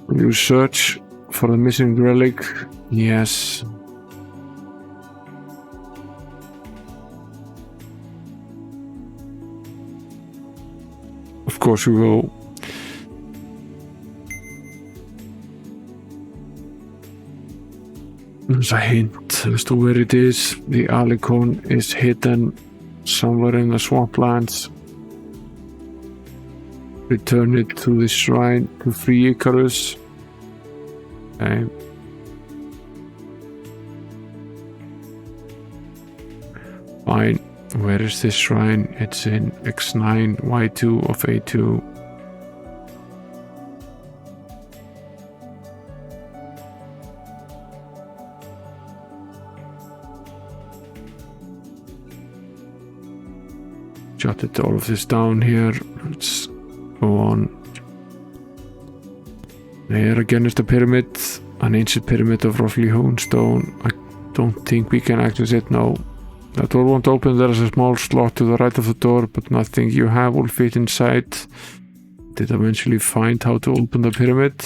Will you search for the missing relic? Yes. Of course we will. There's a hint as to where it is. The Alicon is hidden somewhere in the swamplands. Return it to the shrine to free Icarus. Okay. Fine. Where is this shrine? It's in X9, Y2 of A2. Jotted all of this down here. Let's go on. Here again is the pyramid. An ancient pyramid of roughly hewn stone. I don't think we can access it now. The door won't open. There is a small slot to the right of the door, but nothing you have will fit inside. Did eventually find how to open the pyramid,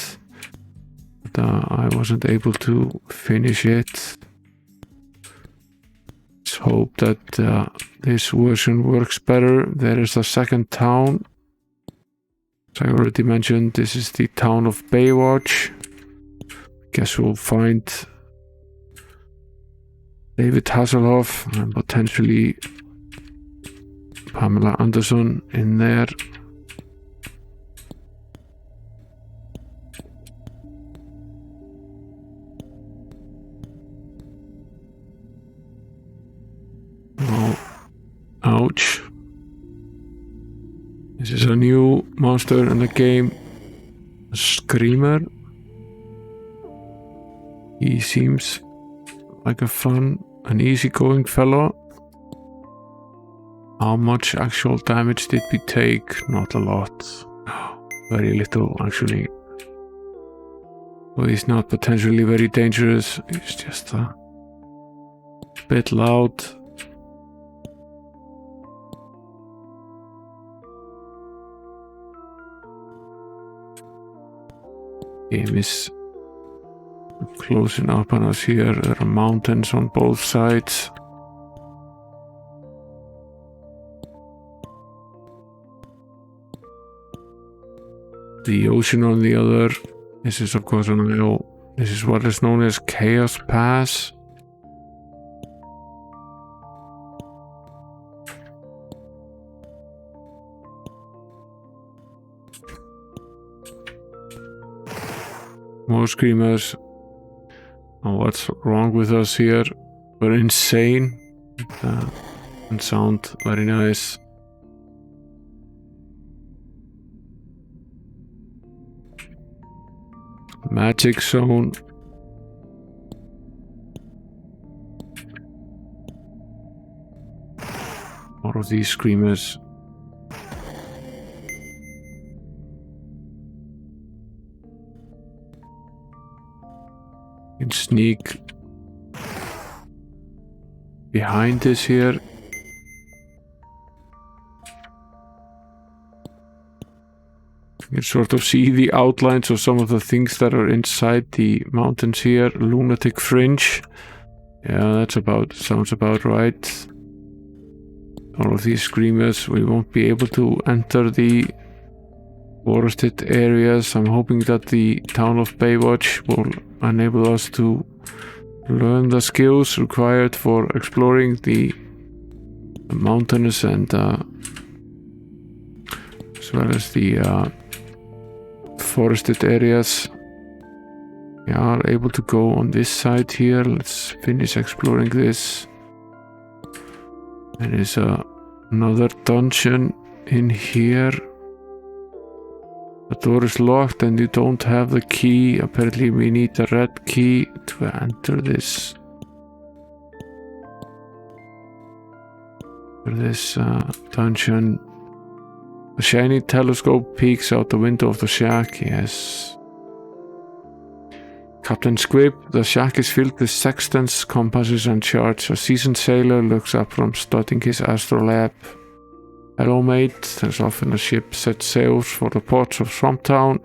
but I wasn't able to finish it. Let's hope that this version works better. There is a second town. As I already mentioned, this is the Town of Baywatch. Guess we'll find David Hasselhoff and potentially Pamela Anderson in there. Oh, ouch. This is a new monster in the game, a Screamer. He seems like a fun and easygoing fellow. How much actual damage did we take? Not a lot. Very little, actually. Well, he's not potentially very dangerous. He's just a bit loud. Game is closing up on us here. There are mountains on both sides. The ocean on the other. This is of course an isle. This is what is known as Chaos Pass. More screamers. Oh, what's wrong with us here? We're insane. And sound very nice. Magic zone. More of these screamers. Can sneak behind this here. You can sort of see the outlines of some of the things that are inside the mountains here. Lunatic Fringe. Yeah, sounds about right. All of these screamers. We won't be able to enter the forested areas. I'm hoping that the Town of Baywatch will enable us to learn the skills required for exploring the mountains and as well as the forested areas. We are able to go on this side here. Let's finish exploring this. There is another dungeon in here. The door is locked and you don't have the key. Apparently we need the red key to enter this. Dungeon. A shiny telescope peeks out the window of the shack. Yes. Captain Squib, the shack is filled with sextants, compasses and charts. A seasoned sailor looks up from studying his astrolabe. Hello mate, there's often a ship set sails for the ports of Swamptown.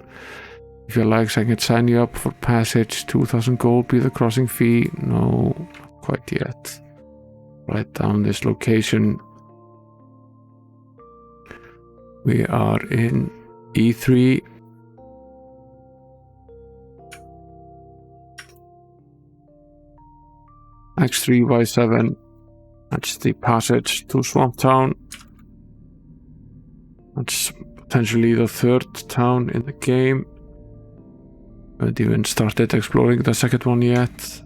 If you like, I can sign you up for passage. 2,000 gold be the crossing fee. No, not quite yet. Write down this location. We are in E3. X3, Y7. That's the passage to Swamptown. That's potentially the third town in the game. I haven't even started exploring the second one yet.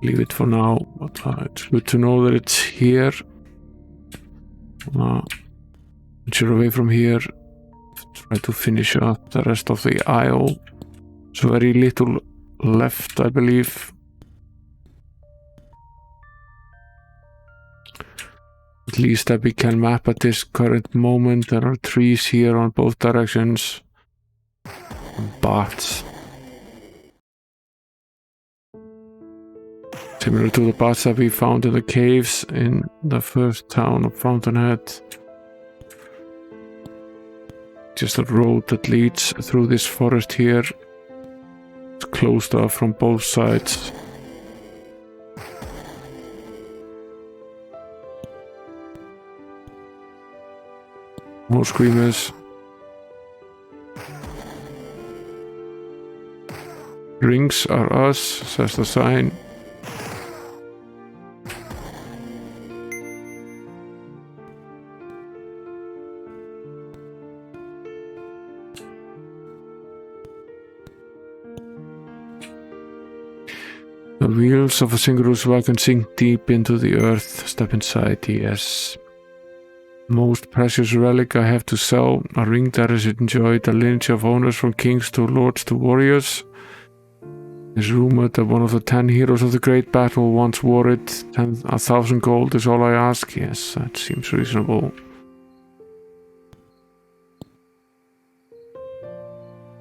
Leave it for now, but it's good to know that it's here. Venture away from here. Try to finish up the rest of the isle. There's very little left, I believe. At least that we can map at this current moment. There are trees here on both directions. Bats. Similar to the bats that we found in the caves in the first town of Fountainhead. Just a road that leads through this forest here. It's closed off from both sides. More screamers. Rings are us, says the sign. The wheels of a Singaroo's wagon sink deep into the earth. Step inside, yes. Most precious relic I have to sell. A ring that has enjoyed the lineage of owners from kings to lords to warriors. It's rumored that one of the 10 heroes of the great battle once wore it. 1,000 gold is all I ask. Yes, that seems reasonable.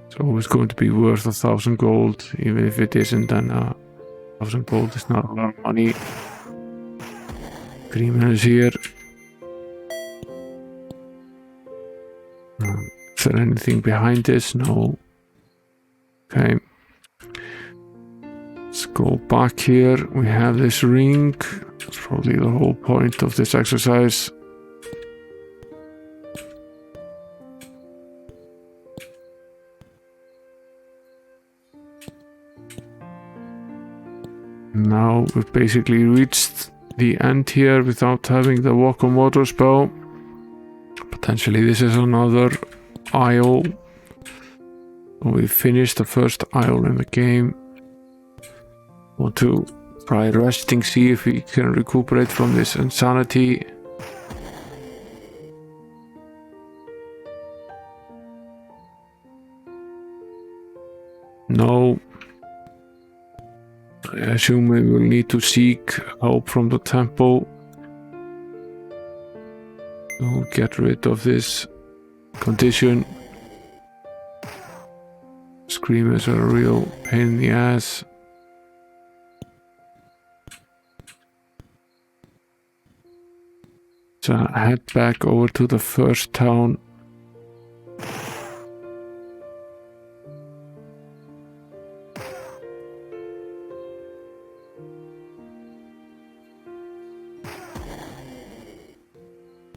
It's always going to be worth 1,000 gold. Even if it isn't, then 1,000 gold is not a lot of money. Greenman is here. Is there anything behind this? No. Okay. Let's go back here. We have this ring. That's probably the whole point of this exercise. Now we've basically reached the end here without having the walk on water spell. Potentially this is another isle. We finished the first isle in the game. Want to try resting, see if we can recuperate from this insanity. No. I assume we will need to seek help from the temple. We'll get rid of this condition. Screamers are a real pain in the ass. So head back over to the first town.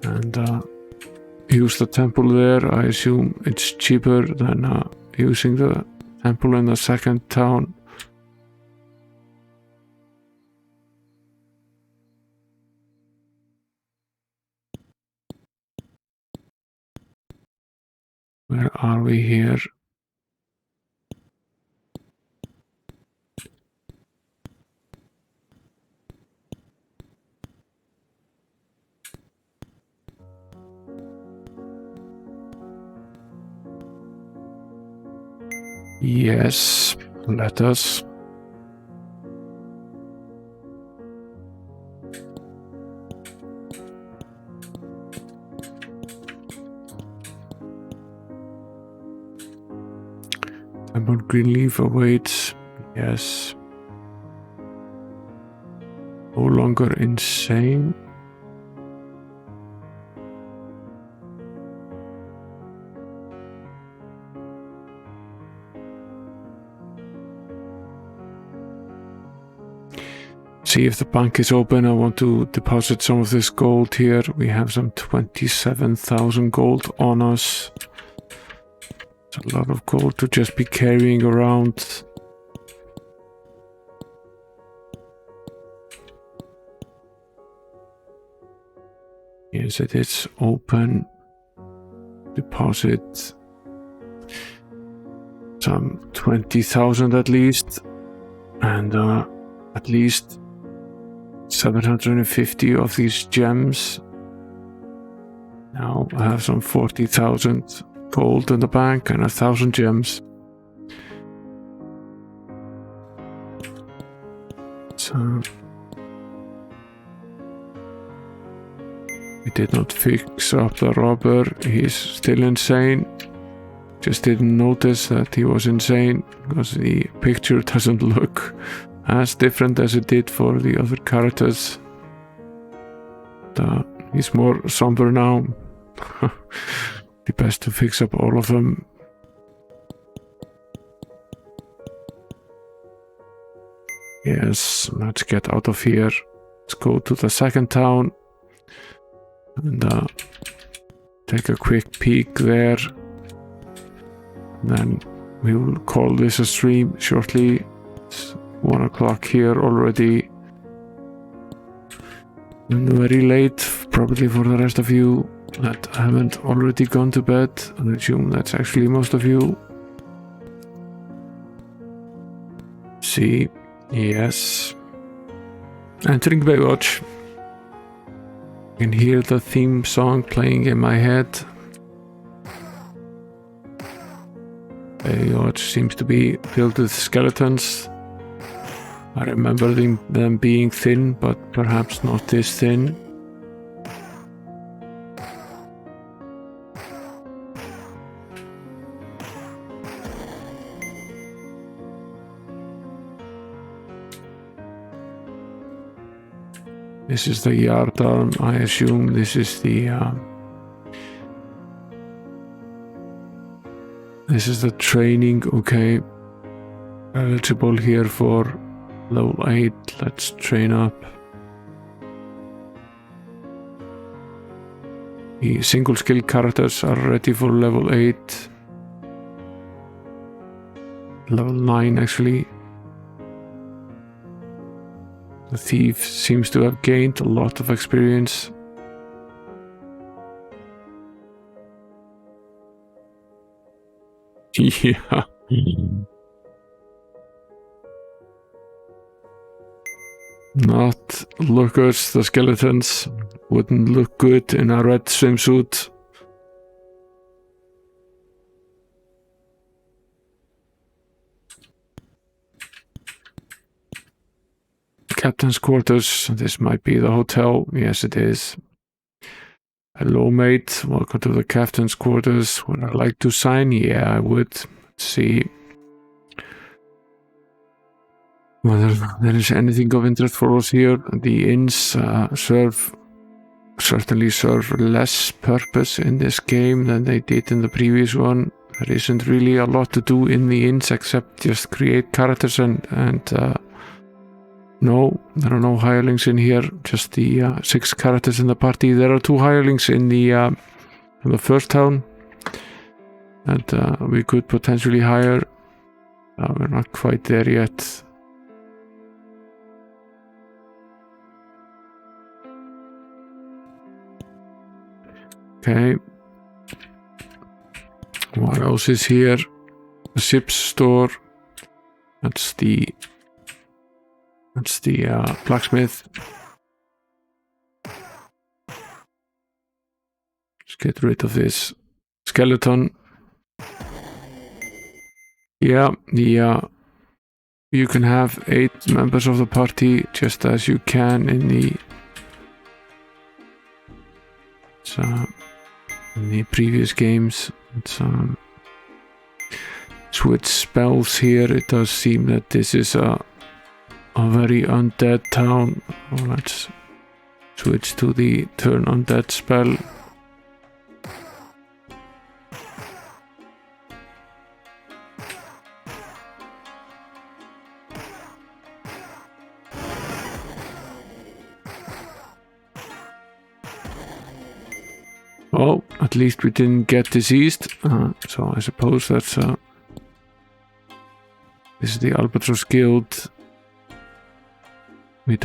And use the temple there. I assume it's cheaper than using the temple in the second town. Where are we here? Yes, let us. Temple Greenleaf awaits. Yes. No longer insane. see if the bank is open. I want to deposit some of this gold here. We have some 27,000 gold on us. It's a lot of gold to just be carrying around. Yes, it is open. Deposit some 20,000 at least, and at least 750 of these gems. Now I have some 40,000 gold in the bank and 1,000 gems. So we did not fix up the robber. He's still insane. Just didn't notice that he was insane because the picture doesn't look as different as it did for the other characters. He's more somber now. The best to fix up all of them. Yes, let's get out of here. Let's go to the second town and take a quick peek there. Then we will call this a stream shortly. It's 1 o'clock here already. And very late, probably for the rest of you that haven't already gone to bed. I assume that's actually most of you. See, yes. Entering Baywatch. You can hear the theme song playing in my head. Baywatch seems to be filled with skeletons. I remember them being thin, but perhaps not this thin. This is the yardarm, I assume. This is the training. Okay, eligible here for level 8. Let's train up. The single skill characters are ready for level 8. Level 9 actually. The thief seems to have gained a lot of experience. Yeah. Not lookers, the skeletons wouldn't look good in a red swimsuit. Captain's quarters. This might be the hotel. Yes, it is. Hello, mate. Welcome to the captain's quarters. Would I like to sign? Yeah, I would. Let's see whether there is anything of interest for us here. The inns certainly serve less purpose in this game than they did in the previous one. There isn't really a lot to do in the inns except just create characters and no, there are no hirelings in here, just the 6 characters in the party. There are 2 hirelings in the first town that we could potentially hire. We're not quite there yet. Okay. What else is here? The ship's store. That's the blacksmith. Let's get rid of this skeleton. Yeah, you can have 8 members of the party just as you can in the previous games. Switch spells here. It does seem that this is a very undead town. Let's switch to the turn undead spell. Oh, at least we didn't get diseased. So I suppose that's this is the Albatross Guild. We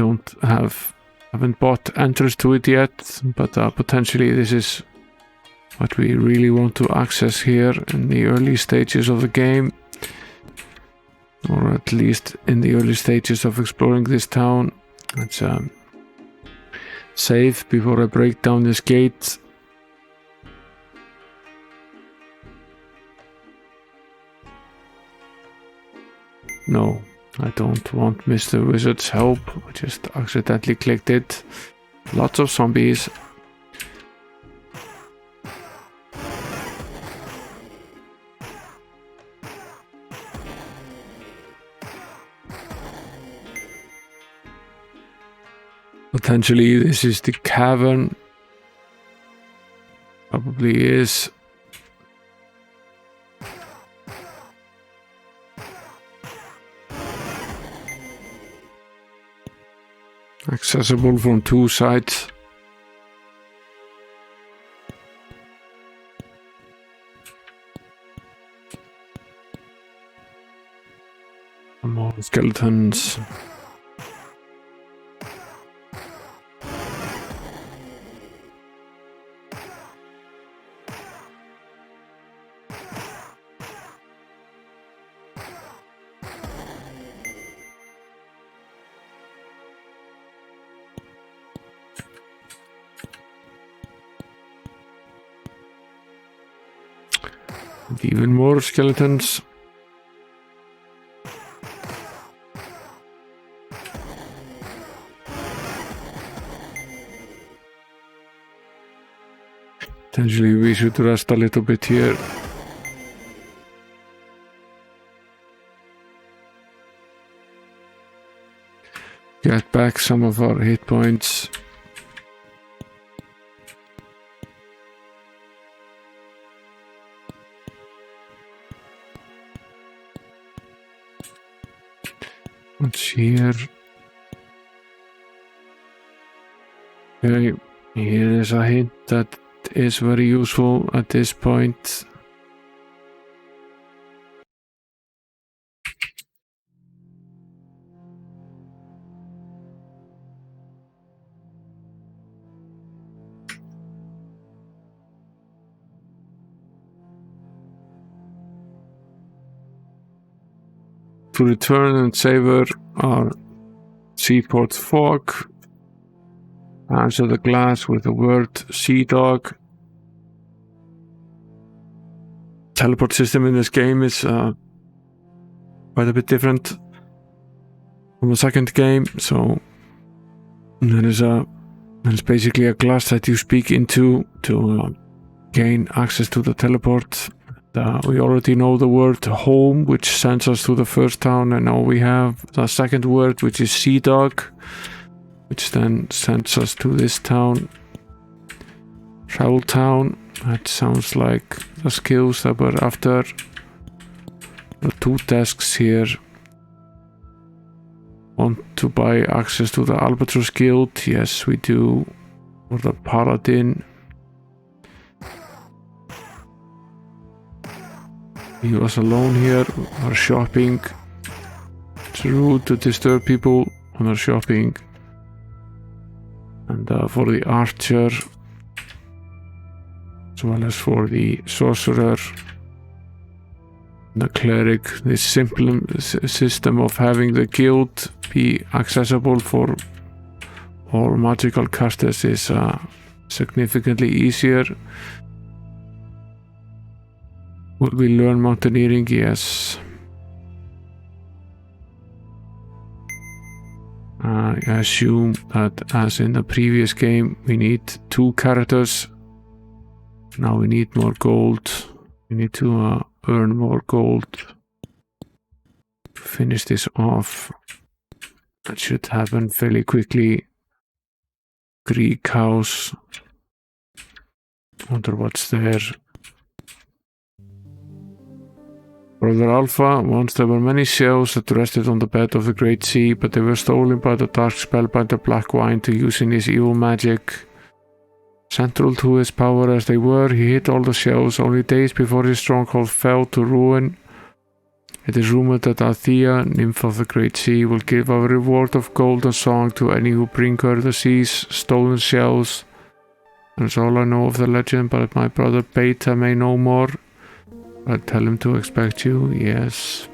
haven't bought entries to it yet, but potentially this is what we really want to access here in the early stages of the game, or at least in the early stages of exploring this town. Let's save before I break down this gate. No, I don't want Mr. Wizard's help. I just accidentally clicked it. Lots of zombies. Potentially this is the cavern. Probably is. Accessible from two sides. More skeletons. Even more skeletons. Potentially we should rest a little bit here. Get back some of our hit points. What's here? Okay, here is a hint that is very useful at this point. To return and savor our seaport fog, answer the glass with the word Sea Dog. Teleport system in this game is quite a bit different from the second game. So there's basically a glass that you speak into to gain access to the teleport. We already know the word home, which sends us to the first town, and now we have the second word, which is Sea Dog, which then sends us to this town, Travel Town. That sounds like the skills that were after. The two desks here. Want to buy access to the Albatross Guild? Yes, we do. Or the Paladin. He was alone here. We're shopping. It's rude to disturb people when they're shopping. And for the archer, as well as for the sorcerer, the cleric, this simple system of having the guild be accessible for all magical casters is significantly easier. Will we learn mountaineering? Yes. I assume that, as in the previous game, we need 2 characters. Now we need more gold. We need to earn more gold to finish this off. That should happen fairly quickly. Greek house. Wonder what's there. Brother Alpha, once there were many shells that rested on the bed of the Great Sea, but they were stolen by the dark spellbinder Black Wine to use in his evil magic. Central to his power as they were, he hid all the shells only days before his stronghold fell to ruin. It is rumored that Althea, nymph of the great sea, will give a reward of gold and song to any who bring her the sea's stolen shells. That's all I know of the legend, but my brother Beta may know more. I'll tell him to expect you, yes.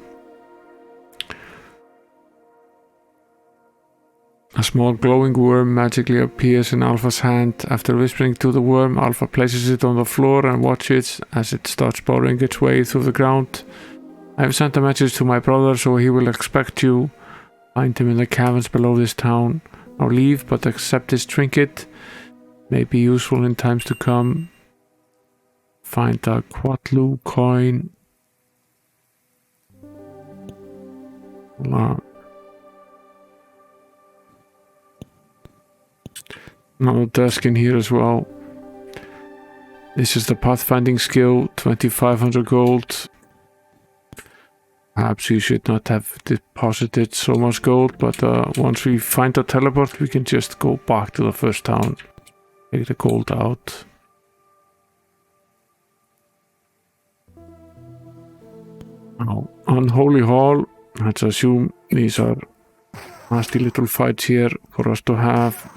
A small glowing worm magically appears in Alpha's hand. After whispering to the worm, Alpha places it on the floor and watches as it starts burrowing its way through the ground. I have sent a message to my brother, so he will expect you. Find him in the caverns below this town. Now leave, but accept his trinket. May be useful in times to come. Find a Quatlu coin. Another desk in here as well. This is the pathfinding skill, 2500 gold. Perhaps we should not have deposited so much gold, but once we find a teleport, we can just go back to the first town. Take the gold out. Now, Unholy Hall. Let's assume these are nasty little fights here for us to have.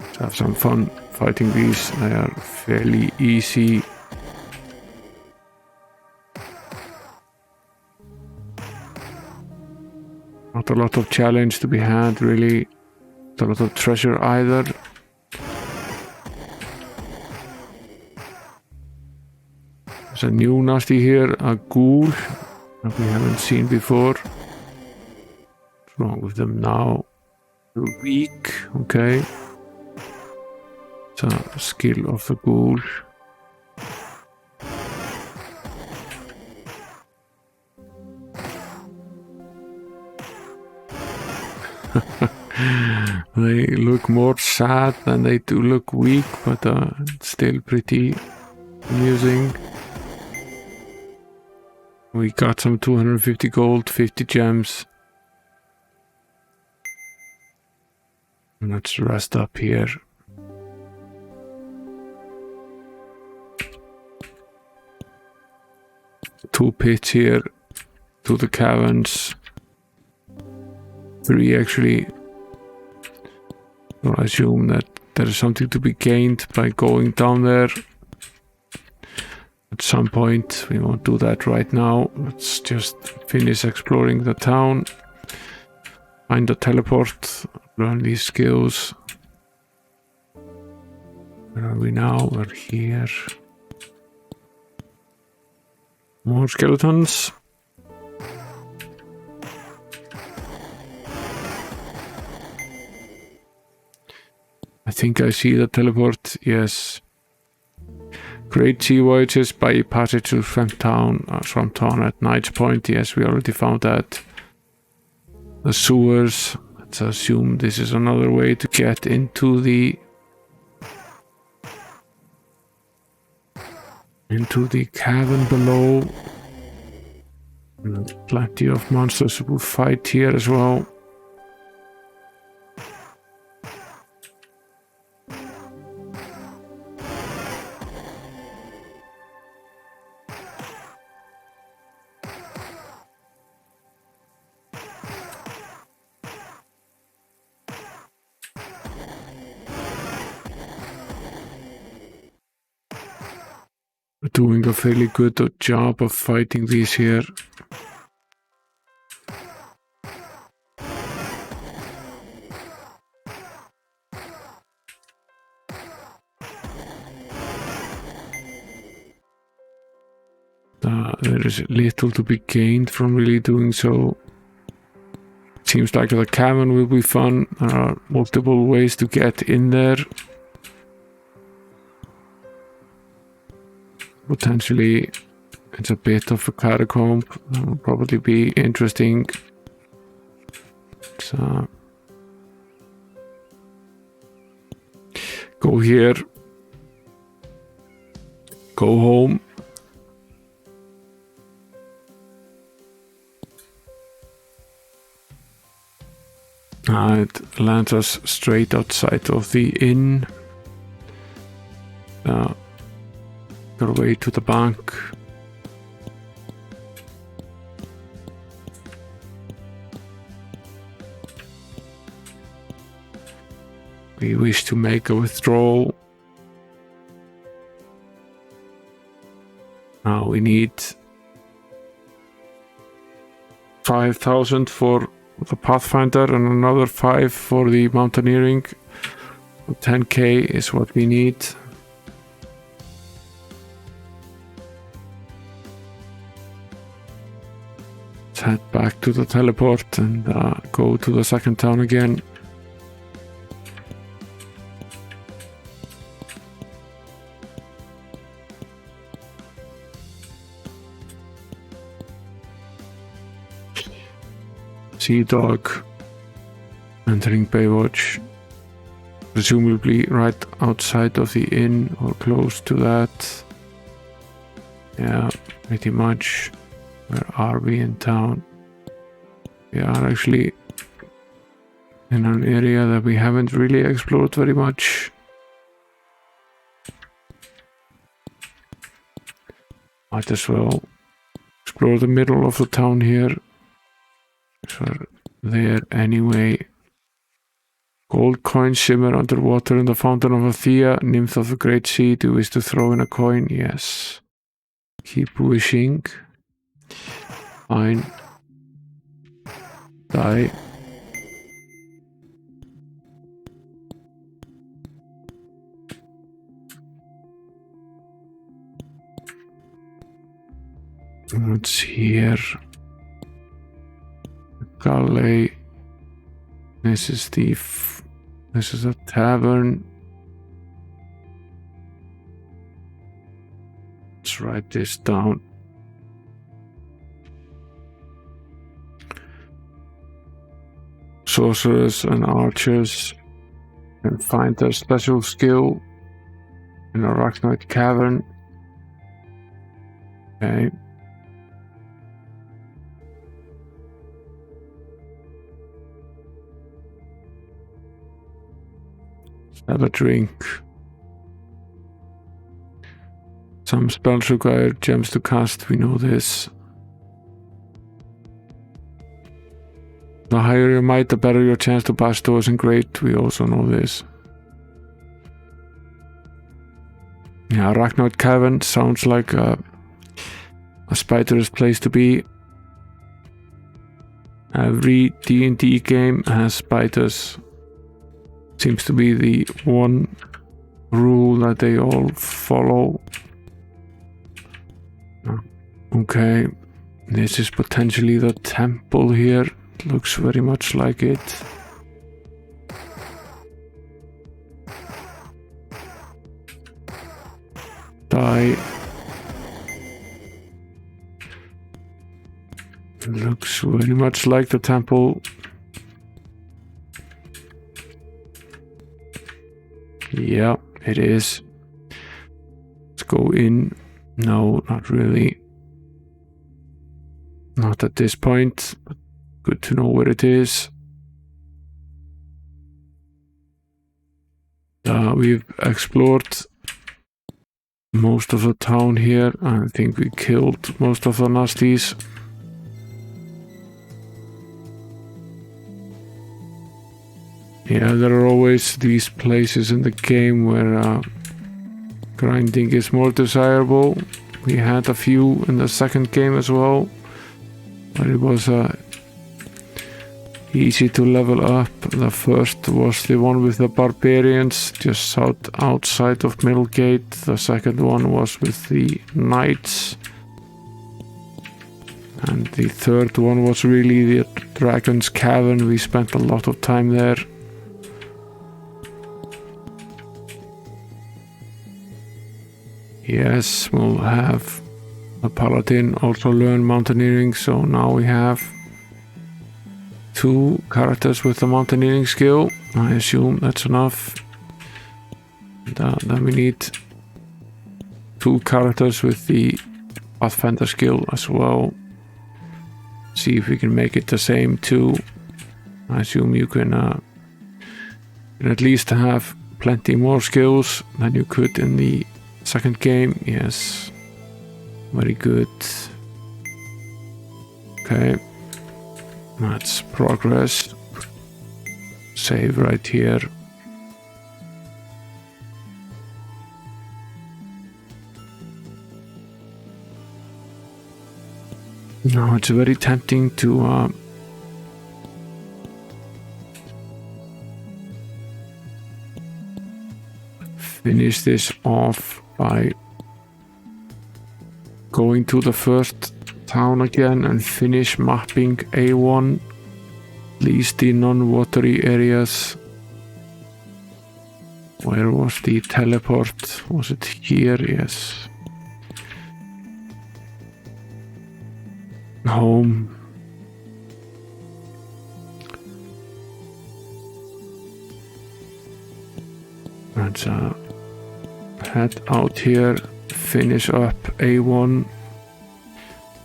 Let's have some fun fighting these. They are fairly easy. Not a lot of challenge to be had, really. Not a lot of treasure either. There's a new nasty here, a ghoul that we haven't seen before. What's wrong with them now? They're weak, okay. It's a skill of the ghoul. They look more sad than they do look weak, but it's still pretty amusing. We got some 250 gold, 50 gems. And let's rest up here. Two pits here, to the caverns. 3 actually. So I assume that there is something to be gained by going down there. At some point, we won't do that right now. Let's just finish exploring the town. Find a teleport, learn these skills. Where are we now? We're here. More skeletons. I think I see the teleport, yes. Great sea voyages by passage to Swamp Town at Knight's Point. Yes, we already found that. The sewers. Let's assume this is another way to get into the cavern below. And plenty of monsters will fight here as well. Doing a fairly good job of fighting these here. There is little to be gained from really doing so. Seems like the cavern will be fun. There are multiple ways to get in there. Potentially, it's a bit of a catacomb. That will probably be interesting. So, go here. Go home. It lands us straight outside of the inn. Your way to the bank. We wish to make a withdrawal. Now we need 5,000 for the Pathfinder and another 5 for the mountaineering. 10k is what we need. Let's head back to the teleport and go to the second town again. Sea dog entering Baywatch, presumably right outside of the inn or close to that. Yeah, pretty much. Where are we in town? We are actually in an area that we haven't really explored very much. Might as well explore the middle of the town here. We're there anyway. Gold coins shimmer underwater in the fountain of Athea, nymph of the great sea. Do you wish to throw in a coin? Yes. Keep wishing. Fine. Die. What's here? Galley. This is a tavern. Let's write this down. Sorcerers and archers can find their special skill in Arachnoid Cavern. Okay. Have a drink. Some spells require gems to cast, we know this. The higher your might, the better your chance to pass doors in great, we also know this. Yeah, Arachnoid Cavern sounds like a spider's place to be. Every D&D game has spiders. Seems to be the one rule that they all follow. Okay, this is potentially the temple here. Looks very much like it. Die. Looks very much like the temple. Yeah, it is. Let's go in. No, not really. Not at this point, but good to know where it is. We've explored most of the town here. I think we killed most of the nasties. Yeah, there are always these places in the game where grinding is more desirable. We had a few in the second game as well, but it was easy to level up. The first was the one with the barbarians just outside of Middlegate. The second one was with the knights. And the third one was really the Dragon's Cavern. We spent a lot of time there. Yes, we'll have a paladin also learn mountaineering, so now we have 2 characters with the mountaineering skill. I assume that's enough. Then we need 2 characters with the Pathfinder skill as well. See if we can make it the same too. I assume you can at least have plenty more skills than you could in the second game. Yes, very good. Okay, let's progress. Save right here. Now it's very tempting to finish this off by going to the first town again and finish mapping A1, at least the non-watery areas. Where was the teleport? Was it here? Yes. Home. Let's head out here, finish up A1,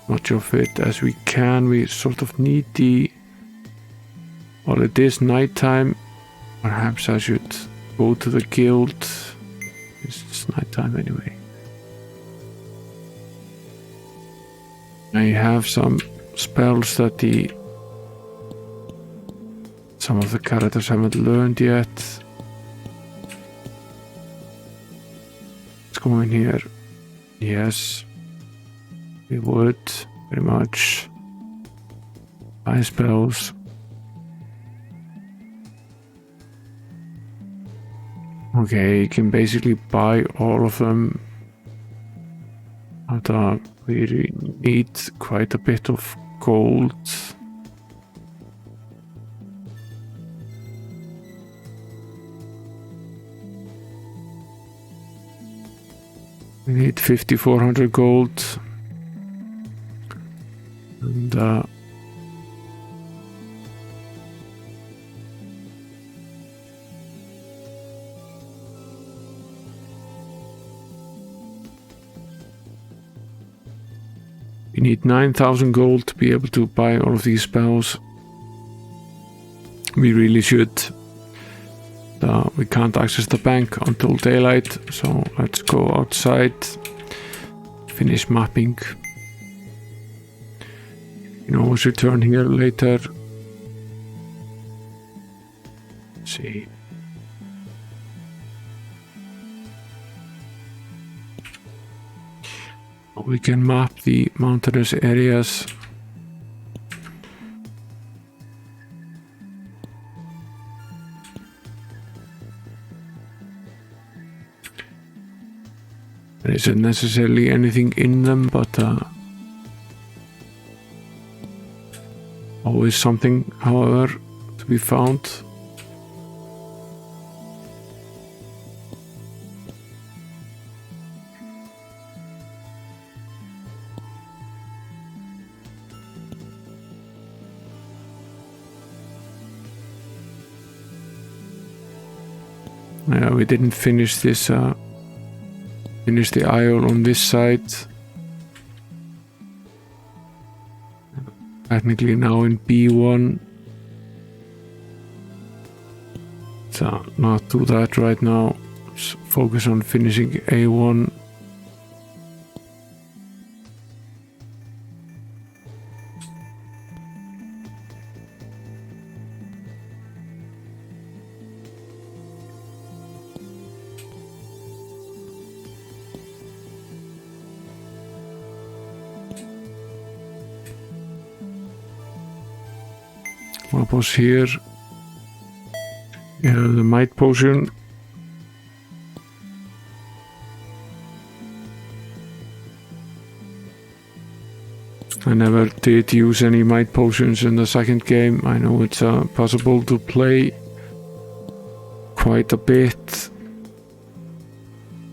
much of it as we can. We sort of need the... Well, it is nighttime. Perhaps I should go to the guild. It's nighttime anyway. I have some spells that some of the characters haven't learned yet. Let's go in here. Yes, we would very much buy spells. Okay, you can basically buy all of them. But we need quite a bit of gold. We need 5,400 gold. And we need 9,000 gold to be able to buy all of these spells. We really should. We can't access the bank until daylight, so let's go outside, finish mapping. You can always return here later. Let's see. We can map the mountainous areas. There isn't necessarily anything in them, but always something, however, to be found. Yeah, we didn't finish this. Finish the isle on this side. Technically now in B1. So not do that right now. Let's focus on finishing A1. What was here? Yeah, the might potion. I never did use any might potions in the second game. I know it's possible to play quite a bit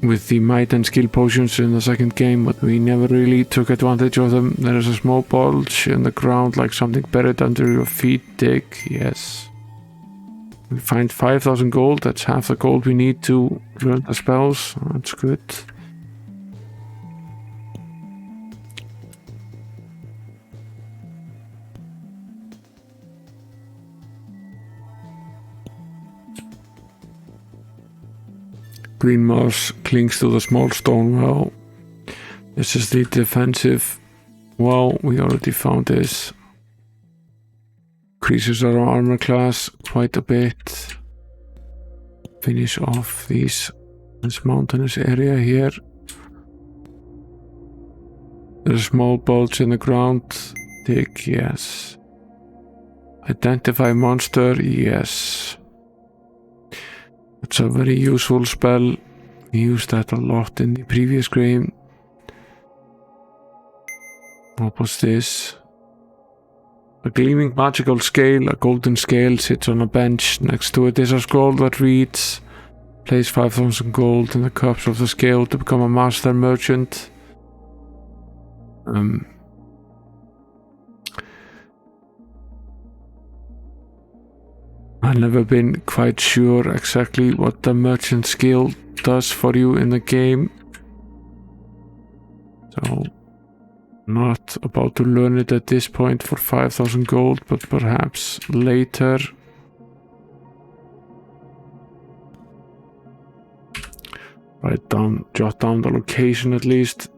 with the might and skill potions in the second game, but we never really took advantage of them. There is a small bulge in the ground, like something buried under your feet. Dig, yes. We find 5,000 gold. That's half the gold we need to learn the spells. That's good. Green mouse clings to the small stone well. This is the defensive well. We already found this. Increases our armor class quite a bit. Finish off this mountainous area here. There's a small bulge in the ground. Dig, yes. Identify monster, yes. It's a very useful spell. We used that a lot in the previous game. What was this? A gleaming magical scale, a golden scale, sits on a bench. Next to it is a scroll that reads, place 5,000 gold in the cups of the scale to become a master merchant. I've never been quite sure exactly what the merchant skill does for you in the game. So, not about to learn it at this point for 5,000 gold, but perhaps later. Jot down the location at least.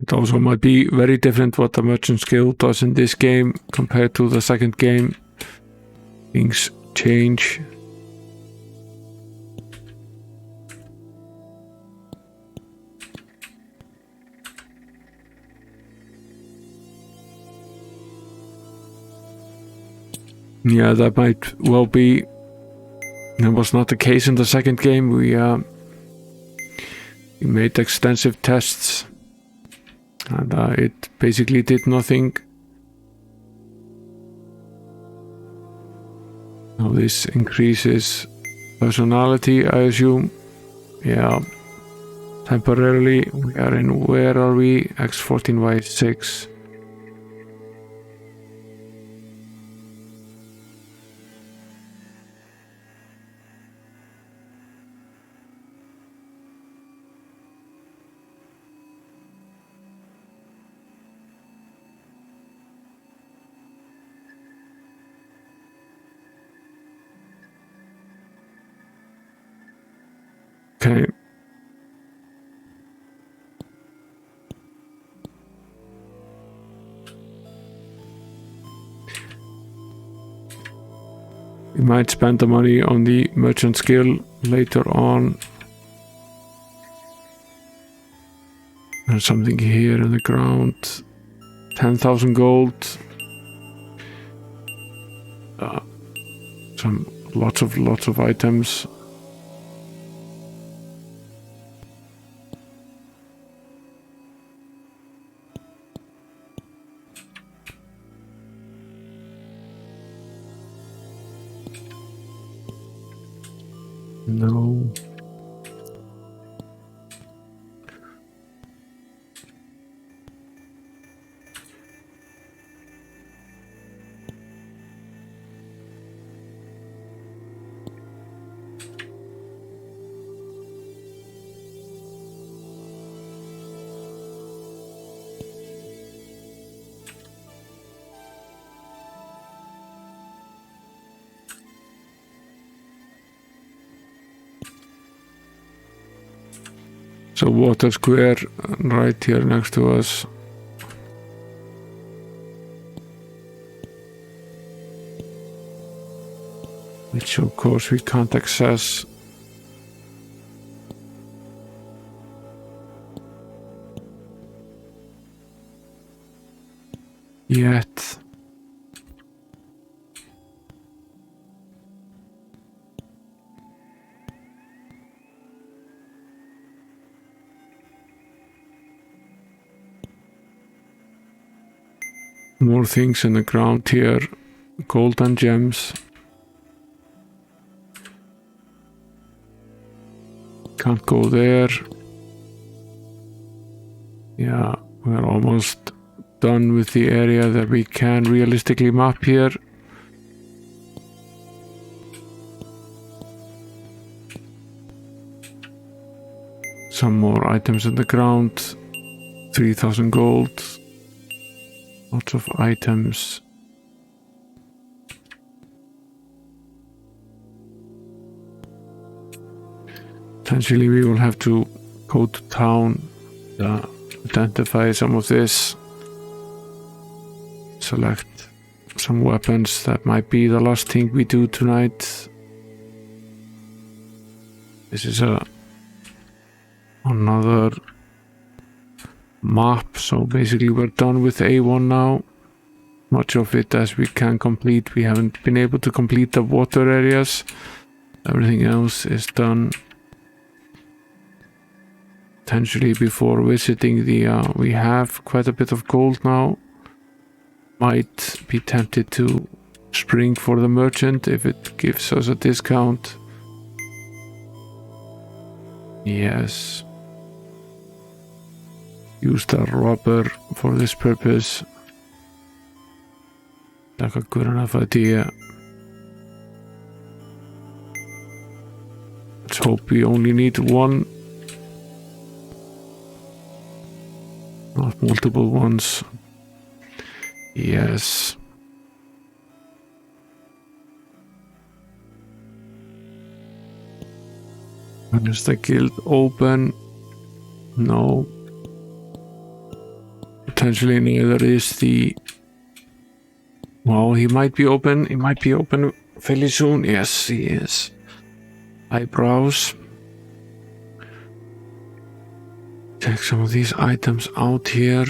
It also might be very different what the merchant skill does in this game compared to the second game. Things change. Yeah, that might well be. That was not the case in the second game. We made extensive tests. And it basically did nothing. Now this increases personality, I assume. Yeah. Temporarily, we are in, where are we? X14Y6. Okay. We might spend the money on the merchant skill later on. There's something here in the ground. 10,000 gold. Lots of items. No. So water square right here next to us. Which of course we can't access. Yet. More things in the ground here. Gold and gems. Can't go there. Yeah, we're almost done with the area that we can realistically map here. Some more items on the ground. 3,000 gold. Lots of items. Potentially we will have to go to town, identify some of this, select some weapons. That might be the last thing we do tonight. This is another map, so basically we're done with A1 now. Much of it as we can complete. We haven't been able to complete the water areas. Everything else is done. Potentially before visiting the we have quite a bit of gold now. Might be tempted to spring for the merchant if it gives us a discount. Yes. Use the rubber for this purpose. Like a good enough idea. Let's hope we only need one. Not multiple ones. Yes. When is the guild open? No. Potentially neither is the... Well, he might be open. He might be open fairly soon. Yes, he is. Eyebrows. Check some of these items out here.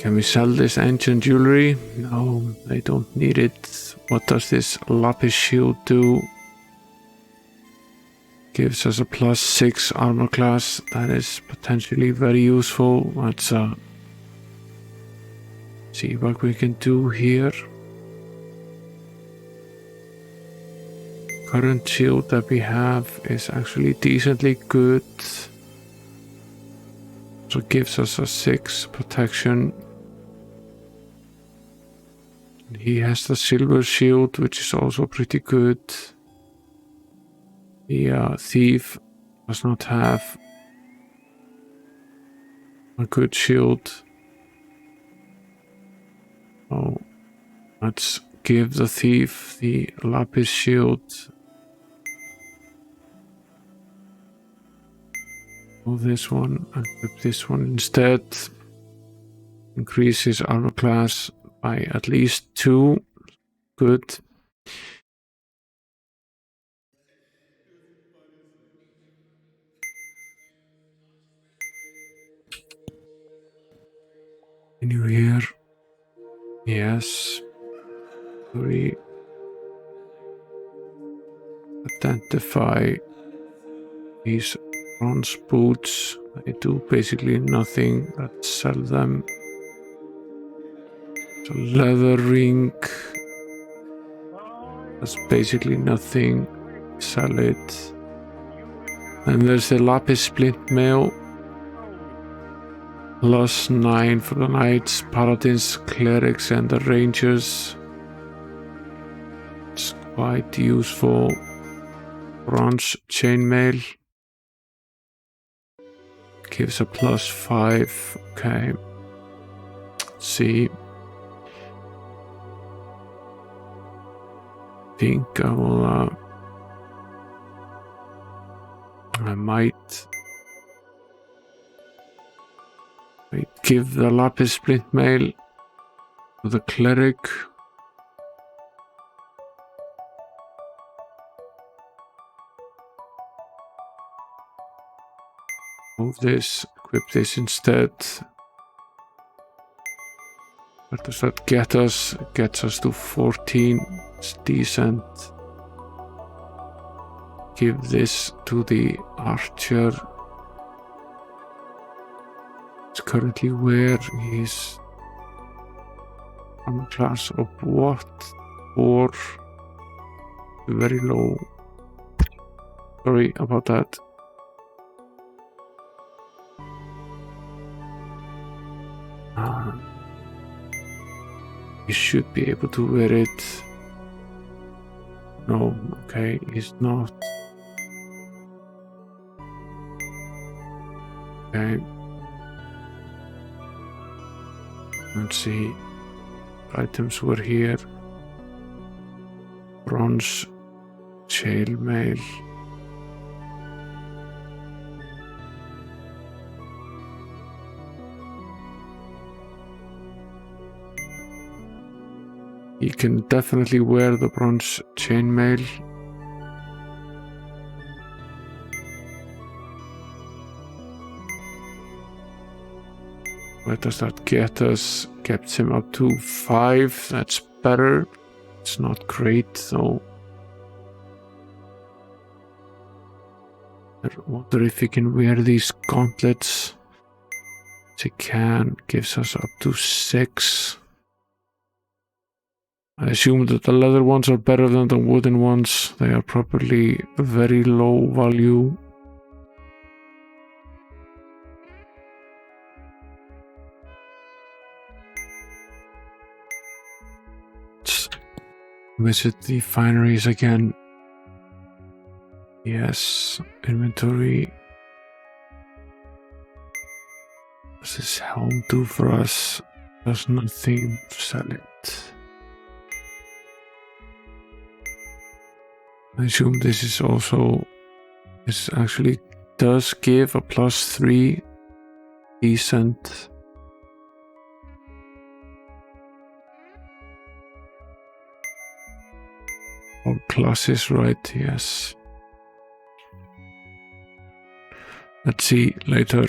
Can we sell this ancient jewelry? No, I don't need it. What does this lapis shield do? Gives us a +6 armor class. That is potentially very useful. Let's see what we can do here. Current shield that we have is actually decently good. So it gives us a 6 protection. He has the silver shield, which is also pretty good. The thief does not have a good shield. So let's give the thief the lapis shield. This one and equip this one instead. Increase his armor class by at least 2. Good. Continue here. Yes. We identify these bronze boots. They do basically nothing. Let's sell them. So leather ring. That's basically nothing. Sell it. And there's the lapis splint mail. +9 for the knights, paladins, clerics, and the rangers. It's quite useful. Bronze chainmail. Gives a +5. Okay. Let's see. Think I will. I might give the lapis splint mail to the cleric. Move this, equip this instead. What does that get us? It gets us to 14. It's decent. Give this to the archer. It's currently where he's from a class of what? 4. Very low. Sorry about that. He should be able to wear it. No, okay, he's not. Okay. Let's see. Items were here. Bronze chainmail. You can definitely wear the bronze chainmail. Where does that get us? Gets him up to 5. That's better. It's not great though. I wonder if we can wear these gauntlets. They can. Gives us up to 6. I assume that the leather ones are better than the wooden ones. They are probably very low value. Let's visit the fineries again. Yes, inventory. What does this helm do for us? Does nothing. Sell it. I assume this is also, this actually does give a +3 decent. All classes, right? Yes. Let's see later.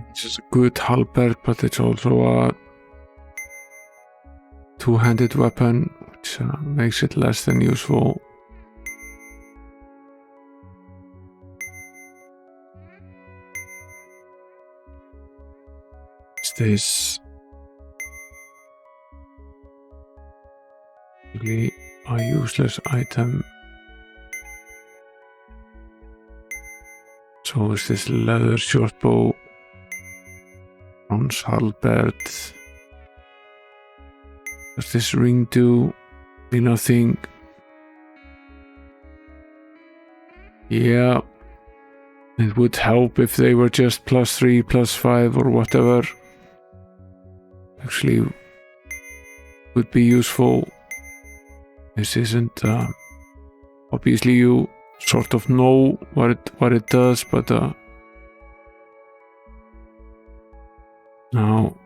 This is a good halberd, but it's also a two-handed weapon, which makes it less than useful. What's this? Really a useless item. So is this leather short bow, bronze halberd. Does this ring do? Nothing. Yeah, it would help if they were just +3, +5 or whatever. Actually would be useful. This isn't obviously you sort of know what it does, but now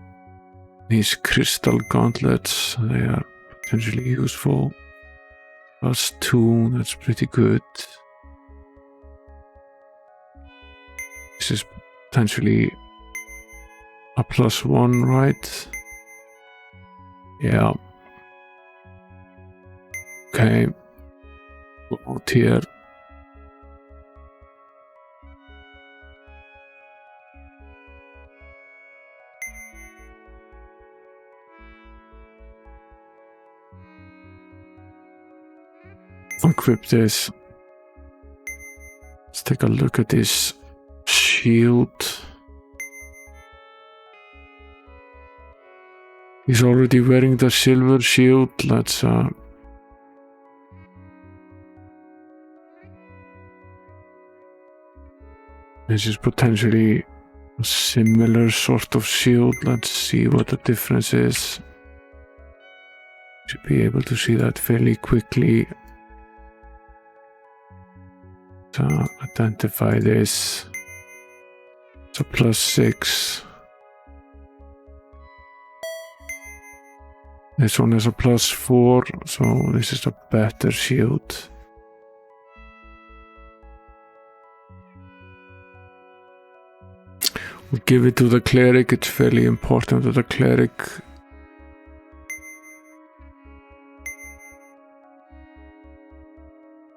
these crystal gauntlets, they are potentially useful. +2, that's pretty good. This is potentially a +1, right? Yeah. Okay. Go out here. Equip this. Let's take a look at this shield. He's already wearing the silver shield. Let's this is potentially a similar sort of shield. Let's see what the difference is. Should be able to see that fairly quickly. So identify this. It's a +6. This one is a +4, so this is a better shield. We'll give it to the cleric. It's fairly important that the cleric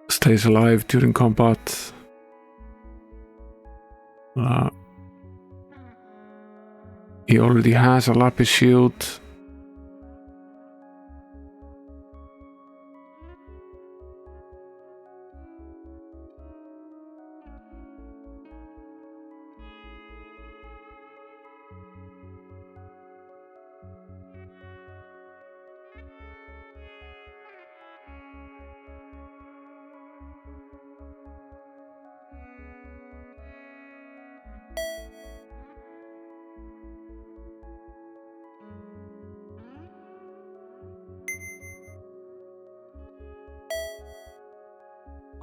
stays alive during combat. He already has a lapis shield.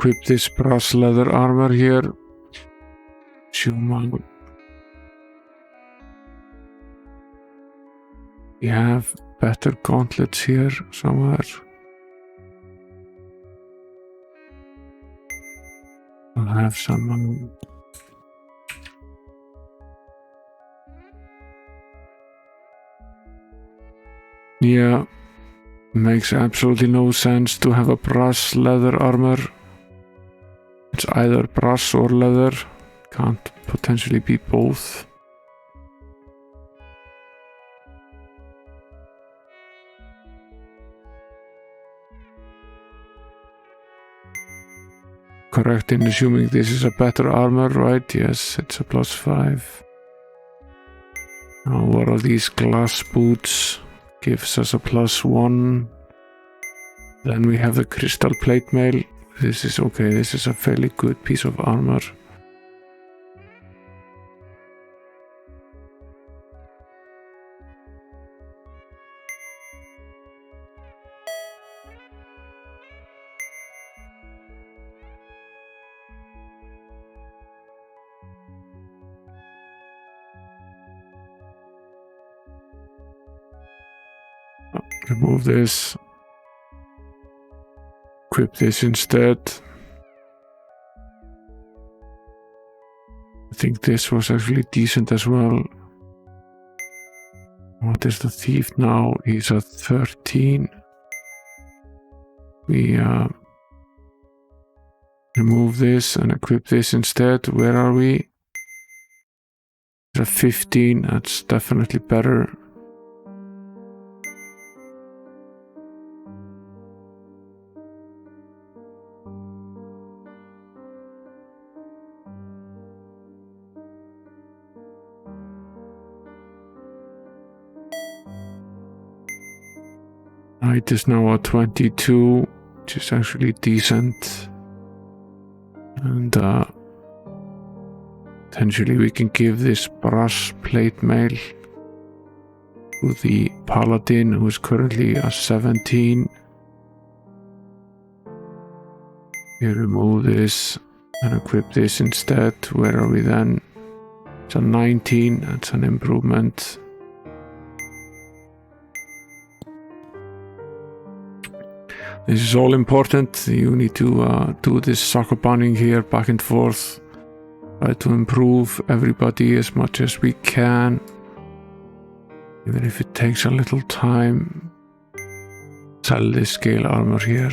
equip this brass leather armor here. Zoom. We have better gauntlets here somewhere. I'll have some. Yeah, makes absolutely no sense to have a brass leather armor. It's either brass or leather. Can't potentially be both. Correct in assuming this is a better armor, right? Yes, it's a +5. Now, what are these glass boots? Gives us a +1. Then we have the crystal plate mail. This is okay, this is a fairly good piece of armor. Remove this. Equip this instead. I think this was actually decent as well. What is the thief now? He's at 13. We remove this and equip this instead. Where are we? He's at 15. That's definitely better. Knight is now at 22, which is actually decent. And potentially we can give this brass plate mail to the paladin, who is currently at 17. We remove this and equip this instead. Where are we then? It's a 19, that's an improvement. This is all important. You need to do this soccer banning here back and forth. Try to improve everybody as much as we can. Even if it takes a little time. Sell this scale armor here.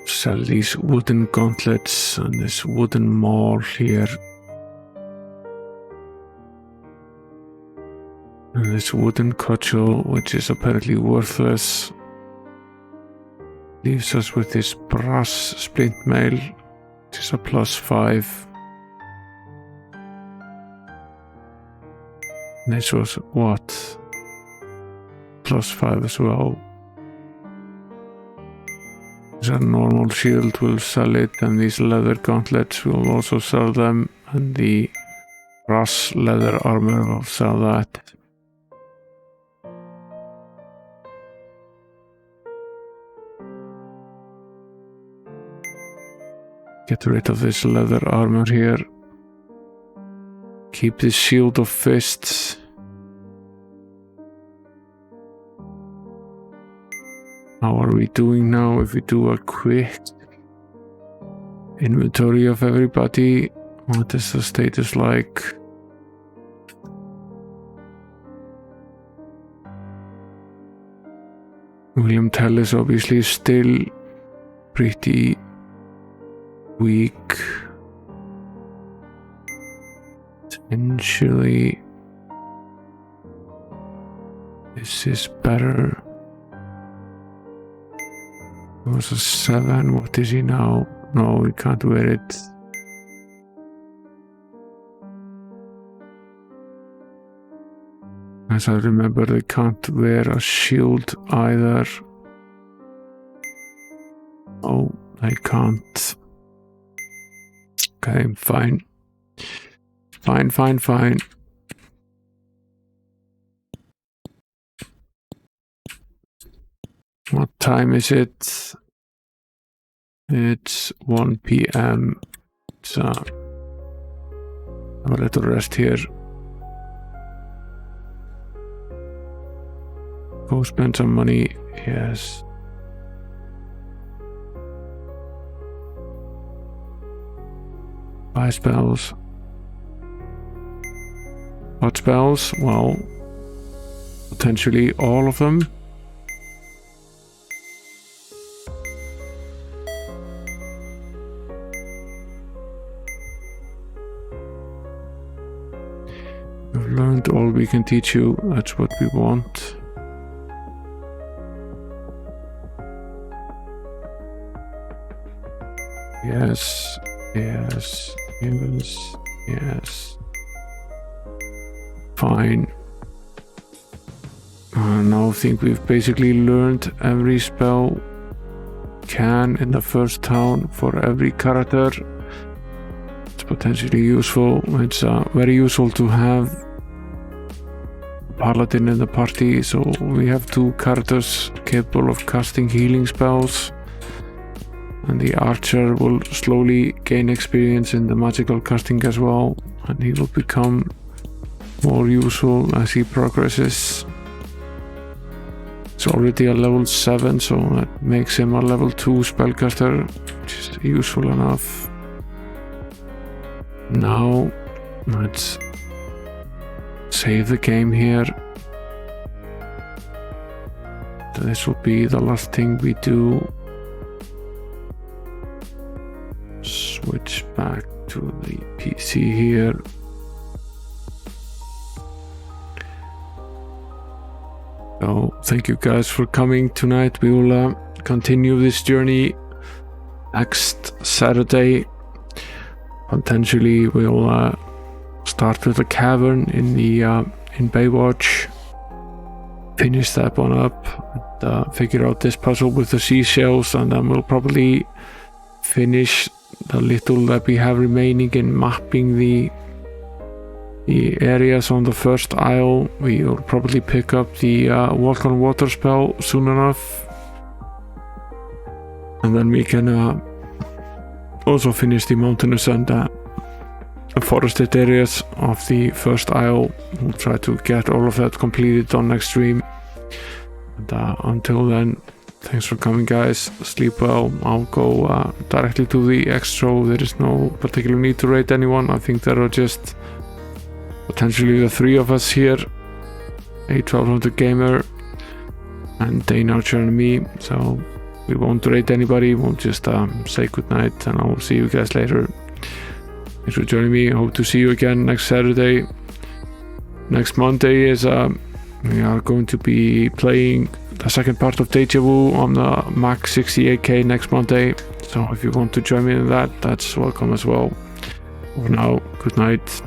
Sell these wooden gauntlets and this wooden maul here. And this wooden cudgel, which is apparently worthless. Leaves us with this brass splint mail, which is a +5. This was what? +5 as well. A normal shield will sell it, and these leather gauntlets will also sell them, and the brass leather armor will sell that. Get rid of this leather armor here. Keep this shield of fists. How are we doing now? If we do a quick inventory of everybody, what is the status like? William Tell is obviously still pretty weak. Potentially this is better. It was a 7. What is he now? No, we can't wear it. As I remember, they can't wear a shield either. Oh, they can't. Okay, fine. Fine. What time is it? It's 1 p.m. So have a little rest here. Go spend some money. Yes. Buy spells. What spells? Well, potentially all of them. We've learned all we can teach you. That's what we want. Yes, yes, yes, yes. Fine. Now I think we've basically learned every spell can in the first town for every character. It's potentially useful. It's very useful to have Paladin in the party, so we have 2 characters capable of casting healing spells. And the archer will slowly gain experience in the magical casting as well, and he will become more useful as he progresses. It's already a level 7, so that makes him a level 2 spellcaster, which is useful enough. Now, let's save the game here. This will be the last thing we do. Switch back to the PC here. So thank you guys for coming tonight. We will continue this journey next Saturday. Potentially we'll start with a cavern in the in Baywatch. Finish that one up and figure out this puzzle with the seashells, and then we'll probably finish the little that we have remaining in mapping the areas on the first isle. We will probably pick up the walk on water spell soon enough, and then we can also finish the mountainous and forested areas of the first isle. We'll try to get all of that completed on next stream, and until then, thanks for coming, guys. Sleep well. I'll go directly to the extra. There is no particular need to rate anyone. I think there are just potentially the 3 of us here, a 1200 gamer and Dane Archer and me, so we won't rate anybody. We'll just say goodnight, and I'll see you guys later. Thanks for joining me. I hope to see you again next Saturday. Next Monday is we are going to be playing the second part of Deja Vu on the Max 68K next Monday, so if you want to join me in that, that's welcome as well. For now, good night.